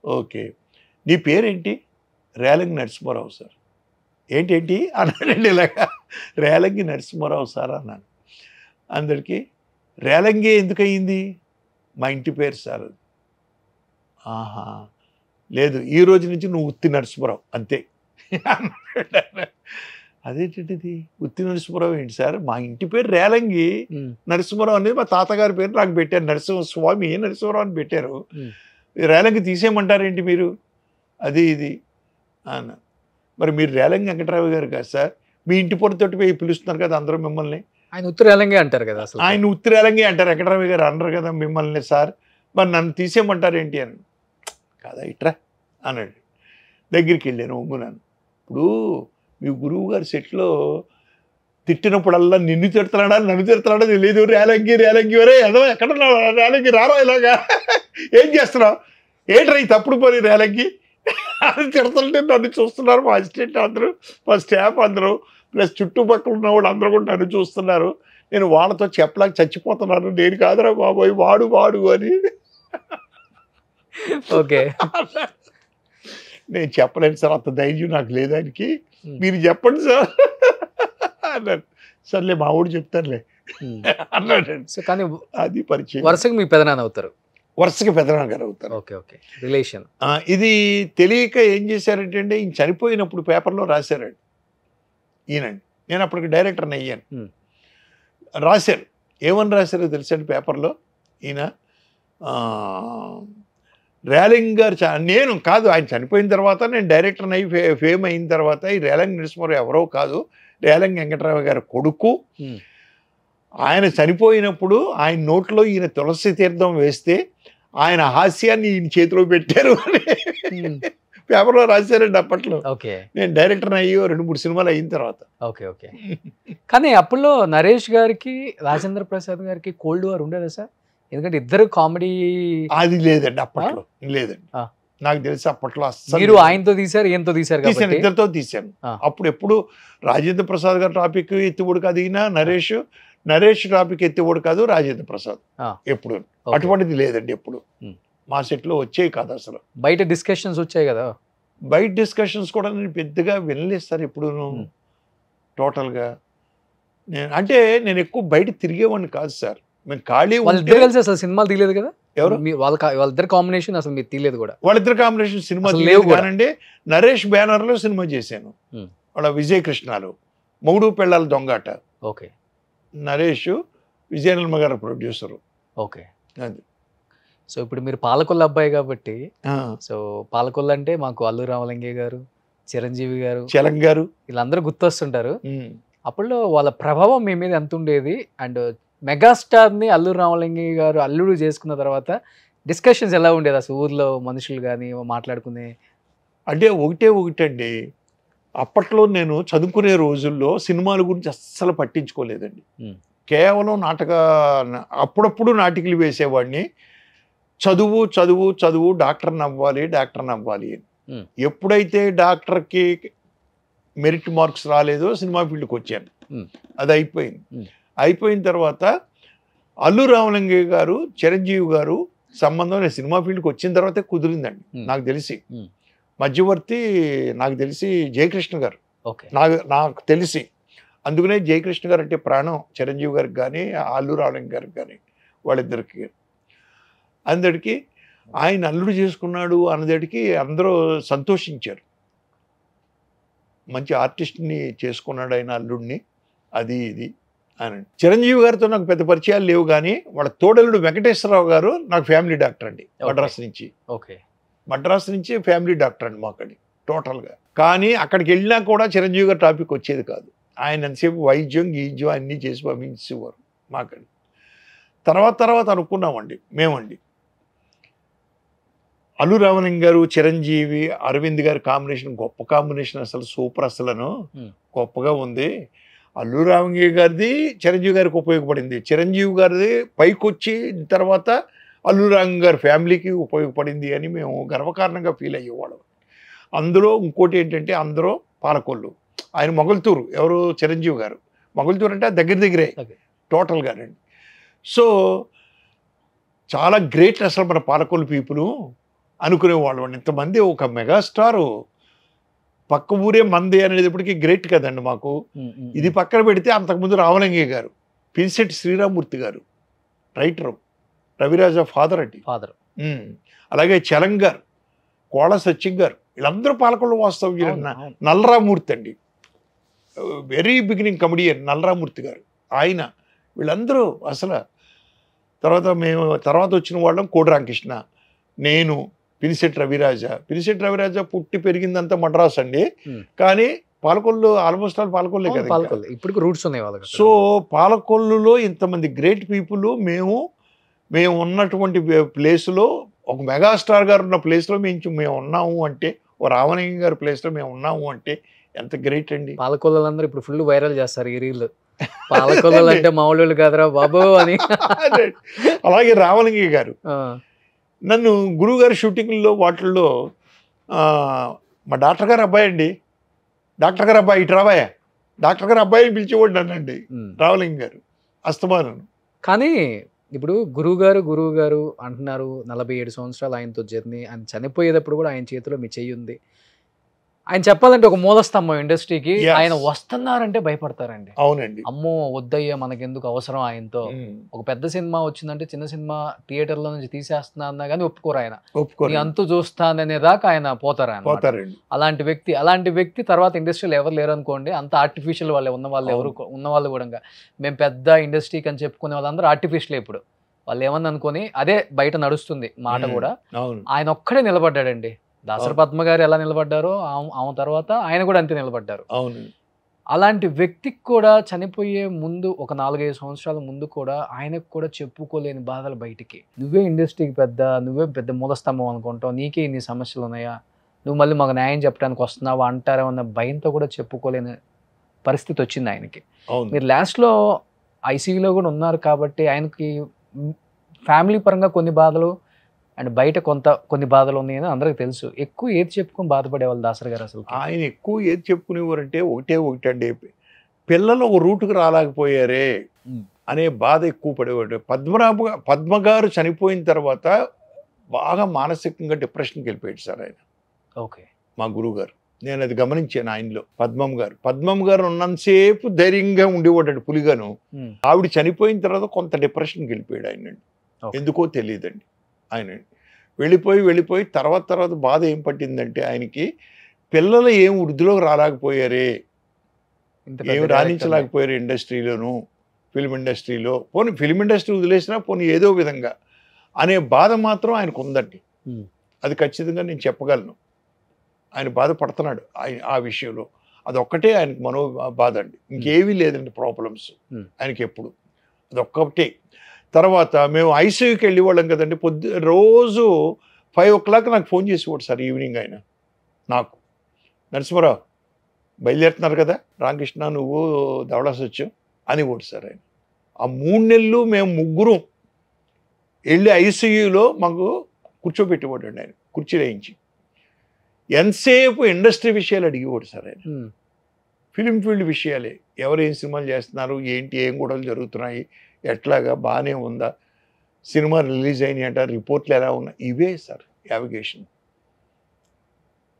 ఓకే. నీ పేరేంటి? రేలంగి నరసింహారావు సార్. ఏంటేంటి అన్నాడండి ఇలాగా. రేలంగి నరసింహారావు సార్ అన్నాను. అందరికీ రేలంగి ఎందుకు అయ్యింది? మా ఇంటి పేరు సార్. ఆహా, లేదు, ఈ రోజు నుంచి నువ్వు ఉత్తి నరసింహారావు అంతే. అదేంటిది ఉత్తి నరసింహారావు ఏంటి సార్? మా ఇంటి పేరు రేలంగి, నరసింహారావు అనేది మా తాతగారి పేరు నాకు పెట్టారు, నరసింహస్వామి నరసింహారావు అని పెట్టారు. రేలంగి తీసేయమంటారేంటి మీరు? అది ఇది అన్న. మరి మీరు రేలంగి వెంకటరావు గారు కాదు సార్, మీ ఇంటి పొరతోటి పోయి పిలుస్తున్నారు కదా అందరూ మిమ్మల్ని ఆయన ఉత్తరాలంగే అంటారు కదా అసలు. ఆయన ఉత్తరాలంగే అంటారు, వెంకటరామయ్య గారు అనరు కదా మిమ్మల్ని సార్, మరి నన్ను తీసేయమంటారు ఏంటి అని. కదా ఇట్రా అన్నాడు. దగ్గరికి వెళ్ళాను, ఒంగునాను. ఇప్పుడు మీ గురువు గారి సెట్లో తిట్టినప్పుడల్లా నిన్ను తిడుతున్నాడా నన్ను తిడుతున్నాడా తెలియదు, రేలంగి వరే ఏదో ఎక్కడ రేలంగి రారా ఇలాగా ఏం చేస్తున్నావు, ఏంట్రా ఈ తప్పుడు పని రేలంగి అని తిడుతుంటే నన్ను చూస్తున్నారు మా అసిస్టెంట్ అందరూ, మా స్టాఫ్ అందరూ, ప్లస్ చుట్టుపక్కల ఉన్న వాళ్ళు అందరూ కూడా నన్ను చూస్తున్నారు. నేను వాళ్ళతో చెప్పలేక చచ్చిపోతున్నాను, నేను కాదురా బాబోయ్ వాడు అని. ఓకే, నేను చెప్పలేను సార్, అంత ధైర్యం నాకు లేదు ఆయనకి, మీరు చెప్పండి సార్ అన్నాడు. సర్లే మా ఊడు చెప్తానులే అన్నాడండి. సో కానీ అది పరిచయం. వరుసగా మీ పెదనాన్న అవుతారు, వరుసగా పెదనాన్న గారు అవుతారు. Okay okay, relation. ఇది తెలియక ఏం చేశారంటే అండి, ఈయన చనిపోయినప్పుడు పేపర్లో రాశారండి ఈయనండి. నేను అప్పటికి డైరెక్టర్ని అయ్యాను. రాశారు, ఏమని రాశారో తెలుసండి పేపర్లో, ఈయన రేలంగి గారు నేను కాదు, ఆయన చనిపోయిన తర్వాత నేను డైరెక్టర్ని అయ్యి ఫేమ్ అయిన తర్వాత ఈ రేలంగి నరసింహారావు ఎవరో కాదు, రేలంగి వెంకటరావు గారి కొడుకు. ఆయన చనిపోయినప్పుడు ఆయన నోట్లో ఈయన తులసి తీర్థం వేస్తే ఆయన హాస్యాన్ని ఈయన చేతిలో పెట్టారు అని పేపర్లో రాశారండి అప్పట్లో. ఓకే, నేను డైరెక్టర్ని అయ్యి 2-3 సినిమాలు అయిన తర్వాత. Okay okay. కానీ అప్పుడులో నరేష్ గారికి రాజేంద్ర ప్రసాద్ గారికి కోల్డ్ వార్ ఉండేదా సార్? ఎందుకంటే ఇద్దరు కామెడీ. అది లేదండి అప్పట్లో, లేదండి నాకు తెలిసి అప్పట్లో. మీరు ఆయనతో తీశారు, ఈయనతో తీశారు కాబట్టి ఇద్దరితో తీశాను. అప్పుడు ఎప్పుడు రాజేంద్ర ప్రసాద్ గారు టాపిక్ ఎత్తివుడు కాదు ఈయన, నరేష్ టాపిక్ ఎత్తివుడు కాదు రాజేంద్ర ప్రసాద్ ఎప్పుడు. అటువంటిది లేదండి ఎప్పుడు మా సెట్లో వచ్చేవి కాదు అసలు. బయట డిస్కషన్స్ వచ్చాయి కదా, బయట డిస్కషన్స్ కూడా నేను పెద్దగా వినలేదు సార్ ఎప్పుడూను. టోటల్గా నేను ఎక్కువ బయట తిరిగేవాడిని కాదు సార్. మేము ఖాళీ వాళ్ళిద్దరు కలిసి అసలు సినిమాలు తీయలేదు కదా. ఎవరు? వాళ్ళిద్దరు కాంబినేషన్ అసలు మీరు తీయలేదు కూడా. వాళ్ళిద్దరు కాంబినేషన్ సినిమా లేవు కానండి. నరేష్ బ్యానర్లో సినిమా చేశాను, వాళ్ళ విజయ్ కృష్ణాలు, మొగుడు పెళ్ళాల దొంగాట. ఓకే, నరేష్ విజయనిర్మ గారు ప్రొడ్యూసరు. ఓకే, అది. సో ఇప్పుడు మీరు పాలకొల్లు అబ్బాయి కాబట్టి, సో పాలకొల్లు అంటే మాకు అల్లు రామలింగే గారు, చిరంజీవి గారు, చలం గారు వీళ్ళందరూ గుర్తొస్తుంటారు. అప్పుడు వాళ్ళ ప్రభావం మీ మీద ఎంత ఉండేది? అండ్ మెగాస్టార్ని అల్లు రామలింగే గారు అల్లుడు చేసుకున్న తర్వాత డిస్కషన్స్ ఎలా ఉండేది అసలు ఊర్లో మనుషులు కానీ మాట్లాడుకునే? అంటే ఒకటండి, అప్పట్లో నేను చదువుకునే రోజుల్లో సినిమాల గురించి అస్సలు పట్టించుకోలేదండి. కేవలం అప్పుడప్పుడు నాటికలు వేసేవాడిని. చదువు డాక్టర్ని అవ్వాలి అని. ఎప్పుడైతే డాక్టర్కి మెరిట్ మార్క్స్ రాలేదో సినిమా ఫీల్డ్కి వచ్చాను. అది అయిపోయిన తర్వాత అల్లు రామలింగే గారు, చిరంజీవి గారు సంబంధం నేను సినిమా ఫీల్డ్కి వచ్చిన తర్వాతే కుదిరిందండి నాకు తెలిసి. మధ్యవర్తి నాకు తెలిసి జయకృష్ణ గారు, నాకు తెలిసి. అందుకనే జయకృష్ణ గారు అంటే ప్రాణం చిరంజీవి గారికి కానీ అల్లు రామలింగే గారికి కానీ, వాళ్ళిద్దరికి. అందరికి ఆయన అల్లుడు చేసుకున్నాడు అన్నదడికి అందరూ సంతోషించారు. మంచి ఆర్టిస్ట్ని చేసుకున్నాడు ఆయన అల్లుడిని, అది ఇది అని. చిరంజీవి గారితో నాకు పెద్ద పరిచయాలు లేవు, కానీ వాళ్ళ తోడలుడు వెంకటేశ్వరరావు గారు నాకు ఫ్యామిలీ డాక్టర్ అండి, మద్రాసు నుంచి. మద్రాసు నుంచి ఫ్యామిలీ డాక్టర్ అండి మాకడి టోటల్గా. కానీ అక్కడికి వెళ్ళినా కూడా చిరంజీవి గారి టాపిక్ వచ్చేది కాదు. ఆయన ఎంతసేపు వైద్యం గీజ్యం అన్నీ చేసి పంపించేవారు మాకడి. తర్వాత అనుకున్నామండి మేమండి, అల్లు రామలింగ గారు, చిరంజీవి, అరవింద్ గారి కాంబినేషన్ గొప్ప కాంబినేషన్, అసలు సూపర్, అసలను గొప్పగా ఉంది. అల్లు రామలింగ గారిది చిరంజీవి గారికి ఉపయోగపడింది, చిరంజీవి గారిది పైకి వచ్చి తర్వాత అల్లు రామలింగ గారి ఫ్యామిలీకి ఉపయోగపడింది అని మేము గర్వకారణంగా ఫీల్ అయ్యేవాళ్ళం. అందులో ఇంకోటి ఏంటంటే అందరూ పాలకొల్లు, ఆయన మొగల్తూరు, ఎవరు చిరంజీవి గారు మొగల్తూరు అంటే దగ్గరే టోటల్గానండి. సో చాలా గ్రేట్ అసలు మన పాలకొల్లు పీపుల్ అనుకునేవాళ్ళం. ఇంతమంది ఒక మెగాస్టారు పక్క ఊరే మంది అనేటప్పటికీ గ్రేట్ కదండి మాకు. ఇది పక్కన పెడితే అంతకుముందు రామలింగయ్య గారు, పినిశెట్టి శ్రీరామూర్తి గారు రైటరు, రవిరాజ ఫాదర్ అండి, అలాగే చలం గారు, కోళ్ళ సత్యం గారు, వీళ్ళందరూ పాలకొల్లు వాస్తవ్యులు. నల్లరామూర్తి అండి, వెరీ బిగినింగ్ కమెడియన్ నల్లరామూర్తి గారు, ఆయన, వీళ్ళందరూ అసలు. తర్వాత వచ్చిన వాళ్ళం కోడి రామకృష్ణ, నేను, పినిశెట్టి రవిరాజ పుట్టి పెరిగిందంతా మద్రాసు అండి, కానీ పాలకొల్లు ఆల్మోస్ట్ ఆల్ పాలకొల్లే కదా ఇంకా. పాలకొల్లు ఇప్పుడు రూట్స్ ఉన్నాయి వాళ్ళకి. సో పాలకొల్లులో ఇంతమంది గ్రేట్ పీపుల్ మేము ఉన్నటువంటి ప్లేస్లో ఒక మెగాస్టార్ గారు ఉన్న ప్లేస్లో మేము ఉన్నాము అంటే, ఓ రామలింగం గారి ప్లేస్లో మేము ఉన్నాము అంటే ఎంత గ్రేట్ అండి. పాలకొల్లందరూ ఇప్పుడు ఫుల్ వైరల్ చేస్తారు ఈ రీల్. పాలకొల్లు అంటే మామూలు కాదురా బాబు అని. అలాగే రామలింగయ్య గారు నన్ను గురువు గారి షూటింగ్లో వాటిల్లో మా డాక్టర్ గారు అబ్బాయి అండి, డాక్టర్ గారు అబ్బాయి ఇటు రాబాయా, డాక్టర్ గారు అబ్బాయిని పిలిచేవాడు నన్నండి రామలింగ గారు అస్తమానం. కానీ ఇప్పుడు గురువు గారు అంటున్నారు 47 సంవత్సరాలు ఆయనతో జర్నీ. ఆయన చనిపోయేటప్పుడు కూడా ఆయన చేతిలో మీ చెయ్యి ఉంది. ఆయన చెప్పాలంటే ఒక మూలస్తంభం ఇండస్ట్రీకి. ఆయన వస్తున్నారంటే భయపడతారండి. అవునండి. అమ్మో వద్దయ్యా మనకెందుకు అవసరం ఆయనతో. ఒక పెద్ద సినిమా వచ్చిందంటే చిన్న సినిమా థియేటర్లో నుంచి తీసేస్తున్నా అన్నా కానీ ఒప్పుకోరు ఆయన. నీ అంతు చూస్తాననే దాకా ఆయన పోతారు ఆయన. అలాంటి వ్యక్తి తర్వాత ఇండస్ట్రీలో ఎవరు లేరు అనుకోండి. అంత ఆర్టిఫిషియల్ వాళ్ళే ఉన్న వాళ్ళు కూడా మేము పెద్ద ఇండస్ట్రీకి అని చెప్పుకునే వాళ్ళందరూ ఆర్టిఫిషియల్. ఇప్పుడు వాళ్ళు ఏమన్నా అనుకోని అదే బయట నడుస్తుంది మాట కూడా. ఆయన ఒక్కడే నిలబడ్డాడండి. దాసరి పద్మ గారు ఎలా నిలబడ్డారో ఆమె తర్వాత ఆయన కూడా అంతే నిలబడ్డారు. అలాంటి వ్యక్తికి కూడా చనిపోయే ముందు ఒక 4-5 సంవత్సరాల ముందు కూడా ఆయనకు కూడా చెప్పుకోలేని బాధలు బయటికి. నువ్వే ఇండస్ట్రీకి నువ్వే పెద్ద మూలస్తంభం అనుకుంటావు, నీకే ఇన్ని సమస్యలు ఉన్నాయా, నువ్వు మళ్ళీ మాకు న్యాయం చెప్పడానికి వస్తున్నావా అంటారేమన్న భయంతో కూడా చెప్పుకోలేని పరిస్థితి వచ్చింది ఆయనకి. మీరు లాస్ట్లో ఐసీయూలో కూడా ఉన్నారు కాబట్టి ఆయనకి ఫ్యామిలీ పరంగా కొన్ని బాధలు అండ్ బయట కొన్ని బాధలు ఉన్నాయని అందరికి తెలుసు. ఎక్కువ ఏది చెప్పుకొని బాధపడేవాళ్ళు దాసరి గారు అసలు? ఆయన ఎక్కువ ఏది చెప్పుకునేవారంటే ఒకటండి, పిల్లలు ఒక రూటుకు రాలేకపోయారే అనే బాధ ఎక్కువ పడేవాడు. పద్మ గారు చనిపోయిన తర్వాత బాగా మానసికంగా డిప్రెషన్కి వెళ్ళిపోయాడు సార్ ఆయన. ఓకే. మా గురువు గారు, నేను అది గమనించాను ఆయనలో. పద్మం గారు ఉన్నంతసేపు ధైర్యంగా ఉండేవాడు పులిగాను. ఆవిడ చనిపోయిన తర్వాత కొంత డిప్రెషన్కి వెళ్ళిపోయాడు ఆయన. ఎందుకో తెలియదండి. ఆయన వెళ్ళిపోయి తర్వాత బాధ ఏం పట్టిందంటే ఆయనకి పిల్లలు ఏం వృద్ధిలోకి రాలేకపోయారే, ఏమి రాణించలేకపోయారు ఇండస్ట్రీలోను, ఫిల్మ్ ఇండస్ట్రీలో. పోనీ ఫిల్మ్ ఇండస్ట్రీ వదిలేసినా పోనీ ఏదో విధంగా అనే బాధ మాత్రం ఆయనకు ఉందండి. అది ఖచ్చితంగా నేను చెప్పగలను. ఆయన బాధపడుతున్నాడు ఆ విషయంలో. అదొక్కటే ఆయనకు మనో బాధ అండి, ఇంకేమీ లేదండి ప్రాబ్లమ్స్ ఆయనకి ఎప్పుడు. అదొక్కటే. తర్వాత మేము ఐసీయూకి వెళ్ళేవాళ్ళం కదండి. రోజు 5 o'clock నాకు ఫోన్ చేసేవాడు సార్ ఈవినింగ్. ఆయన నాకు, నరసింహరావు బయలుదేరుతున్నారు కదా రామకృష్ణ నువ్వు దవడాసి వచ్చావు అనేవాడు సార్ ఆయన. ఆ 3 నెలలు మేము ముగ్గురం వెళ్ళి ఐసీయూలో మాకు కూర్చోబెట్టేవాడు అండి ఆయన, కుర్చీ వేయించి. ఎంతసేపు ఇండస్ట్రీ విషయాలు అడిగేవాడు సార్ ఆయన. ఫిలిం ఫీల్డ్ విషయాలే, ఎవరు ఏం సినిమాలు చేస్తున్నారు, ఏంటి, ఏం గొడవలు జరుగుతున్నాయి, ఎట్లాగా బాగానే ఉందా, సినిమా రిలీజ్ అయినాయి అంట, రిపోర్ట్లు ఎలా ఉన్నాయి, ఇవే సార్ యావిగేషన్.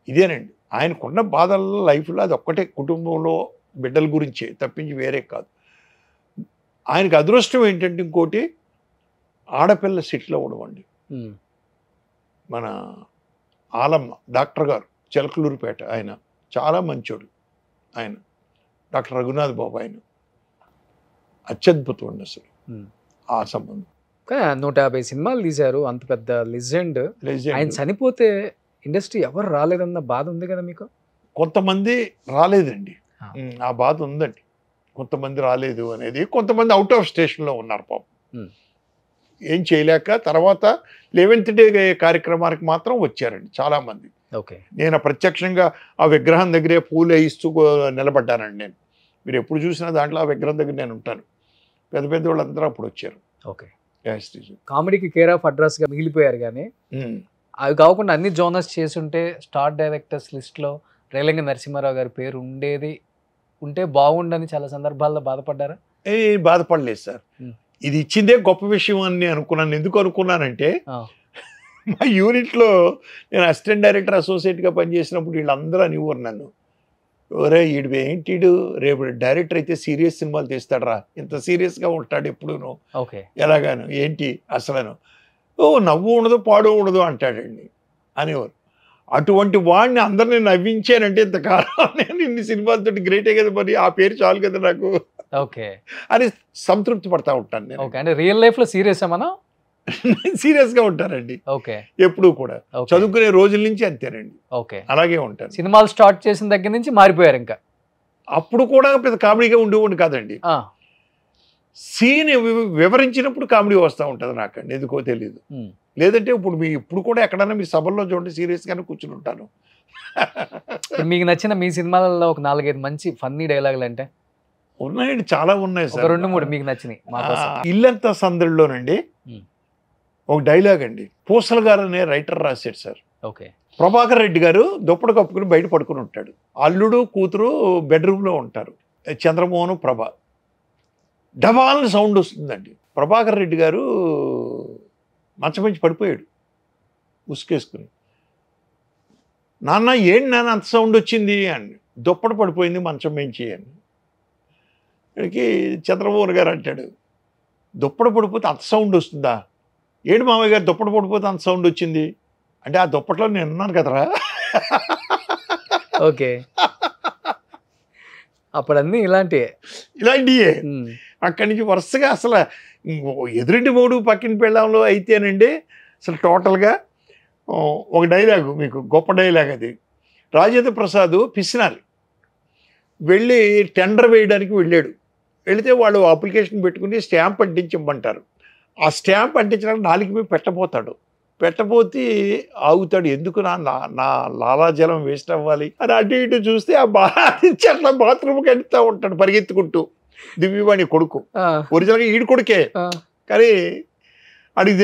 ఇదేనండి ఆయనకున్న బాధల్లో లైఫ్లో. అది ఒక్కటే, కుటుంబంలో బిడ్డల గురించే తప్పించి వేరే కాదు. ఆయనకు అదృష్టం ఏంటంటే ఇంకోటి, ఆడపిల్ల సెటిల్ అవ్వడం అండి. మన ఆలమ్మ డాక్టర్ గారు చిలకలూరుపేట, ఆయన చాలా మంచోడు. ఆయన డాక్టర్ రఘునాథ్ బాబు, ఆయన అత్యద్భుతం అండి అసలు ఆ సంబంధం. 150 సినిమాలు తీశారు, అంత పెద్ద లెజెండ్. ఆయన చనిపోతే ఇండస్ట్రీ ఎవరు రాలేదన్న బాధ ఉంది కదా మీకు? కొంతమంది రాలేదండి, ఆ బాధ ఉందండి. కొంతమంది రాలేదు అనేది. కొంతమంది అవుట్ ఆఫ్ స్టేషన్లో ఉన్నారు పాపం, ఏం చేయలేక. తర్వాత 11th డే కార్యక్రమానికి మాత్రం వచ్చారండి చాలామంది. ఓకే. నేను ప్రత్యక్షంగా ఆ విగ్రహం దగ్గరే పూలు వేయిస్తూ నిలబడ్డానండి నేను. మీరు ఎప్పుడు చూసినా దాంట్లో ఆ విగ్రహం దగ్గర నేను ఉంటాను. పెద్ద వాళ్ళందరూ అప్పుడు వచ్చారు. ఓకే. కామెడీకి కేర్ ఆఫ్ అడ్రస్గా మిగిలిపోయారు. కానీ అవి కాకుండా అన్ని జోనర్స్ చేసుంటే స్టార్ డైరెక్టర్స్ లిస్ట్లో రేలంగి నరసింహారావు గారి పేరు ఉంటే బాగుండని చాలా సందర్భాల్లో బాధపడ్డారా? బాధపడలేదు సార్. ఇది ఇచ్చిందే గొప్ప విషయం అని నేను అనుకున్నాను. ఎందుకు అనుకున్నానంటే, మా యూనిట్లో నేను అసిస్టెంట్ డైరెక్టర్ అసోసియేట్గా పనిచేసినప్పుడు వీళ్ళందరూ అనేవారు నన్ను, ఒరే ఏంటి రేపు డైరెక్టర్ అయితే సీరియస్ సినిమాలు తీస్తాడరా, ఇంత సీరియస్గా ఉంటాడు ఎప్పుడును, ఎలాగాను ఏంటి అసలను, నవ్వు ఉండదు పాడు ఉండదు అంటాడండి అనేవారు. అటువంటి వాడిని అందరినీ నవ్వించానంటే ఇంతకాలం నేను ఇన్ని సినిమాలతో గ్రేటే కదా, మరి ఆ పేరు చాలు కదా నాకు అని సంతృప్తి పడతా ఉంటాను నేను. అంటే రియల్ లైఫ్లో సీరియస్ ఏమన్నా సీరియస్గా ఉంటారండి ఎప్పుడు కూడా. చదువుకునే రోజుల నుంచి అంతేనండి, అలాగే ఉంటారు. సినిమాలు స్టార్ట్ చేసిన దగ్గర నుంచి మారిపోయారు. ఇంకా అప్పుడు కూడా పెద్ద కామెడీగా ఉండేవాడిని కాదండి. ఆ, సీన్ వివరించినప్పుడు కామెడీ వస్తూ ఉంటుంది నాకండి, ఎందుకో తెలియదు. ఉమ్. లేదంటే ఇప్పుడు కూడా ఎక్కడైనా మీ సభల్లో చూడండి సీరియస్గానే కూర్చుని ఉంటాను. ఇప్పుడు మీకు నచ్చిన మీ సినిమాలలో ఒక 4-5 మంచి ఫన్నీ డైలాగులు అంటే ఉన్నాయండి, చాలా ఉన్నాయి ఒక సార్. 2-3 మీకు నచ్చినాయి మా కోసం. ఇల్లంతా సందడిలోనండి ఒక డైలాగ్ అండి, పూసల గారు అనే రైటర్ రాశాడు సార్. ఓకే. ప్రభాకర్ రెడ్డి గారు దుప్పటి కప్పుకుని బయట పడుకుని ఉంటాడు. అల్లుడు కూతురు బెడ్రూమ్లో ఉంటారు, చంద్రమోహన్ ప్రభ. డబాల్ని సౌండ్ వస్తుందండి. ప్రభాకర్ రెడ్డి గారు మంచం నుంచి పడిపోయాడు ఉసుకేసుకుని. నాన్న ఏంటి నాన్న అంత సౌండ్ వచ్చింది అని. దుప్పటి పడిపోయింది మంచం మించి అని. ఇక్కడికి చంద్రమోహన్ గారు అంటాడు, దుప్పటి పడిపోతే అంత సౌండ్ వస్తుందా? ఏంటి మామయ్య గారు దుప్పటి పడిపోతే అంత సౌండ్ వచ్చింది అంటే, ఆ దుప్పట్లో నేను ఉన్నాను కదరా. ఓకే. అప్పుడు అన్నీ ఇలాంటివే. అక్కడి నుంచి వరుసగా అసలు ఎదురింటి మూడు పక్కిన పెళ్ళంలో అయితేనండి అసలు టోటల్గా ఒక డైలాగు, మీకు గొప్ప డైలాగ్ అది. రాజేంద్ర ప్రసాద్ పిసినారి వెళ్ళి టెండర్ వేయడానికి వెళ్ళాడు. వెళితే వాళ్ళు అప్లికేషన్ పెట్టుకుని స్టాంప్ అంటించమంటారు. ఆ స్టాంప్ అంటించడానికి 4 మీద పెట్టబోతే ఆగుతాడు. ఎందుకు నా లాలాజలం వేస్ట్ అవ్వాలి అని అటు ఇటు చూస్తే ఆ చెట్ల బాత్రూమ్కి వెళ్తూ ఉంటాడు పరిగెత్తుకుంటూ. దివ్యవాణి కొడుకు, ఒరిజినల్గా ఈడు కొడుకే, కానీ అడిగి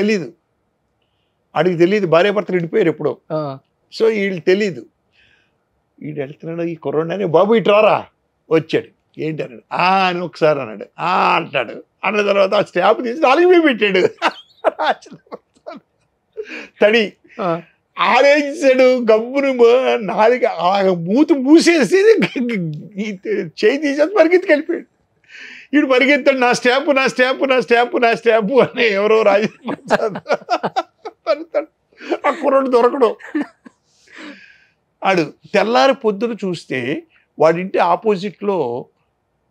తెలీదు భార్యాభర్తలు విడిపోయారు ఎప్పుడో. సో వీళ్ళు తెలీదు. వీడు వెళ్తున్నాడు, ఈ కుర్రోడు అని, బాబు ఇటు రారా. వచ్చాడు. ఏంటి అన్నాడు. అని ఒకసారి అన్నాడు. అంటాడు. అన్న తర్వాత ఆ స్టాంప్ తీసి 4 మీద పెట్టాడు. తడి ఆరేసాడు. గమ్మును 4 మూతి మూసేసి చేయి తీసేసి పరిగెత్తుకెళ్ళిపోయాడు. వీడు పరిగెత్తాడు, నా స్టాంపు అని. ఎవరో రాజేంద్ర ఆ కుర్రోడు దొరకడు. ఆడు తెల్లారి పొద్దున చూస్తే వాడింటి ఆపోజిట్లో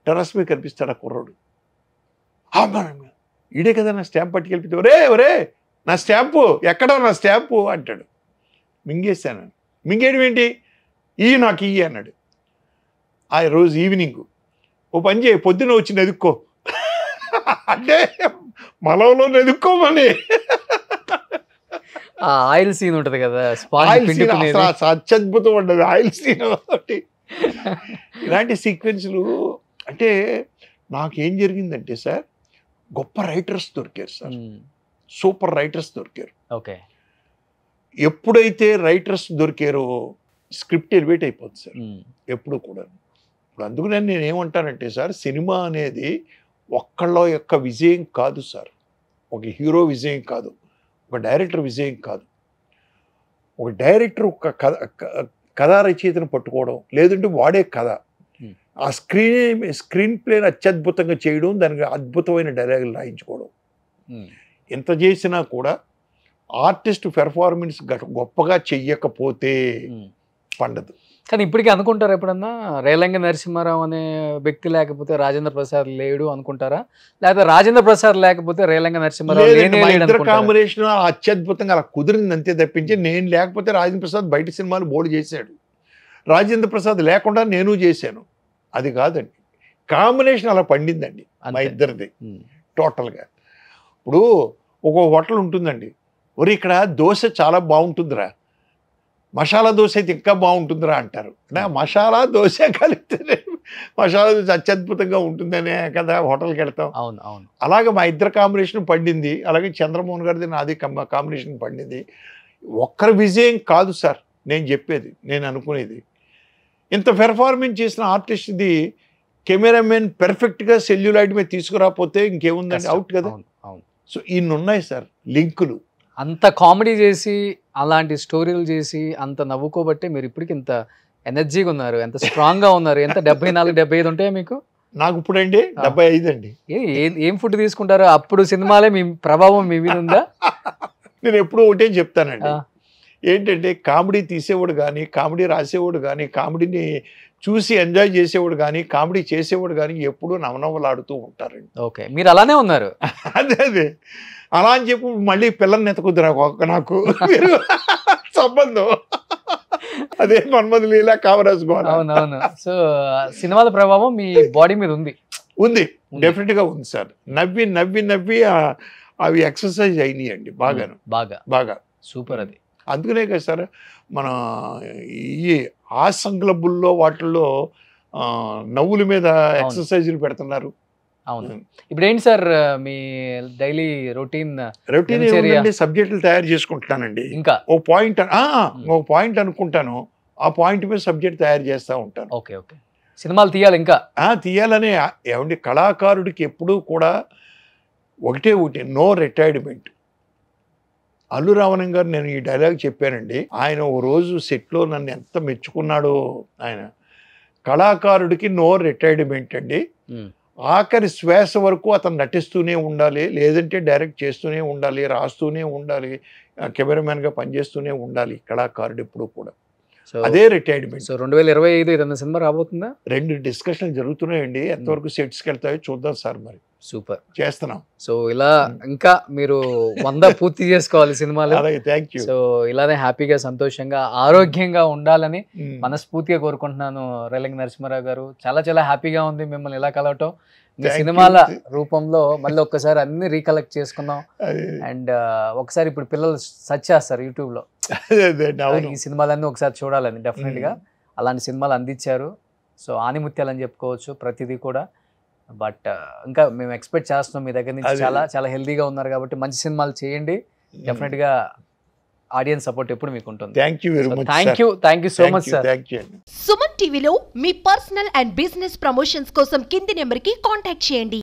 టెర్రస్ మీద కనిపిస్తాడు ఆ కుర్రోడు. ఈడే కదా నా స్టాంప్ పట్టుకెళ్ళిపోతే, ఒరే నా స్టాంపు ఎక్కడా, నా స్టాంపు అంటాడు. మింగేశాను. మింగేయడం ఏంటి? నాకు ఇయ్యి అన్నాడు. ఆ రోజు ఈవినింగ్ ఓ పని చేయి, పొద్దున వచ్చి నెదుక్కో అంటే మలంలో నెదుక్కోమని. ఆయిల్ సీన్ ఉంటుంది కదా, అత్యద్భుతం ఉండదు ఆయిల్ సీన్. ఇలాంటి సీక్వెన్స్లు అంటే నాకేం జరిగిందంటే సార్, గొప్ప రైటర్స్ దొరికారు సార్, సూపర్ రైటర్స్ దొరికారు. ఓకే. ఎప్పుడైతే రైటర్స్ దొరికారో స్క్రిప్ట్ ఎలివేట్ అయిపోతుంది సార్ ఎప్పుడు కూడా. ఇప్పుడు అందుకనే నేను ఏమంటానంటే సార్, సినిమా అనేది ఒక్కళ్ళ యొక్క విజయం కాదు సార్, ఒక హీరో విజయం కాదు, ఒక డైరెక్టర్ విజయం కాదు. ఒక డైరెక్టర్ ఒక కథా రచయితను పట్టుకోవడం, లేదంటే వాడే కథ, ఆ స్క్రీన్ ప్లేని అత్యద్భుతంగా చేయడం, దానికి అద్భుతమైన డైలాగులు రాయించుకోవడం. ఎంత చేసినా కూడా ఆర్టిస్ట్ పెర్ఫార్మెన్స్ గొప్పగా చెయ్యకపోతే పండదు. కానీ ఇప్పటికీ అనుకుంటారా ఎప్పుడన్నా, రేలంగ నరసింహారావు అనే వ్యక్తి లేకపోతే రాజేంద్ర ప్రసాద్ లేడు అనుకుంటారా, లేకపోతే రాజేంద్ర ప్రసాద్ లేకపోతే రేలంగ నరసింహారావు కాంబినేషన్ అత్యద్భుతంగా అలా కుదిరింది అంతే తప్పించి, నేను లేకపోతే రాజేంద్ర ప్రసాద్ బయట సినిమాలు బోర్డు చేశాడు, రాజేంద్ర ప్రసాద్ లేకుండా నేను చేశాను, అది కాదండి. కాంబినేషన్ అలా పండిందండి మా ఇద్దరిది టోటల్గా. ఇప్పుడు ఒక హోటల్ ఉంటుందండి, ఒరి ఇక్కడ దోశ చాలా బాగుంటుందిరా, మసాలా దోశ అయితే ఇంకా బాగుంటుందిరా అంటారు. మసాలా దోశ కలిపితే మసాలా దోశ అత్యద్భుతంగా ఉంటుందనే కదా హోటల్కి వెళ్తాం. అవును అవును. అలాగే మా ఇద్దరు కాంబినేషన్ పండింది, అలాగే చంద్రమోహన్ గారిది నాది కాంబినేషన్ పండింది. ఒక్కరి విజయం కాదు సార్ నేను చెప్పేది, నేను అనుకునేది. ఇంత పెర్ఫార్మెన్స్ చేసిన ఆర్టిస్ట్ది కెమెరామెన్ పెర్ఫెక్ట్గా సెల్యులాయిడ్ మీద తీసుకురాకపోతే ఇంకేముందండి, అవుట్ కదా. సో ఇన్ని ఉన్నాయి సార్ లింకులు. అంత కామెడీ చేసి, అలాంటి స్టోరీలు చేసి, అంత నవ్వుకోబట్టే మీరు ఇప్పటికి ఇంత ఎనర్జీగా ఉన్నారు, ఎంత స్ట్రాంగ్గా ఉన్నారు. ఎంత 74-75 ఉంటాయా మీకు? నాకు ఇప్పుడు అండి 75 అండి. ఏం ఫుడ్ తీసుకుంటారు? అప్పుడు సినిమాలే మీ ప్రభావం మీ మీద ఉందా? నేను ఎప్పుడు ఒకటే చెప్తానండి, ఏంటంటే కామెడీ తీసేవాడు కానీ, కామెడీ రాసేవాడు కానీ, కామెడీని చూసి ఎంజాయ్ చేసేవాడు కానీ, కామెడీ చేసేవాడు కానీ ఎప్పుడూ నవనవలాడుతూ ఉంటారండి. ఓకే, మీరు అలానే ఉన్నారు. అదే అలా అని చెప్పి మళ్ళీ పిల్లల్ని ఎత్తుకుద్దురా నాకు సంబంధం. అదే మన్మధ లీలా కామరాజ్ గోల అవునవును. సో సినిమాల ప్రభావం మీ బాడీ మీద ఉంది. ఉంది, డెఫినెట్ గా ఉంది సార్. నవ్వి నవ్వి నవ్వి అవి ఎక్సర్సైజ్ అయినాయండి బాగాను, బాగా సూపర్. అది అందుకనే కదా సార్ మన ఈ హాస్యం క్లబ్బుల్లో వాటిల్లో నవ్వుల మీద ఎక్సర్సైజులు పెడుతున్నారు. అవును. ఇప్పుడు ఏంటి సార్ మీ డైలీ రొటీన్? సబ్జెక్టులు తయారు చేసుకుంటున్నానండి. ఇంకా ఒక పాయింట్ అనుకుంటాను, ఆ పాయింట్ మీద సబ్జెక్ట్ తయారు చేస్తూ ఉంటాను. Okay okay. సినిమాలు తీయాలి ఇంకా? తీయాలనే. ఏమండి, కళాకారుడికి ఎప్పుడూ కూడా ఒకటే నో రిటైర్మెంట్. అల్లు రామలింగ గారు నేను ఈ డైలాగ్ చెప్పానండి. ఆయన ఓ రోజు సెట్లో నన్ను ఎంత మెచ్చుకున్నాడో ఆయన. కళాకారుడికి నో రిటైర్మెంట్ అండి. ఆఖరి శ్వాస వరకు అతను నటిస్తూనే ఉండాలి, లేదంటే డైరెక్ట్ చేస్తూనే ఉండాలి, రాస్తూనే ఉండాలి, కెమెరామెన్గా పనిచేస్తూనే ఉండాలి కళాకారుడు ఎప్పుడు కూడా. అదే రిటైర్మెంట్. సో 2025 ఏదైనా సినిమా రాబోతుందా? 2 డిస్కషన్లు జరుగుతున్నాయండి. ఎంతవరకు సెట్స్కి వెళ్తాయో చూద్దాం సార్. మరి సూపర్ చేస్తున్నాం. సో ఇలా ఇంకా మీరు 100 పూర్తి చేసుకోవాలి సినిమాలు. అలాగే, థ్యాంక్ యూ. సో ఇలానే హ్యాపీగా సంతోషంగా ఆరోగ్యంగా ఉండాలని మనస్ఫూర్తిగా కోరుకుంటున్నాను. రేలంగి నరసింహారావు గారు, చాలా చాలా హ్యాపీగా ఉంది మిమ్మల్ని ఇలా కలవటం. మీ సినిమాల రూపంలో మళ్ళీ ఒక్కసారి అన్ని రీకలెక్ట్ చేసుకుందాం. అండ్ ఒకసారి ఇప్పుడు పిల్లలు సెర్చ్ చేస్తారు యూట్యూబ్ లో, ఈ సినిమాలన్నీ ఒకసారి చూడాలని. డెఫినెట్ గా అలాంటి సినిమాలు అందించారు. సో ఆనిముత్యాలు అని చెప్పుకోవచ్చు ప్రతిదీ కూడా. బట్ ఇంకా మేము ఎక్స్పెక్ట్ చేస్తున్నాం మీ దగ్గర నుంచి. చాలా చాలా హెల్దీగా ఉన్నారు కాబట్టి మంచి సినిమాలు చేయండి. డెఫినెట్ గా ఆడియన్స్ సపోర్ట్ ఎప్పుడు మీకు ఉంటుంది. Thank you very much. Thank you so much sir. Suman టీవీలో మీ పర్సనల్ అండ్ బిజినెస్ ప్రమోషన్స్ కోసం కింది నెంబర్కి కాంటాక్ట్ చేయండి.